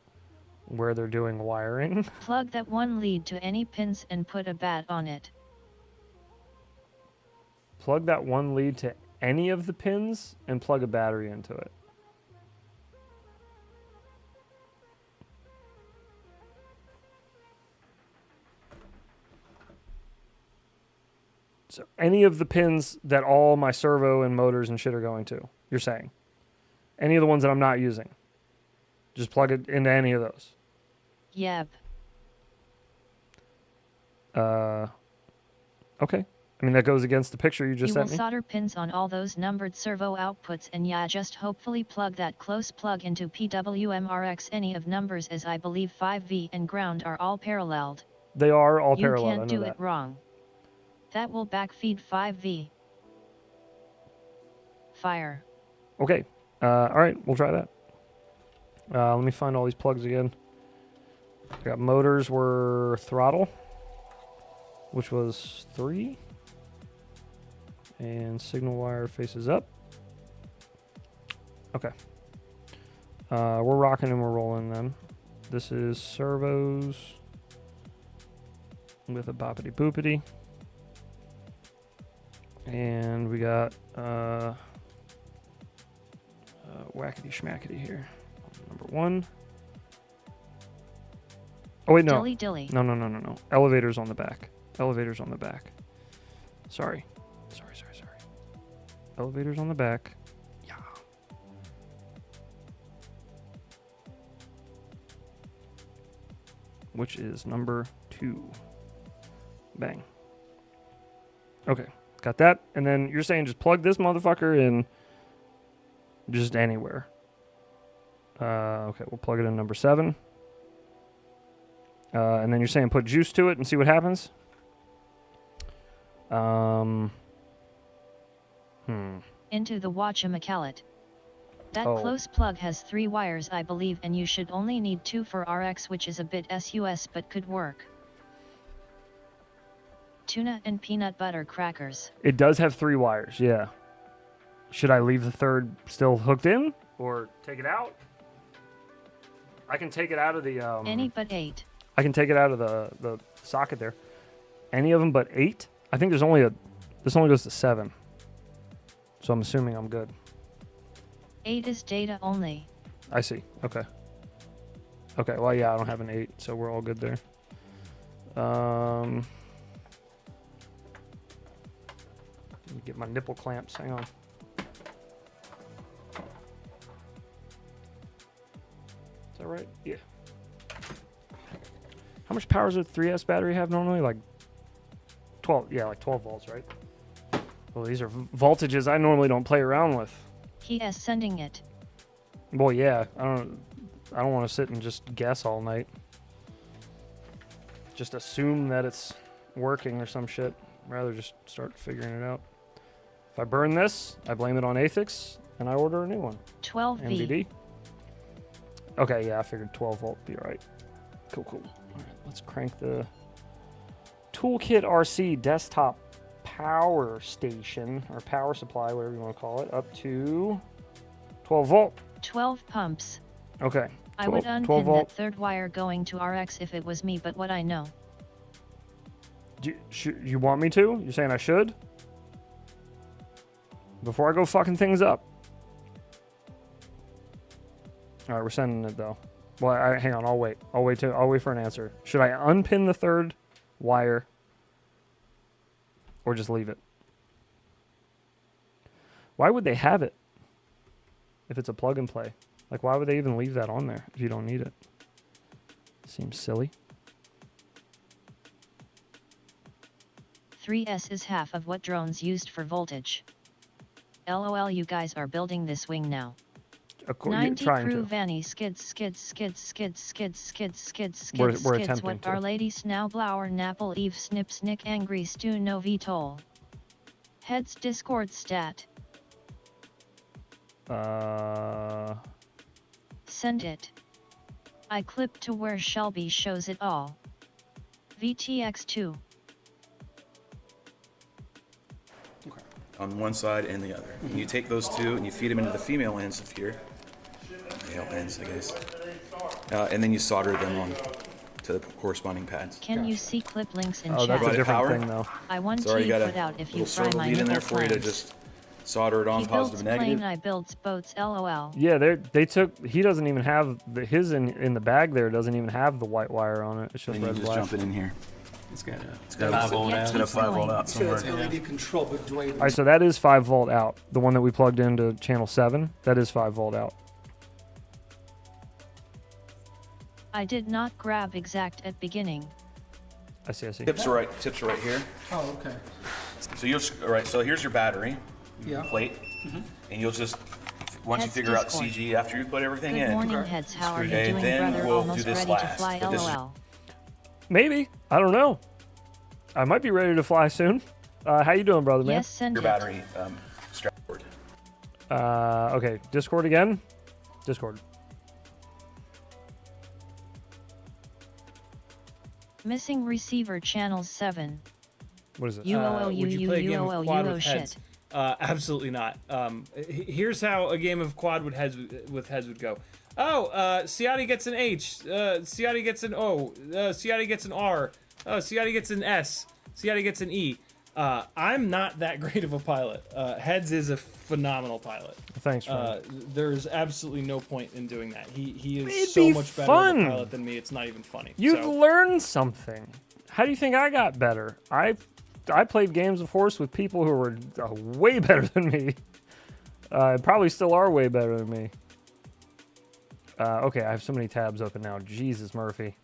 where they're doing wiring. Plug that one lead to any pins and put a bat on it. Plug that one lead to any of the pins and plug a battery into it. So any of the pins that all my servo and motors and shit are going to, you're saying? Any of the ones that I'm not using? Just plug it into any of those. Yep. Okay. I mean, that goes against the picture you just You will sent me. solder pins on all those numbered servo outputs and yeah, just hopefully plug that close plug into PWMRX. Any of numbers as I believe 5V and ground are all paralleled. They are all You parallel. can't I know do that. it wrong. That will backfeed 5V. Fire. Okay. All right, we'll try that. Let me find all these plugs again. I got motors were throttle, which was 3. And signal wire faces up. Okay. We're rocking and we're rolling them. This is servos with a boppity boopity. And we got whackety schmackety here. Number 1. Oh wait, no. Dilly. No. Elevators on the back. Elevators on the back. Sorry. Elevators on the back. Yeah. Which is number 2. Bang. Okay. Got that. And then you're saying just plug this motherfucker in just anywhere. Okay, we'll plug it in number 7. And then you're saying put juice to it and see what happens? Into the whatchamacallit. That Oh. close plug has 3 wires I believe and you should only need 2 for RX, which is a bit sus but could work. Tuna and peanut butter crackers. It does have 3 wires, yeah. Should I leave the third still hooked in? Or take it out? I can take it out of the... Any but 8. I can take it out of the socket there. Any of them but 8? I think there's only a... This only goes to 7. So I'm assuming I'm good. 8 is data only. I see. Okay. Okay, well, yeah, I don't have an 8, so we're all good there. Let me get my nipple clamps. Hang on. Is that right? Yeah. How much power does a 3S battery have normally? Like 12. Yeah, like 12 volts, right? Well, these are voltages I normally don't play around with. He is sending it. Well, yeah. I don't want to sit and just guess all night. Just assume that it's working or some shit. Rather just start figuring it out. If I burn this, I blame it on Athix, and I order a new one. 12V. NVD. Okay, yeah, I figured 12 volt would be alright. Cool. All right, let's crank the Toolkit RC desktop power station, or power supply, whatever you want to call it, up to 12 volt. 12 pumps. Okay. I would 12 unpin volt. that third wire going to RX if it was me, but what I know. You want me to? You're saying I should? Before I go fucking things up. Alright, we're sending it though. Well, hang on, I'll wait. I'll wait for an answer. Should I unpin the third wire or just leave it? Why would they have it if it's a plug and play? Like, why would they even leave that on there if you don't need it? Seems silly. 3S is half of what drones used for voltage. LOL, you guys are building this wing now. 90 90 crew Vanny skids. We're Skids. attempting What to. are lady Snowblower Napple Eve Snip Snick Angry Stu No VTOL. Heads Discord stat. Send it. I clipped to where Shelby shows it all. VTX2. On one side and the other. And you take those two and you feed them into the female ends of here. Male ends, I guess. And then you solder them on to the corresponding pads. Can you see clip links in Oh, chat? that's a different Power? thing, though. I want So I already to got put out if a you little fry servo my lead in there nipple for you to plans. just solder it on, He positive builds and negative. plane, I builds boats, LOL. Yeah, they took. He doesn't even have his in the bag. There doesn't even have the white wire on it. It's just And you red just black. jump it in here. It's got It's got a 5 volt out. It's got a 5 volt out So somewhere. it's LED control, but do I All right, so that is 5 volt out. The one that we plugged into channel 7, that is 5 volt out. I did not grab exact at beginning. I see. Tips are right here. Oh, okay. So you'll all right. So here's your battery Yeah. plate, and you'll just once you Heads figure out Discord. CG after you put everything Good in. morning, heads. How are you Okay, doing, then brother? we'll do Almost this ready to last, fly, but this is- LOL. Maybe. I don't know. I might be ready to fly soon. How you doing, brother, man? Yes, send Your it. battery strap cord. Okay, Discord again. Discord. Missing receiver channels 7. What is it? Would you play a game of quad with heads? shit. Absolutely not. Here's how a game of quad with heads would go. Oh, Ciati gets an H. Ciati gets an O. Ciati gets an R. Ciati gets an S. Ciati gets an E. I'm not that great of a pilot. Heads is a phenomenal pilot. Thanks, friend. There's absolutely no point in doing that. He is It'd so be much better fun. of a pilot than me. It's not even funny. You'd So- learn something. How do you think I got better? I played games of horse with people who were way better than me. Probably still are way better than me. Okay, I have so many tabs open now. Jesus, Murphy.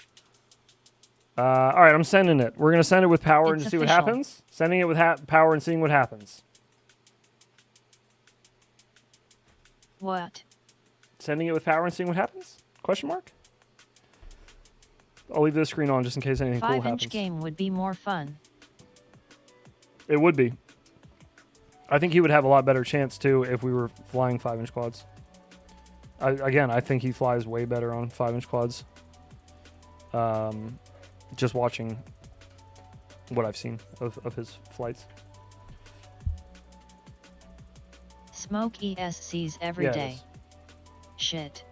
All right, I'm sending it. We're going to send it with power It's and see what official. happens. Sending it with power and seeing what happens. What? Sending it with power and seeing what happens? Question mark? I'll leave this screen on just in case anything cool 5-inch happens. game would be more fun. It would be. I think he would have a lot better chance, too, if we were flying 5-inch quads. I think he flies way better on 5-inch quads. Just watching what I've seen of his flights. Smoke ESCs every Yeah, it day. is. Shit.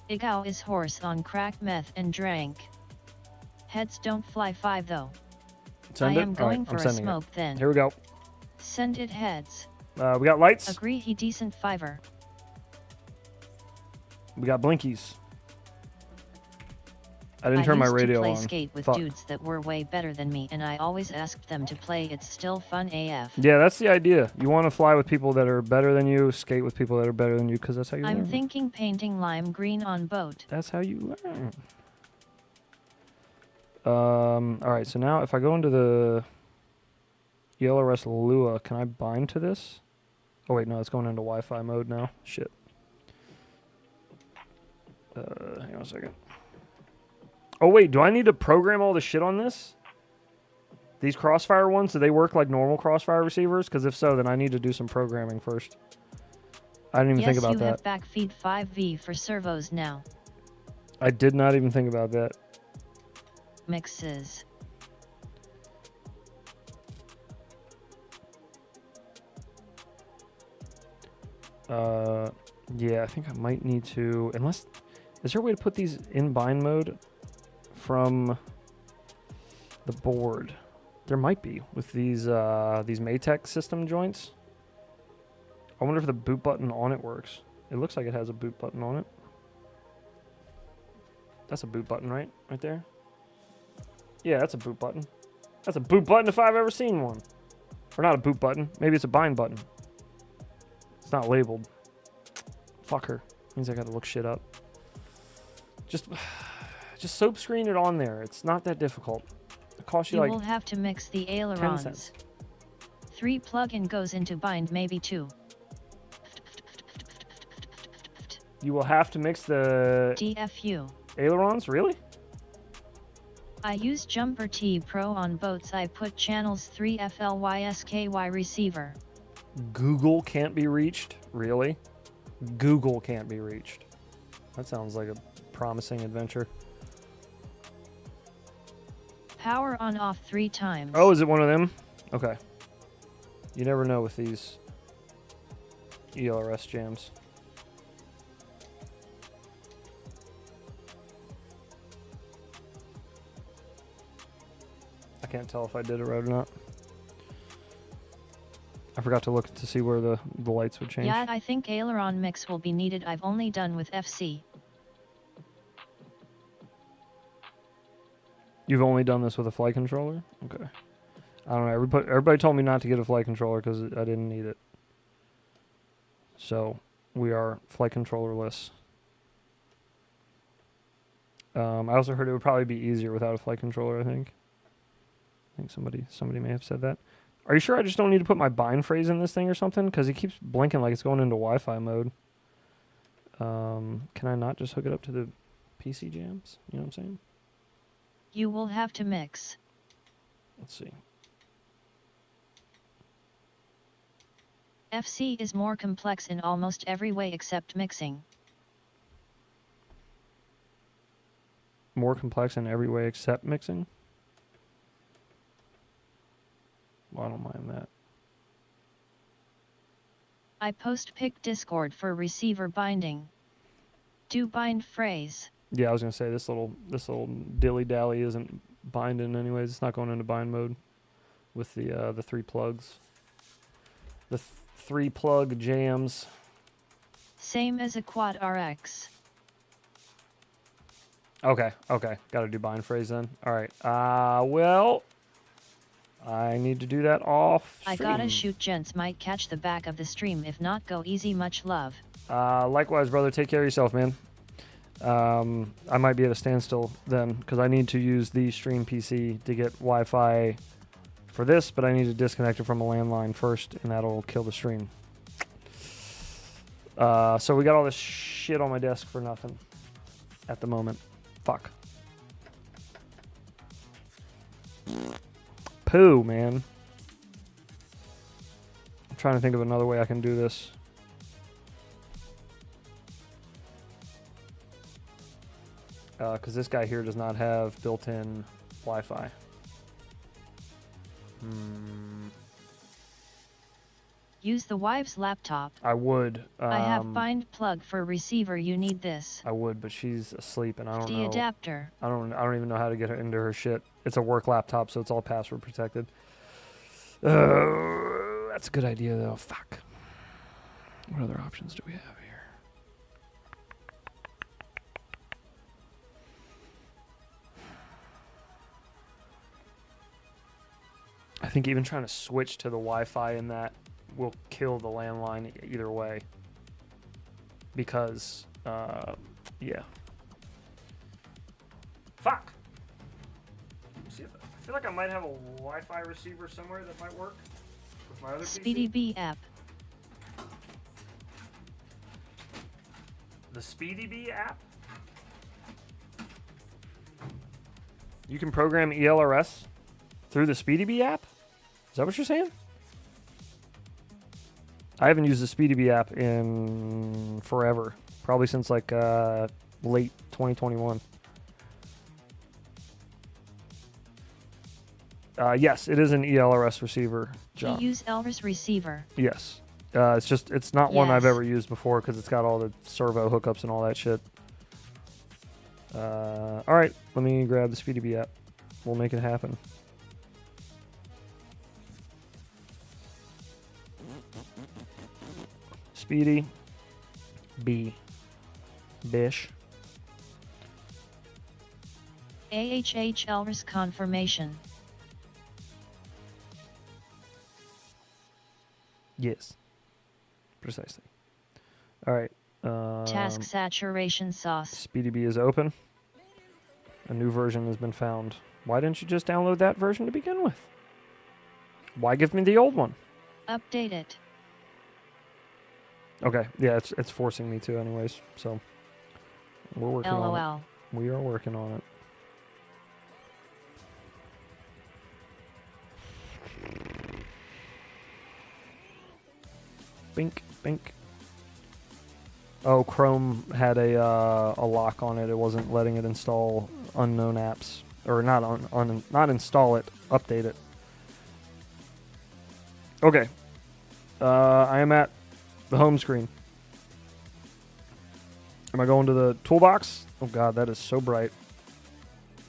Igao is horse on crack meth and drank. Heads don't fly 5 though. Send I it? am All right, going I'm for a sending it. smoke then. Here we go. Send it, heads. We got lights. Agree he decent 5er. We got blinkies. I didn't turn my radio I on. used to play skate with Fuck. dudes that were way better than me and I always asked them to play. It's still fun AF. Yeah, that's the idea. You want to fly with people that are better than you, skate with people that are better than you, because that's how you I'm learn. thinking painting lime green on boat. That's how you learn. All right, so now if I go into the ELRS Lua, can I bind to this? Oh, wait, no, it's going into Wi-Fi mode now. Shit. Hang on a second. Oh, wait, do I need to program all the shit on this? These Crossfire ones, do they work like normal Crossfire receivers? Because if so, then I need to do some programming first. I didn't even Yes, think about you that. have backfeed 5V for servos now. I did not even think about that. Mixes. Yeah, I think I might need to, unless, is there a way to put these in bind mode from the board? There might be with these Maytech system joints. I wonder if the boot button on it works. It looks like it has a boot button on it. That's a boot button, right? Right there? Yeah, that's a boot button. That's a boot button if I've ever seen one. Or not a boot button. Maybe it's a bind button. It's not labeled. Fucker. Means I gotta look shit up. Just soap screen it on there. It's not that difficult. It costs you You like will have to mix the 10 ailerons. cents. 3 plug-in goes into bind, maybe 2. You will have to mix the DFU. ailerons? Really? I use Jumper T Pro on boats. I put channels 3 FLYSKY receiver. Google can't be reached? Really? Google can't be reached. That sounds like a promising adventure. Power on off 3 times. Oh, is it one of them? Okay. You never know with these ELRS jams. I can't tell if I did it right or not. I forgot to look to see where the lights would change. Yeah, I think aileron mix will be needed. I've only done with FC. You've only done this with a flight controller? Okay. I don't know. Everybody told me not to get a flight controller because I didn't need it. So we are flight controllerless. I also heard it would probably be easier without a flight controller, I think. I think somebody may have said that. Are you sure I just don't need to put my bind phrase in this thing or something? Because it keeps blinking like it's going into Wi-Fi mode. Can I not just hook it up to the PC jams? You know what I'm saying? You will have to mix. Let's see. FC is more complex in almost every way except mixing. More complex in every way except mixing? Well, I don't mind that. I post pick Discord for receiver binding. Do bind phrase. Yeah, I was gonna say this little dilly dally isn't binding anyways. It's not going into bind mode with the 3 plugs. The 3 plug jams. Same as a Quad RX. Okay. Got to do bind phrase then. All right. Well, I need to do that off I stream. gotta shoot, gents. Might catch the back of the stream. If not, go easy. Much love. Likewise, brother. Take care of yourself, man. I might be at a standstill then because I need to use the stream PC to get Wi-Fi for this, but I need to disconnect it from a landline first, and that'll kill the stream. So we got all this shit on my desk for nothing at the moment. Fuck. Poo, man. I'm trying to think of another way I can do this. Because this guy here does not have built-in Wi-Fi. Use the wife's laptop. I would. I have bind plug for receiver. You need this. I would, but she's asleep, and I don't The know. adapter. I don't even know how to get her into her shit. It's a work laptop, so it's all password protected. That's a good idea, though. Fuck. What other options do we have here? I think even trying to switch to the Wi-Fi in that will kill the landline either way. Because, yeah. Fuck! See if, I feel like I might have a Wi-Fi receiver somewhere that might work with my other PC. SpeedyB app. The SpeedyB app? You can program ELRS through the SpeedyB app? Is that what you're saying? I haven't used the SpeedyB app in forever. Probably since like late 2021. Yes, it is an ELRS receiver, John. Use Elvis receiver. Yes. It's not one I've Yes. ever used before because it's got all the servo hookups and all that shit. All right, let me grab the SpeedyB app. We'll make it happen. Speedy B. Bish. AHH Elvis confirmation. Yes. Precisely. All right. Task saturation sauce. SpeedyB is open. A new version has been found. Why didn't you just download that version to begin with? Why give me the old one? Update it. Okay, yeah, it's forcing me to anyways, so we're working on it. LOL. We are working on it. Bink, bink. Oh, Chrome had a lock on it. It wasn't letting it install unknown apps, or not install it, update it. Okay. I am at the home screen. Am I going to the toolbox? Oh god, that is so bright.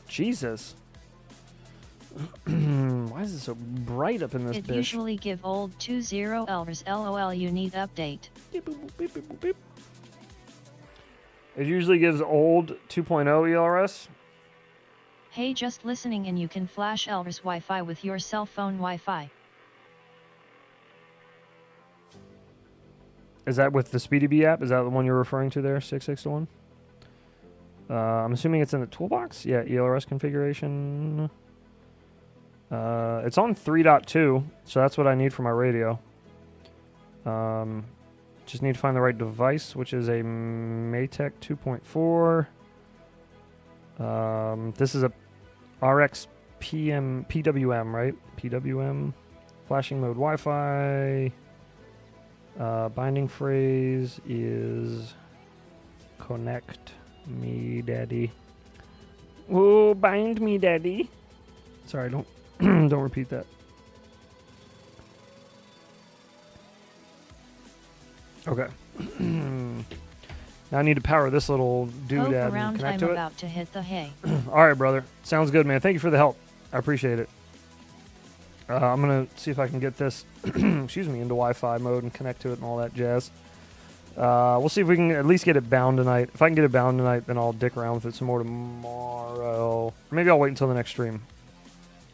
Jesus. Why is it so bright up in this It bitch? usually give old 20 Elvers LOL you need update. Beep, boop, boop, beep, boop, boop, beep. It usually gives old 2.0 ELRS. Hey, just listening, and you can flash Elvers Wi-Fi with your cell phone Wi-Fi. Is that with the SpeedyB app? Is that the one you're referring to there, 661? I'm assuming it's in the toolbox. Yeah, ELRS configuration. It's on 3.2, so that's what I need for my radio. Just need to find the right device, which is a Maytech 2.4. This is a RX PWM, right? PWM. Flashing mode Wi-Fi. Binding phrase is connect me, daddy. Oh, bind me, daddy. Sorry, don't don't repeat that. Okay. Now I need to power this little Hope doodad and around connect I'm to it. about to hit the hay. All right, brother. Sounds good, man. Thank you for the help. I appreciate it. I'm going to see if I can get this, excuse me, into Wi-Fi mode and connect to it and all that jazz. We'll see if we can at least get it bound tonight. If I can get it bound tonight, then I'll dick around with it some more tomorrow. Or maybe I'll wait until the next stream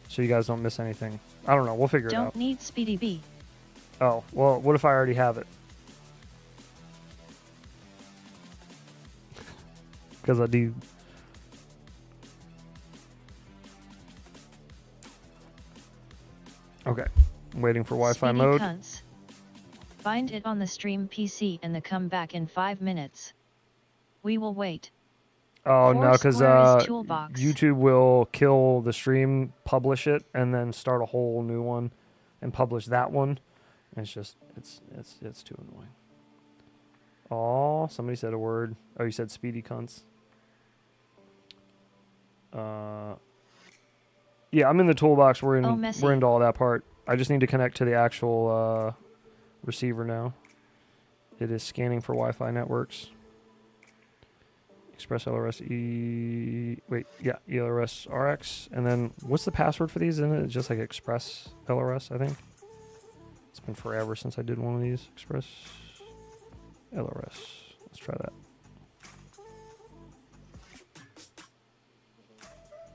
so you guys don't miss anything. I don't know. We'll figure it out. Don't need SpeedyB. Oh, well, what if I already have it? Because I do. Okay, I'm waiting for Wi-Fi Speedy mode. cunts. Find it on the stream PC and then come back in 5 minutes. We will wait. Oh no, because Foursquare is toolbox. YouTube will kill the stream, publish it, and then start a whole new one, and publish that one. And it's just it's too annoying. Oh, somebody said a word. Oh, you said speedy cunts. Yeah, I'm in the toolbox. We're into all that part. I just need to connect to the actual receiver now. It is scanning for Wi-Fi networks. Express LRS ELRS RX. And then what's the password for these? Isn't it just like Express LRS, I think? It's been forever since I did one of these. Express LRS. Let's try that.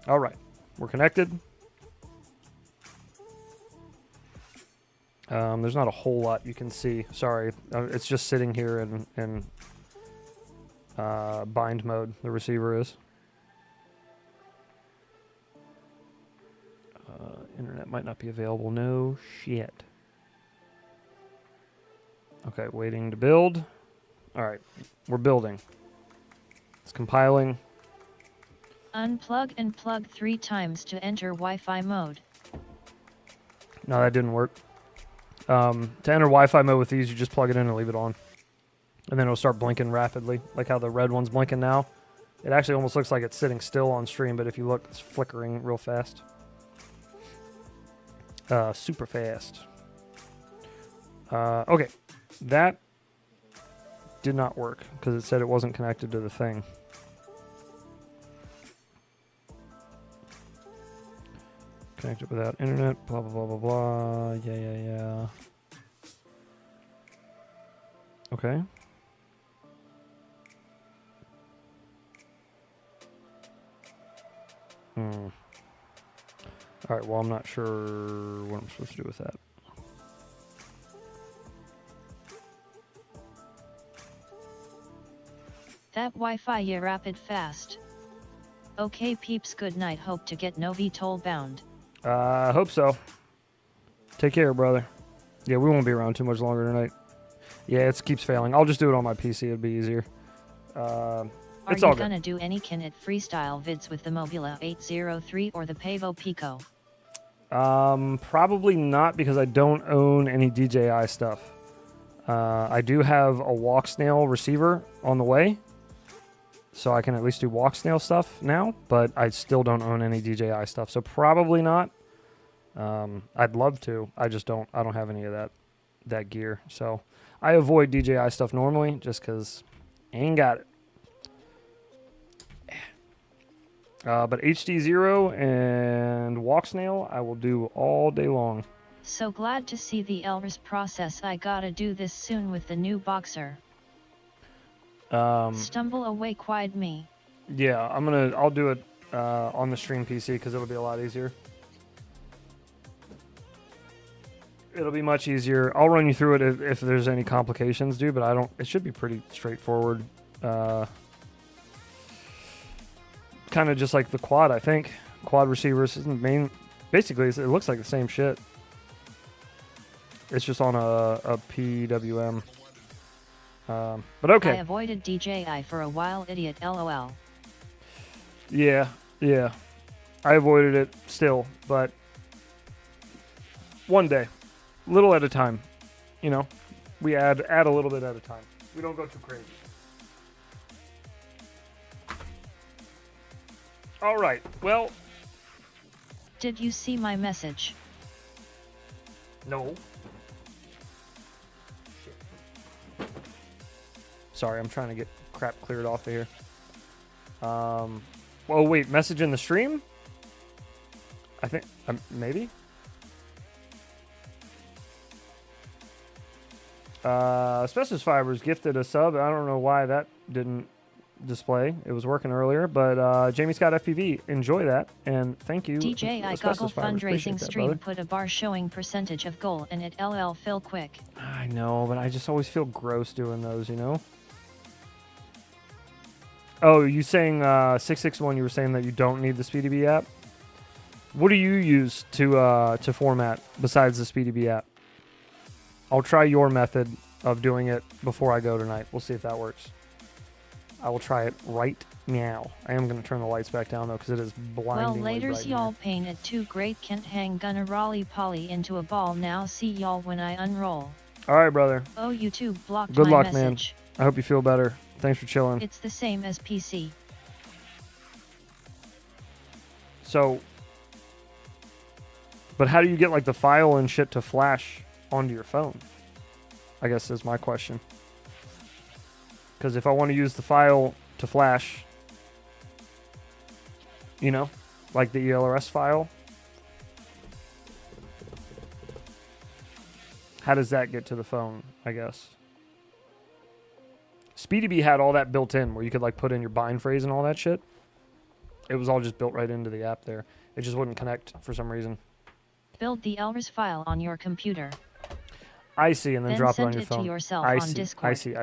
All right, we're connected. There's not a whole lot you can see. Sorry, it's just sitting here in bind mode. The receiver is. Internet might not be available. No shit. Okay, waiting to build. All right, we're building. It's compiling. Unplug and plug 3 times to enter Wi-Fi mode. No, that didn't work. To enter Wi-Fi mode with these, you just plug it in and leave it on. And then it'll start blinking rapidly, like how the red one's blinking now. It actually almost looks like it's sitting still on stream, but if you look, it's flickering real fast. Super fast. Okay, that did not work because it said it wasn't connected to the thing. Connected without internet, blah, blah, blah, blah, blah. Yeah. Okay. Alright, well, I'm not sure what I'm supposed to do with that. That Wi-Fi yeah rapid fast. Okay peeps, good night, hope to get no VTOL bound. I hope so. Take care, brother. Yeah, we won't be around too much longer tonight. Yeah, it keeps failing. I'll just do it on my PC. It'd be easier. Are It's you all good. gonna do any Kinect freestyle vids with the Mobila 803 or the Pavo Pico? Probably not because I don't own any DJI stuff. I do have a walk snail receiver on the way, so I can at least do walk snail stuff now, but I still don't own any DJI stuff, so probably not. I'd love to. I don't have any of that gear, so I avoid DJI stuff normally just because I ain't got it. But HD0 and walk snail I will do all day long. So glad to see the Elris process. I gotta do this soon with the new Boxer. Stumble away, quide me. Yeah, I'll do it on the stream PC because it'll be a lot easier. It'll be much easier. I'll run you through it if there's any complications, dude, but it should be pretty straightforward. Kind of just like the quad, I think. Quad receivers is the main. Basically, it looks like the same shit. It's just on a PWM. But okay. I avoided DJI for a while, idiot, lol. Yeah. I avoided it still, but one day, little at a time. You know, we add a little bit at a time. We don't go too crazy. All right. Well. Did you see my message? No. Sorry, I'm trying to get crap cleared off of here. Oh wait, message in the stream? I think maybe. Asbestos Fibers gifted a sub. I don't know why that didn't display. It was working earlier, but Jamie Scott FPV, enjoy that, and thank you. DJI Goggle Fibers. fundraising That, stream brother. put a bar showing percentage of goal and it LL fill quick. I know, but I just always feel gross doing those, you know? Oh, you saying 661, you were saying that you don't need the SpeedyBee app? What do you use to format besides the SpeedyBee app? I'll try your method of doing it before I go tonight. We'll see if that works. I will try it right now. I am going to turn the lights back down, though, because it is blindingly Well, laters bright in y'all here. painted too great, can't hang gonna rolly poly into a ball now, see y'all when I unroll. All right, brother. Oh, YouTube blocked Good my luck, message. man. I hope you feel better. Thanks for chilling. It's the same as PC. So, but how do you get like the file and shit to flash onto your phone? I guess is my question. Because if I want to use the file to flash, you know, like the ELRS file, how does that get to the phone, I guess? SpeedyBee had all that built in where you could like put in your bind phrase and all that shit. It was all just built right into the app there. It just wouldn't connect for some reason. Build the Elris file on your computer. I see, and then drop it on send your it to phone. yourself I on see, Discord. I see.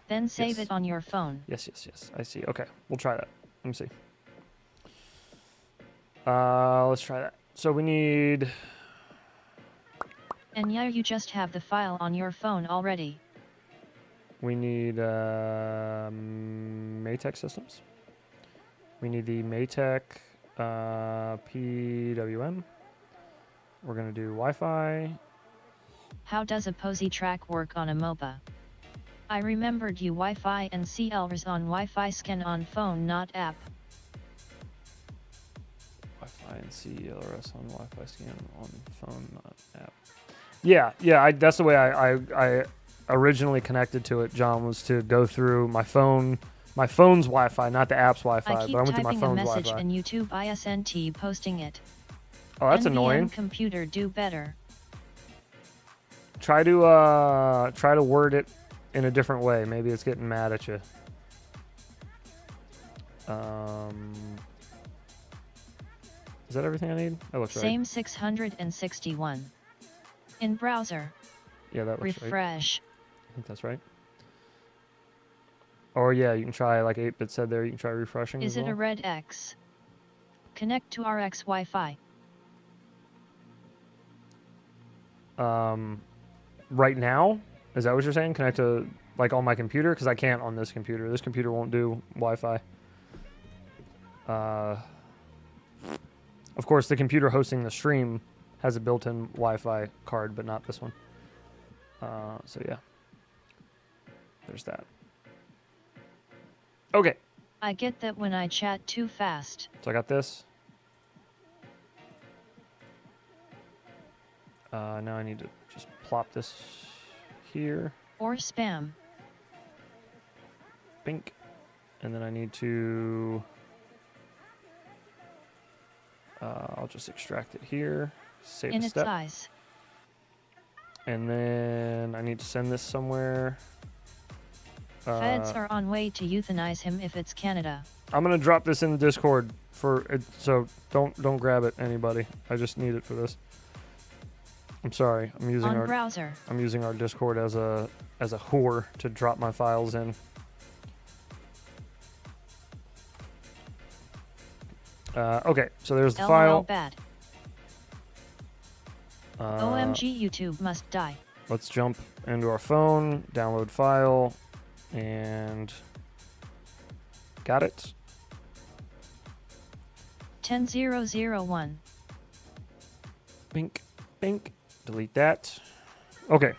Then save Yes. it on your phone. Yes. I see. Okay, we'll try that. Let me see. Let's try that. So we need. And yeah, you just have the file on your phone already. We need Maytech systems. We need the Maytech PWM. We're gonna do Wi-Fi. How does a Posy track work on a MOBA? I remembered you Wi-Fi and CLRs on Wi-Fi scan on phone, not app. Wi-Fi and CLRS on Wi-Fi scan on phone, not app. Yeah. That's the way I originally connected to it, John, was to go through my phone's Wi-Fi, not the app's Wi-Fi. I keep but I went through my typing a phone's message Wi-Fi. and YouTube ISNT posting it. Oh, that's NVM annoying. computer, do better. Try to word it in a different way. Maybe it's getting mad at you. Is that everything I need? That looks right. Same 661. In browser. Yeah, that looks right. Refresh. I think that's right. Or yeah, you can try, like 8-bit said there, you can try refreshing Is as it well. a red X? Connect to RX Wi-Fi. Right now, Is that what you're saying? Connect to like on my computer? Because I can't on this computer. This computer won't do Wi-Fi. Of course, the computer hosting the stream has a built-in Wi-Fi card, but not this one. So yeah, there's that. Okay. I get that when I chat too fast. So I got this. Now I need to just plop this here. Or spam. Bink. And then I need to... I'll just extract it here. Save In the its step. size. And then I need to send this somewhere. Feds are on way to euthanize him if it's Canada. I'm gonna drop this in the Discord for it, so don't grab it, anybody. I just need it for this. I'm sorry. I'm using On our browser. I'm using our Discord as a whore to drop my files in. Okay, so there's the LOL file. bad. OMG, YouTube must die. Let's jump into our phone, download file, and got it. 10001. Bink, bink. Delete that. Okay.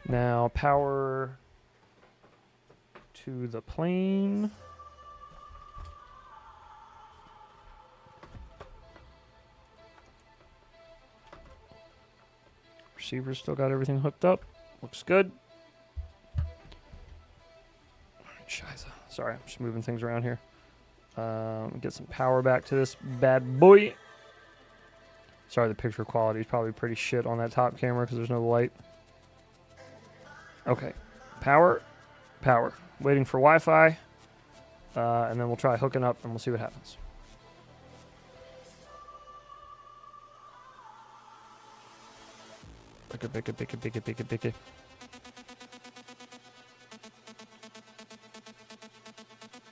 Now power to the plane. Receiver's still got everything hooked up. Looks good. Scheiße. Sorry, I'm just moving things around here. Get some power back to this bad boy. Sorry, the picture quality is probably pretty shit on that top camera because there's no light. Okay. Power. Power. Waiting for Wi-Fi. And then we'll try hooking up and we'll see what happens. Bicka.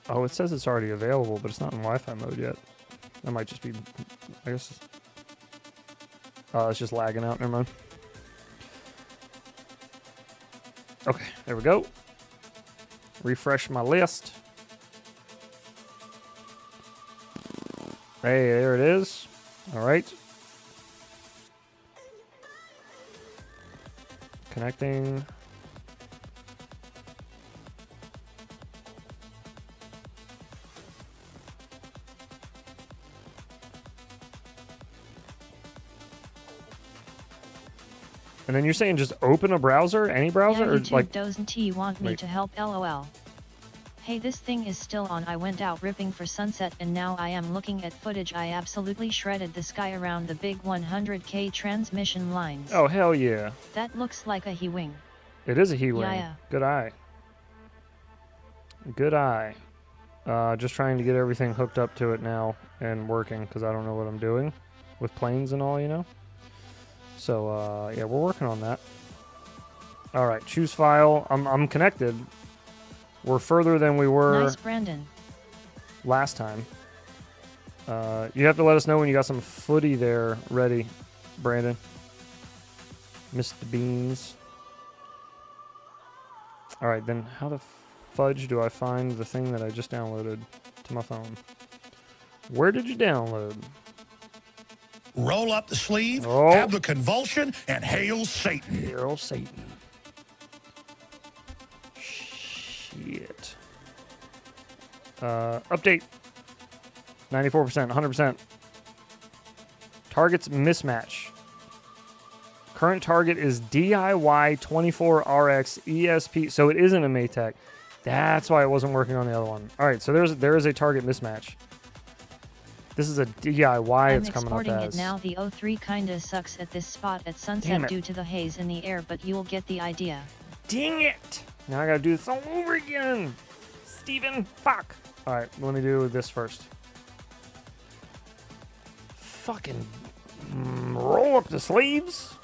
Oh, it says it's already available, but it's not in Wi-Fi mode yet. That might just be, I guess. Oh, it's just lagging out. Never mind. Okay, there we go. Refresh my list. Hey, there it is. All right. Connecting. And then you're saying just open a browser, any browser, Now or YouTube like? doesn't he want me Wait. to help? LOL. Hey, this thing is still on. I went out ripping for sunset and now I am looking at footage. I absolutely shredded the sky around the big 100K transmission lines. Oh hell yeah! That looks like a he-wing. It is a He-Wing. Yeah. Good eye. Good eye. Just trying to get everything hooked up to it now and working because I don't know what I'm doing with planes and all, you know. So yeah, we're working on that. All right, choose file. I'm connected. We're further than we were Nice, Brandon. last time. You have to let us know when you got some footy there ready, Brandon. Mr. Beans. All right, then how the fudge do I find the thing that I just downloaded to my phone? Where did you download? Roll up the sleeve, Oh. have the convulsion, and hail Satan. Hail Satan. Shit. Update. 94%, 100%. Targets mismatch. Current target is DIY 24RX ESP. So it isn't a Maytag. That's why it wasn't working on the other one. All right, so there is a target mismatch. This is a DIY I'm it's coming up exporting it as. now. The O3 kinda sucks at this spot at Damn sunset it. due to the haze in the air, but you'll get the idea. Dang it! Now I gotta do this all over again. Steven, fuck. All right, let me do this first. Fucking roll up the sleeves.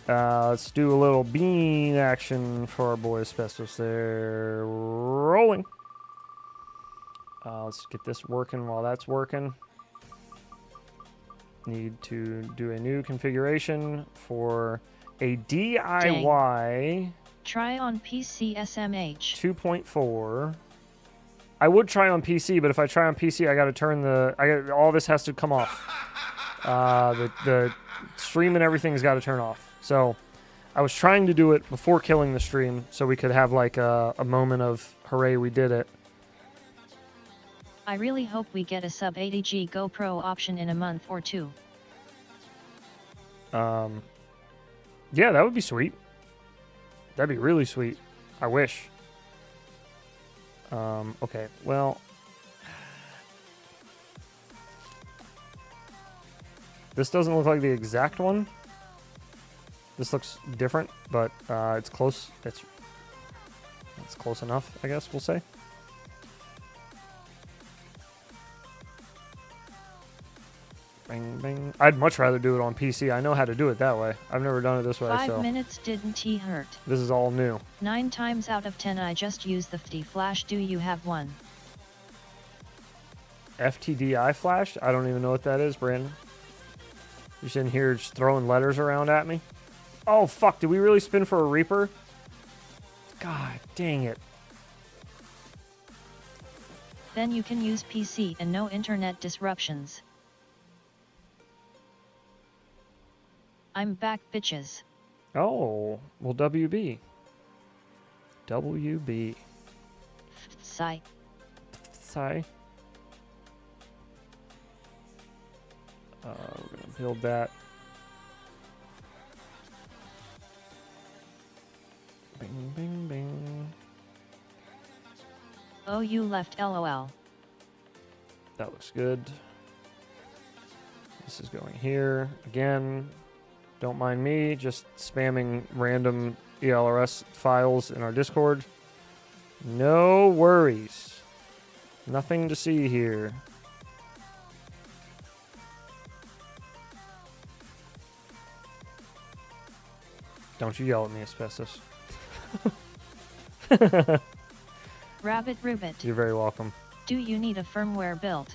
Let's do a little bean action for our boy Asbestos there. Rolling. Let's get this working while that's working. need to do a new configuration for a DIY Try on PC SMH. 2.4. I would try on PC, but if I try on PC, I got to turn all this has to come off. The stream and everything's got to turn off. So I was trying to do it before killing the stream so we could have like a moment of hooray, we did it. I really hope we get a sub 80G GoPro option in a month or two. Yeah, that would be sweet. That'd be really sweet. I wish. Okay, well. This doesn't look like the exact one. This looks different, but it's close. It's close enough, I guess we'll say. Bing, bing. I'd much rather do it on PC. I know how to do it that way. I've never done it this way, 5 minutes didn't he hurt? This is all new. 9 times out of 10 I just use the FTDI flash. Do you have one? FTDI flash? I don't even know what that is, Brandon. You're sitting here just throwing letters around at me? Oh, fuck. Did we really spin for a Reaper? God dang it. Then you can use PC and no internet disruptions. I'm back, bitches. Oh, well, WB. WB. Sigh. Sigh. We're going to build that. Bing, bing, bing. Oh, you left LOL. That looks good. This is going here. Again, don't mind me, just spamming random ELRS files in our Discord. No worries. Nothing to see here. Don't you yell at me, Asbestos. Rabbit Ribbit. You're very welcome. Do you need a firmware build?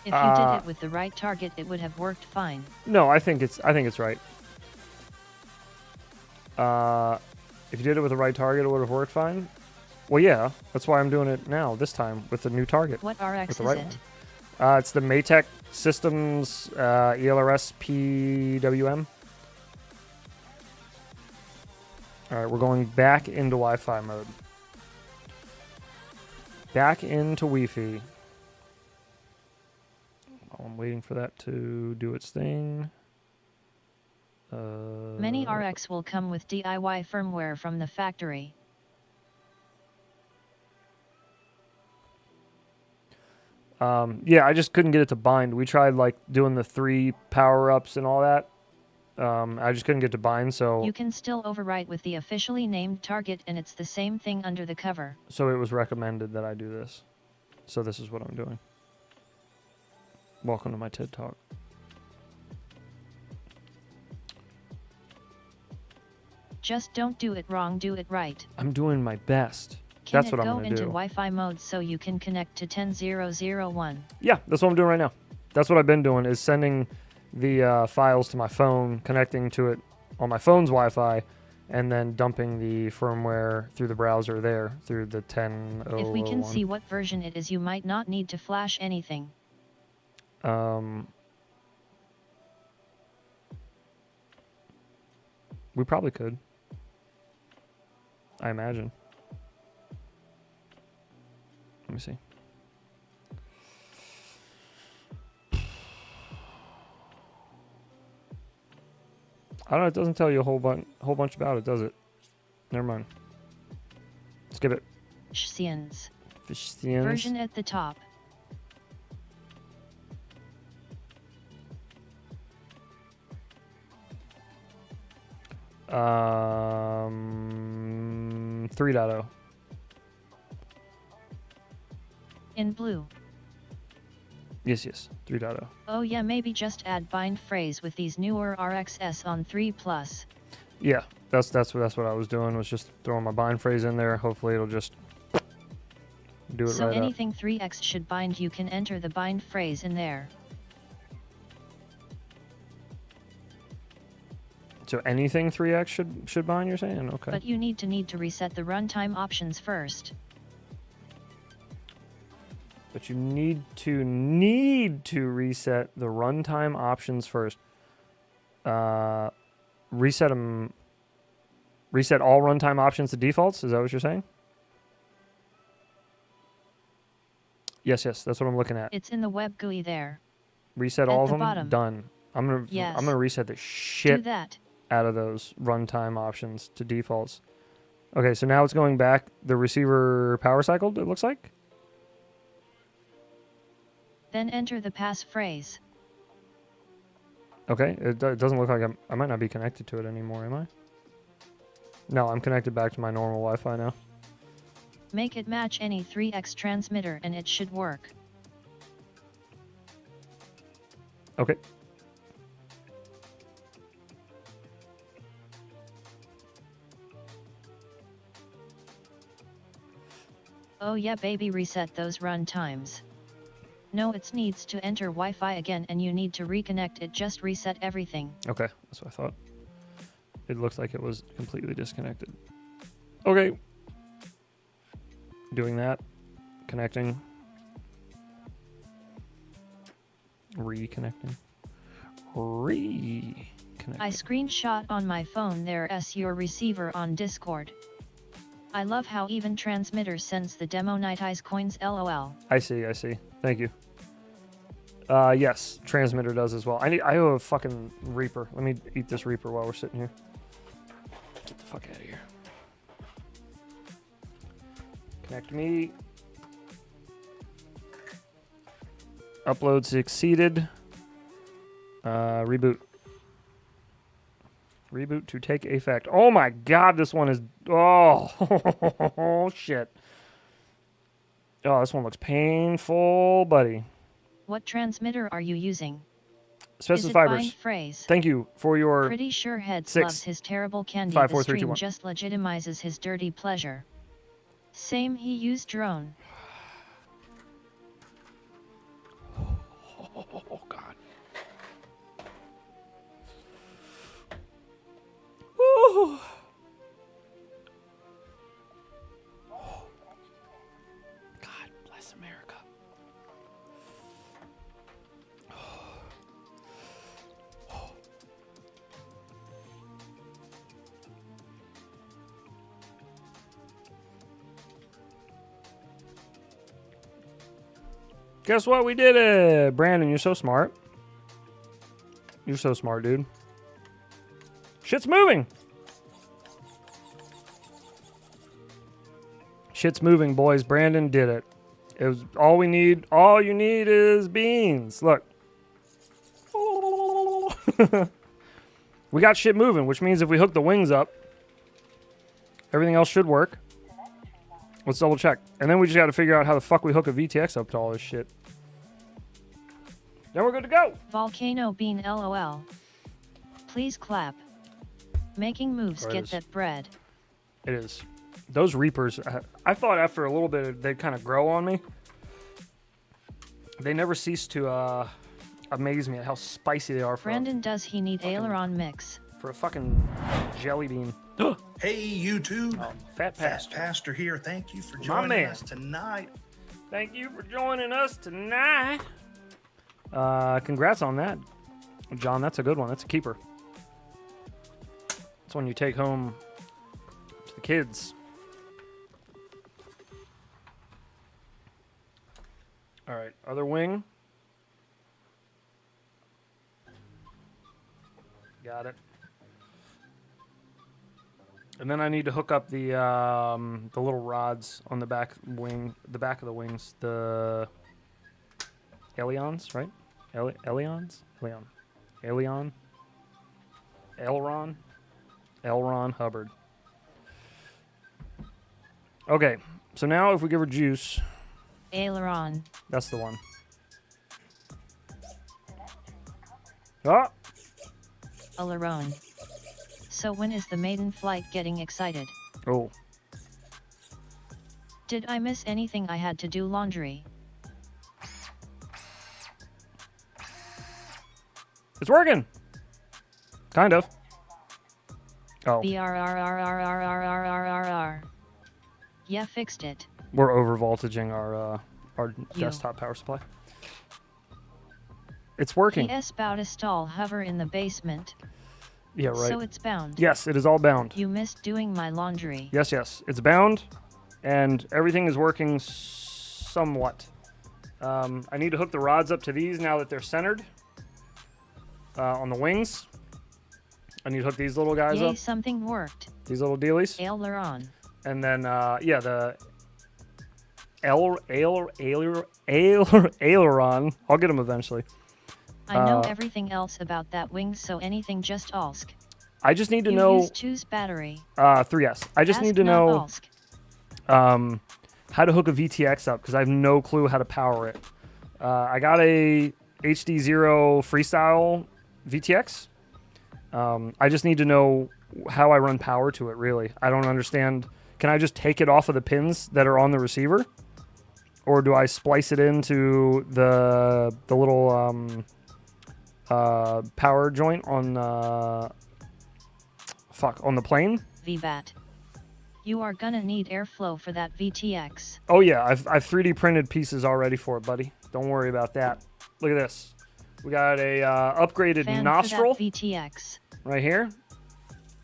If you did it with the right target, it would have worked fine. No, I think it's right. If you did it with the right target, it would have worked fine. Well, yeah, that's why I'm doing it now, this time, with the new target. What RX with the is right it? One. It's the Maytech Systems ELRS PWM. Alright, we're going back into Wi-Fi mode. Back into Wi-Fi. I'm waiting for that to do its thing. Many RX will come with DIY firmware from the factory. Yeah, I just couldn't get it to bind. We tried like doing the 3 power-ups and all that. I just couldn't get to bind, so... You can still overwrite with the officially named target, and it's the same thing under the cover. So it was recommended that I do this. So this is what I'm doing. Welcome to my TED Talk. Just don't do it wrong, do it right. I'm doing my best. Can That's what I'm go going to into do. Wi-Fi mode so you can connect to 10001? Yeah, that's what I'm doing right now. That's what I've been doing, is sending the files to my phone, connecting to it on my phone's Wi-Fi, and then dumping the firmware through the browser there, through the 10.001. If we can see what version it is, you might not need to flash anything. We probably could. I imagine. Let me see. I don't know, it doesn't tell you a whole bunch about it, does it? Never mind. Skip it. Science. Science. Version at the top. Um, 3.0. In blue. Yes, 3.0. Oh yeah, maybe just add bind phrase with these newer RXS on 3+. Yeah, that's what I was doing, was just throwing my bind phrase in there. Hopefully it'll just do it so right up. anything 3x should bind, you can enter the bind phrase in there. So anything 3x should bind, you're saying? Okay. But you need to reset the runtime options first. But you need to reset the runtime options first. Reset them. Reset all runtime options to defaults. Is that what you're saying? Yes, that's what I'm looking at. It's in the web GUI there. Reset At all of the them. bottom. Done. I'm gonna reset the shit Do that. out of those runtime options to defaults. Okay, so now it's going back. The receiver power cycled. It looks like. Then enter the passphrase. Okay, it doesn't look like I might not be connected to it anymore, am I? No, I'm connected back to my normal Wi-Fi now. Make it match any 3x transmitter and it should work. Okay. Oh yeah baby, reset those run times. No, it needs to enter Wi-Fi again and you need to reconnect it, just reset everything. Okay, that's what I thought. It looked like it was completely disconnected. Okay. Doing that. Connecting. Reconnecting. Reconnecting. I screenshot on my phone there your receiver on Discord. I love how even transmitter sends the demo night eyes coins lol. I see. Thank you. Yes, transmitter does as well. I owe a fucking Reaper. Let me eat this Reaper while we're sitting here. Get the fuck out of here. Connect me. Upload succeeded. Reboot. Reboot to take effect. Oh my god, this one is... Oh, shit. Oh, this one looks painful, buddy. What transmitter are you using? Specifiers. Phrase? Thank you for your... Pretty sure Heads 6, loves his terrible candy. 5, The 4, 3, 2, stream 1. just legitimizes his dirty pleasure. Same, he used drone. Oh, God. Ooh. God bless America. Guess what? We did it! Brandon, you're so smart. You're so smart, dude. Shit's moving! Shit's moving, boys. Brandon did it. It was all we need. All you need is beans. Look. We got shit moving, which means if we hook the wings up, everything else should work. Let's double check. And then we just got to figure out how the fuck we hook a VTX up to all this shit. Then we're good to go. Volcano bean lol. Please clap. Making moves, There it get is. that bread. It is. Those Reapers, I thought after a little bit they'd kind of grow on me. They never cease to amaze me at how spicy they are for, Brandon, does he need aileron mix? for a fucking jelly bean. Hey, YouTube. Fat Fast Pastor here. Thank you for My joining man. us tonight. Thank you for joining us tonight. Congrats on that, John. That's a good one. That's a keeper. That's one you take home to the kids. All right, other wing. Got it. And then I need to hook up the little rods on the back wing, the back of the wings, the Elions, right? Elions? Elron Hubbard. Okay, so now if we give her juice, Aileron. that's the one. Ah! Aileron. So when is the maiden flight getting excited? Oh. Did I miss anything? I had to do laundry. It's working! Kind of. Oh, BRRRRRRRRR. Yeah, fixed it. we're over voltaging our desktop power supply. It's working. PS bout to stall hover in the basement. Yeah, right. So it's bound. Yes, it is all bound. You missed doing my laundry. Yes, yes. It's bound, and everything is working somewhat. I need to hook the rods up to these now that they're centered on the wings. I need to hook these little guys Yay, up. something worked. These little dealies. Aileron. And then, yeah, the aileron. I'll get them eventually. I know everything else about that wing, so anything just ask. I just need to you know. Choose battery. 3S. I just Ask, need to know ask. how to hook a VTX up because I have no clue how to power it. I got a HD0 Freestyle VTX. I just need to know how I run power to it, really. I don't understand. Can I just take it off of the pins that are on the receiver? Or do I splice it into the little power joint on on the plane? VBAT. You are gonna need airflow for that VTX. Oh yeah, I've 3D printed pieces already for it, buddy. Don't worry about that. Look at this. We got a upgraded Fan nostril for that VTX. right here.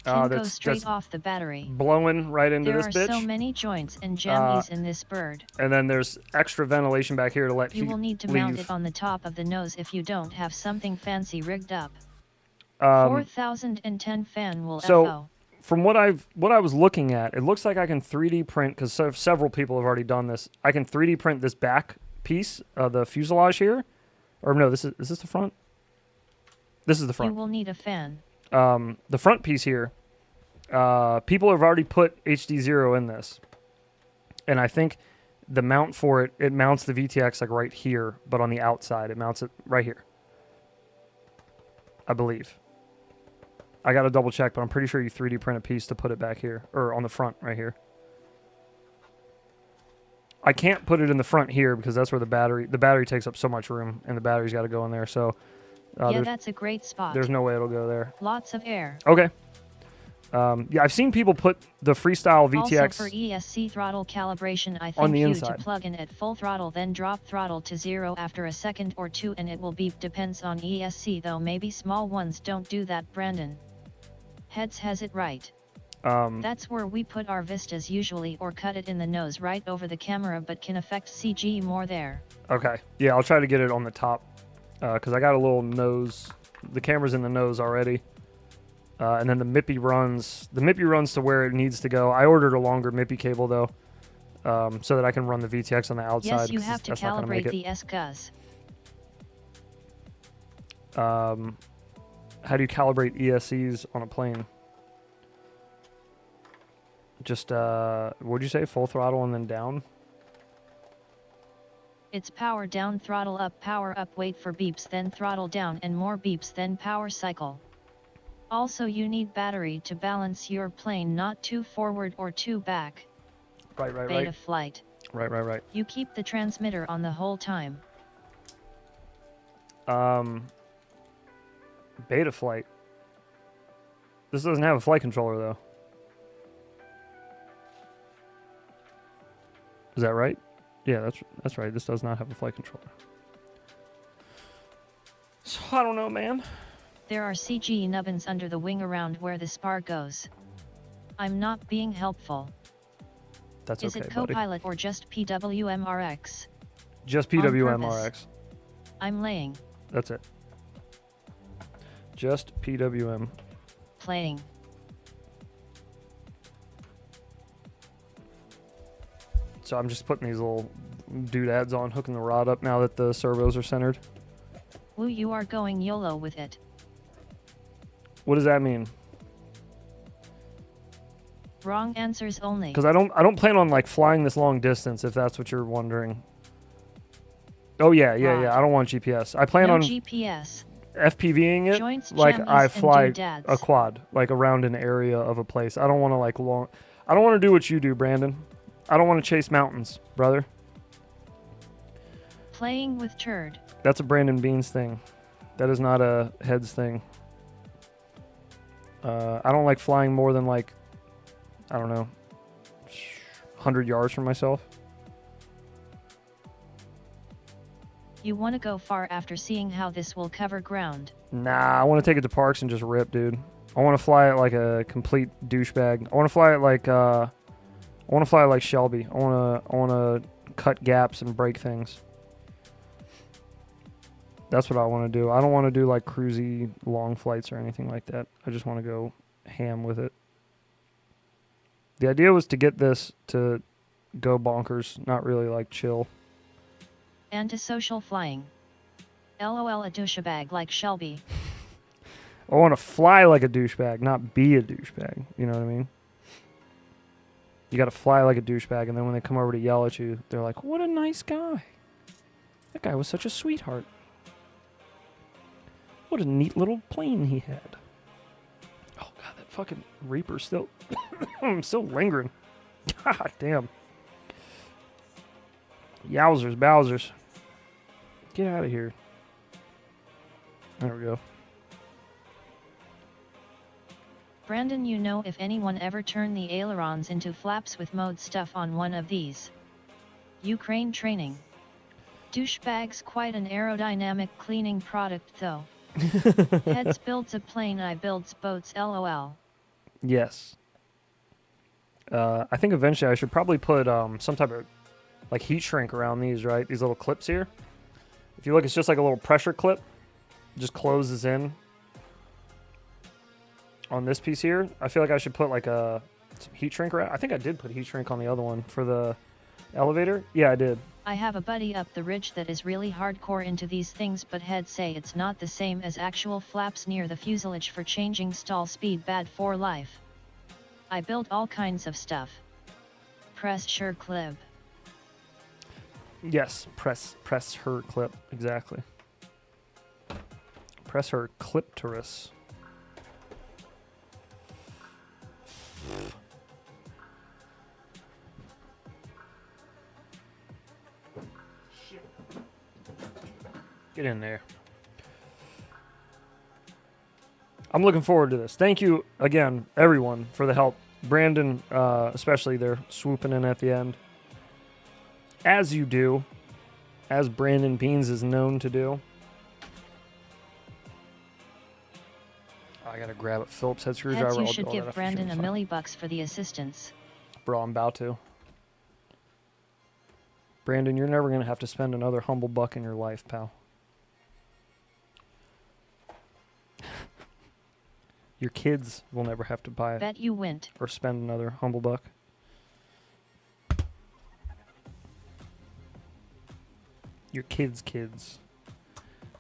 Can go That's straight off the battery. blowing right into There this are bitch. so many joints and jammies in this bird. And then there's extra ventilation back here to let You heat will need to leave. mount it on the top of the nose if you don't have something fancy rigged up. 4010 fan will So FO. from what I was looking at, it looks like I can 3D print because several people have already done this. I can 3D print this back piece of the fuselage here, or no, is this the front? This is the front. You will need a fan. The front piece here, people have already put HD0 in this. And I think the mount for it mounts the VTX like right here, but on the outside, it mounts it right here. I believe. I got to double check, but I'm pretty sure you 3D print a piece to put it back here, or on the front right here. I can't put it in the front here because that's where the battery takes up so much room, and the battery's got to go in there, so... yeah, that's a great spot. There's no way it'll go there. Lots of air. Okay. Yeah, I've seen people put the Freestyle VTX Also for ESC throttle calibration, I on think the you inside. to plug in at full throttle, then drop throttle to 0 after a second or two, and it will beep. Depends on ESC though, maybe small ones don't do that. Brandon Heads has it right. That's where we put our vistas usually, or cut it in the nose right over the camera, but can affect CG more there. Okay. Yeah, I'll try to get it on the top. Because I got a little nose, the camera's in the nose already, and then the MIPI runs to where it needs to go. I ordered a longer MIPI cable though, so that I can run the VTX on the outside. Yes, you have to calibrate the S-Cuz. How do you calibrate ESCs on a plane? Just what'd you say? Full throttle and then down? It's power down, throttle up, power up, wait for beeps, then throttle down, and more beeps, then power cycle. Also, you need battery to balance your plane, not too forward or too back. Right. Beta flight. Right. You keep the transmitter on the whole time. Beta flight. This doesn't have a flight controller though. Is that right? Yeah, that's right. This does not have a flight controller. So I don't know, man. There are CG nubbins under the wing around where the spar goes. I'm not being helpful. That's Is okay, it buddy. Copilot or just PWMRX? Just On PWMRX. I'm laying. That's it. Just PWM. Playing. So I'm just putting these little doodads on, hooking the rod up now that the servos are centered. Woo, you are going YOLO with it. What does that mean? Wrong answers only. Because I don't plan on like flying this long distance, if that's what you're wondering. Oh yeah. I don't want GPS. I plan No on GPS. FPVing it Joints, like jammies, I and fly doodads. a quad, like around an area of a place. I don't want to like long. I don't want to do what you do, Brandon. I don't want to chase mountains, brother. Playing with turd. That's a Brandon Beans thing. That is not a Heads thing. I don't like flying more than like, I don't know, 100 yards from myself. You want to go far after seeing how this will cover ground. Nah, I want to take it to parks and just rip, dude. I want to fly it like a complete douchebag. I want to fly it like Shelby. I want to cut gaps and break things. That's what I want to do. I don't want to do like cruisy long flights or anything like that. I just want to go ham with it. The idea was to get this to go bonkers, not really like chill. Antisocial flying. LOL, a douchebag like Shelby. I want to fly like a douchebag, not be a douchebag. You know what I mean? You got to fly like a douchebag, and then when they come over to yell at you, they're like, "What a nice guy. That guy was such a sweetheart. What a neat little plane he had." Oh god, that fucking Reaper's still still lingering. God damn. Yowzers, bowsers. Get out of here. There we go. Brandon, you know if anyone ever turned the ailerons into flaps with mode stuff on one of these. Ukraine training. Douchebag's quite an aerodynamic cleaning product though. Heads builds a plane, I builds boats, LOL. Yes. I think eventually I should probably put some type of like heat shrink around these, right? These little clips here. If you look, it's just like a little pressure clip. It just closes in on this piece here. I feel like I should put like some heat shrink around. I think I did put heat shrink on the other one for the elevator. Yeah, I did. I have a buddy up the ridge that is really hardcore into these things, but heads say it's not the same as actual flaps near the fuselage for changing stall speed, bad for life. I built all kinds of stuff. Press sure clip. Yes, press her clip, exactly. Press her clipterus. Get in there. I'm looking forward to this. Thank you again, everyone, for the help. Brandon, especially there, swooping in at the end. As you do. As Brandon Beans is known to do. I gotta grab a Phillips head screwdriver. Heads, you should give Brandon a $1,000,000 for the assistance. Bro, I'm about to. Brandon, you're never gonna have to spend another humble buck in your life, pal. Your kids will never have to buy it. Bet you went. Or spend another humble buck. Your kids.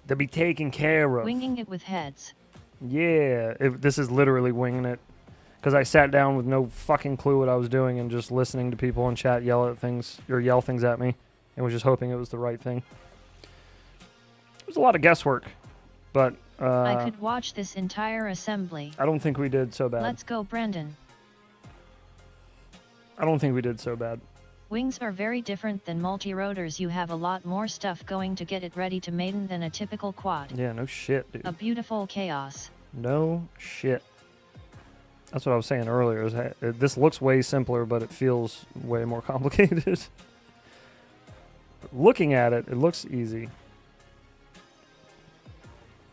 They'll be taken care of. Winging it with heads. Yeah, this is literally winging it. Because I sat down with no fucking clue what I was doing and just listening to people in chat yell things at me. And was just hoping it was the right thing. It was a lot of guesswork. But I could watch this entire assembly. I don't think we did so bad. Let's go, Brandon. I don't think we did so bad. Wings are very different than multi-rotors. You have a lot more stuff going to get it ready to maiden than a typical quad. Yeah, no shit, dude. A beautiful chaos. No shit. That's what I was saying earlier. This looks way simpler, but it feels way more complicated. Looking at it, it looks easy.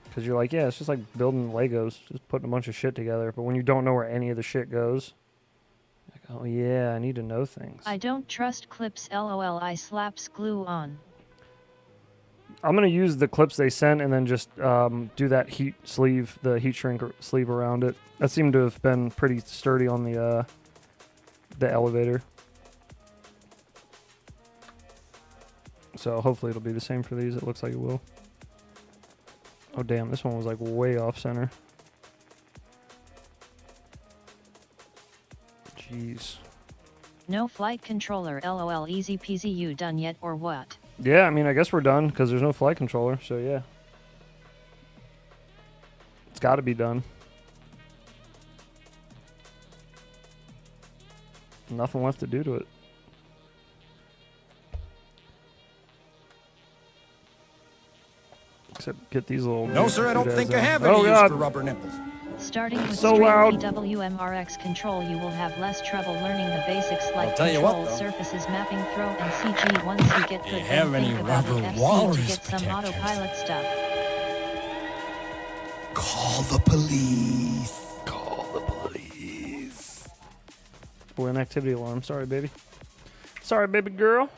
Because you're like, yeah, it's just like building Legos, just putting a bunch of shit together. But when you don't know where any of the shit goes, like, oh yeah, I need to know things. I don't trust clips, LOL. I slaps glue on. I'm going to use the clips they sent and then just do that heat shrink sleeve around it. That seemed to have been pretty sturdy on the elevator. So hopefully it'll be the same for these. It looks like it will. Oh damn, this one was like way off center. Jeez. No flight controller, LOL. Easy peasy. You done yet or what? Yeah, I mean, I guess we're done because there's no flight controller, so yeah. It's got to be done. Nothing left to do to it. Except get these little... No, sir, I don't think I have any use God. for rubber nipples. Starting with So straight loud. PWMRX control, you will have less trouble learning the basics like tell you what, control, though. surfaces, mapping, throw, and CG. Once you get good, have then any think about rubber it FC to walrus get some protectors? autopilot stuff. Call the police. Call the police. We're in activity alarm. Sorry, baby. Sorry, baby girl.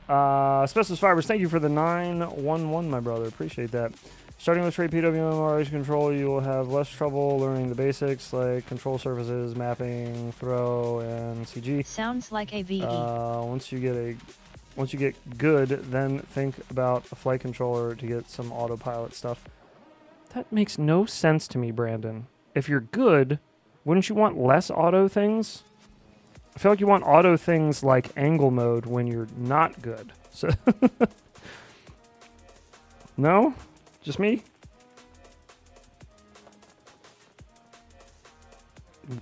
Asbestos Fibers, thank you for the 911, my brother. Appreciate that. Starting with straight PWMRH control, you will have less trouble learning the basics like control surfaces, mapping, throw, and CG. Sounds like a VE. Once you get good, then think about a flight controller to get some autopilot stuff. That makes no sense to me, Brandon. If you're good, wouldn't you want less auto things? I feel like you want auto things like angle mode when you're not good. So no? Just me?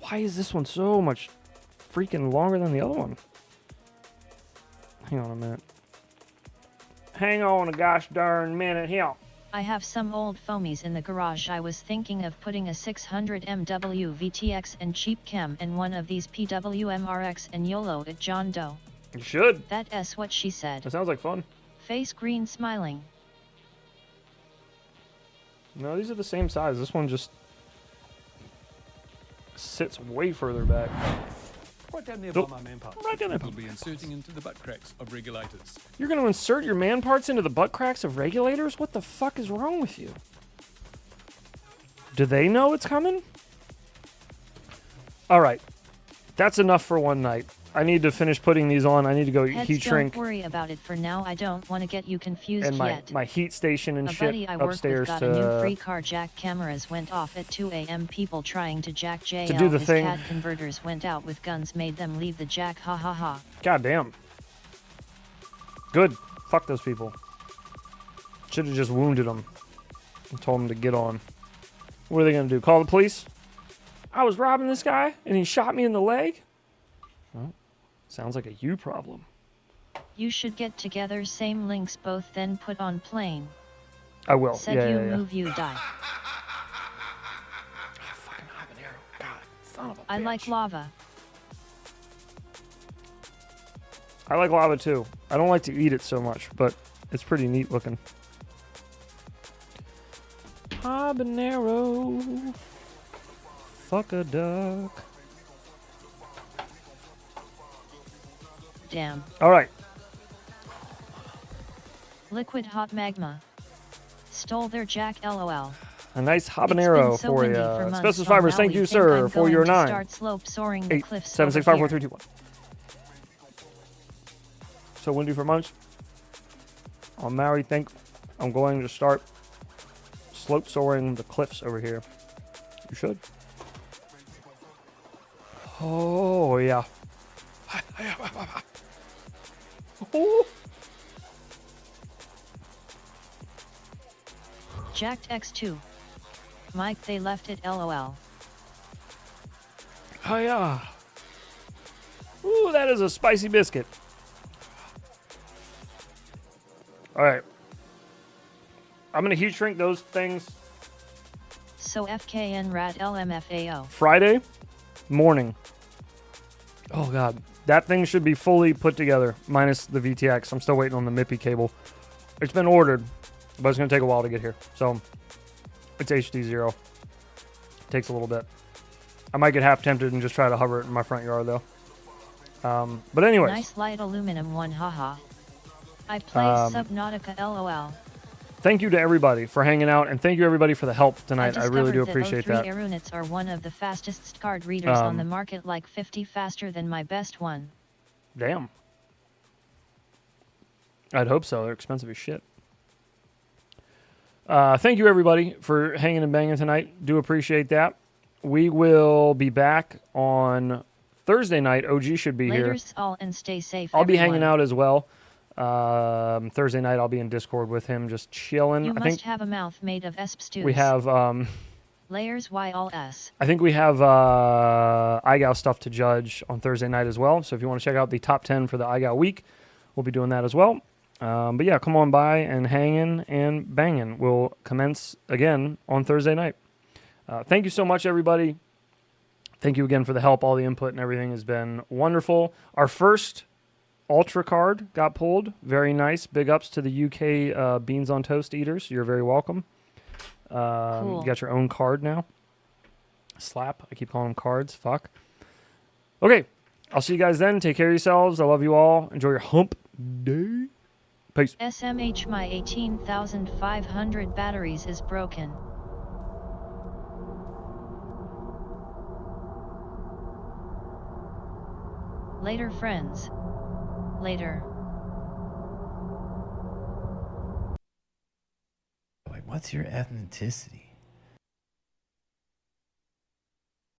Why is this one so much freaking longer than the other one? Hang on a minute. Hang on a gosh darn minute here. I have some old foamies in the garage. I was thinking of putting a 600 MW VTX and cheap cam in one of these PWMRX and YOLO at John Doe. You should. That's what she said. That sounds like fun. Face green smiling. No, these are the same size. This one just sits way further back. Right down near Nope. my main part. Right down there. We'll be inserting into the butt cracks of regulators. You're going to insert your man parts into the butt cracks of regulators? What the fuck is wrong with you? Do they know it's coming? All right. That's enough for one night. I need to finish putting these on. I need to go Heads, heat shrink. don't worry about it for now. I don't want to get you confused And yet. my heat station and A shit buddy I work upstairs with got to a new free car jack. Cameras went off at 2 a.m. People trying to jack JL. To do the His thing. CAD converters went out with guns, made them leave the jack. Ha ha ha. God damn. Good. Fuck those people. Should have just wounded them and told them to get on. What are they going to do? Call the police? I was robbing this guy and he shot me in the leg? Well, sounds like a you problem. You should get together, same links both, then put on plane. I will. Said yeah, you yeah, yeah. move, you die. Fucking habanero. God, son of a I bitch. like lava. I like lava too. I don't like to eat it so much, but it's pretty neat looking. Habanero. Fuck a duck. Damn. All right. Liquid hot magma. Stole their jack, lol. A nice It's habanero been so for windy you. for months Asbestos on Fibers, thank Maui. you, Think sir, I'm for going your to 9. start slope soaring the 8, cliffs 7, 6, over 5, 4, here. 3, 2, 1. So windy for months. On Maui, think I'm going to start slope soaring the cliffs over here. You should. Oh, yeah. Oh. Jacked X2. Mike, they left it, lol. Oh, yeah. Ooh, that is a spicy biscuit. All right. I'm going to heat shrink those things So FKN rad LMFAO. Friday morning. Oh, God. That thing should be fully put together, minus the VTX. I'm still waiting on the MIPI cable. It's been ordered, but it's going to take a while to get here. So, it's HD0. Takes a little bit. I might get half tempted and just try to hover it in my front yard, though. But anyways. Nice light aluminum one, haha. I play Subnautica, lol. Thank you to everybody for hanging out, and thank you everybody for the help tonight. I really do appreciate that. O3 Aerunits are one of the fastest card readers on the market, like 50 faster than my best one. Damn. I'd hope so. They're expensive as shit. Thank you everybody for hanging and banging tonight. Do appreciate that. We will be back on Thursday night. OG should be here. Laters all, and stay safe. I'll be everyone. hanging out as well. Thursday night I'll be in Discord with him, just chilling. You I must think have a mouth made of esp stews. we have Layers Y all S. I think we have iGal stuff to judge on Thursday night as well. So if you want to check out the top 10 for the iGal week, we'll be doing that as well. But yeah, come on by and hanging and banging. We'll commence again on Thursday night. Thank you so much, everybody. Thank you again for the help. All the input and everything has been wonderful. Our first Ultra card got pulled. Very nice. Big ups to the UK Beans on Toast eaters. You're very welcome. Cool. You got your own card now. Slap. I keep calling them cards. Fuck. Okay. I'll see you guys then. Take care of yourselves. I love you all. Enjoy your hump day. Peace. SMH, my 18,500 batteries is broken. Later, friends. Later. Like, what's your ethnicity?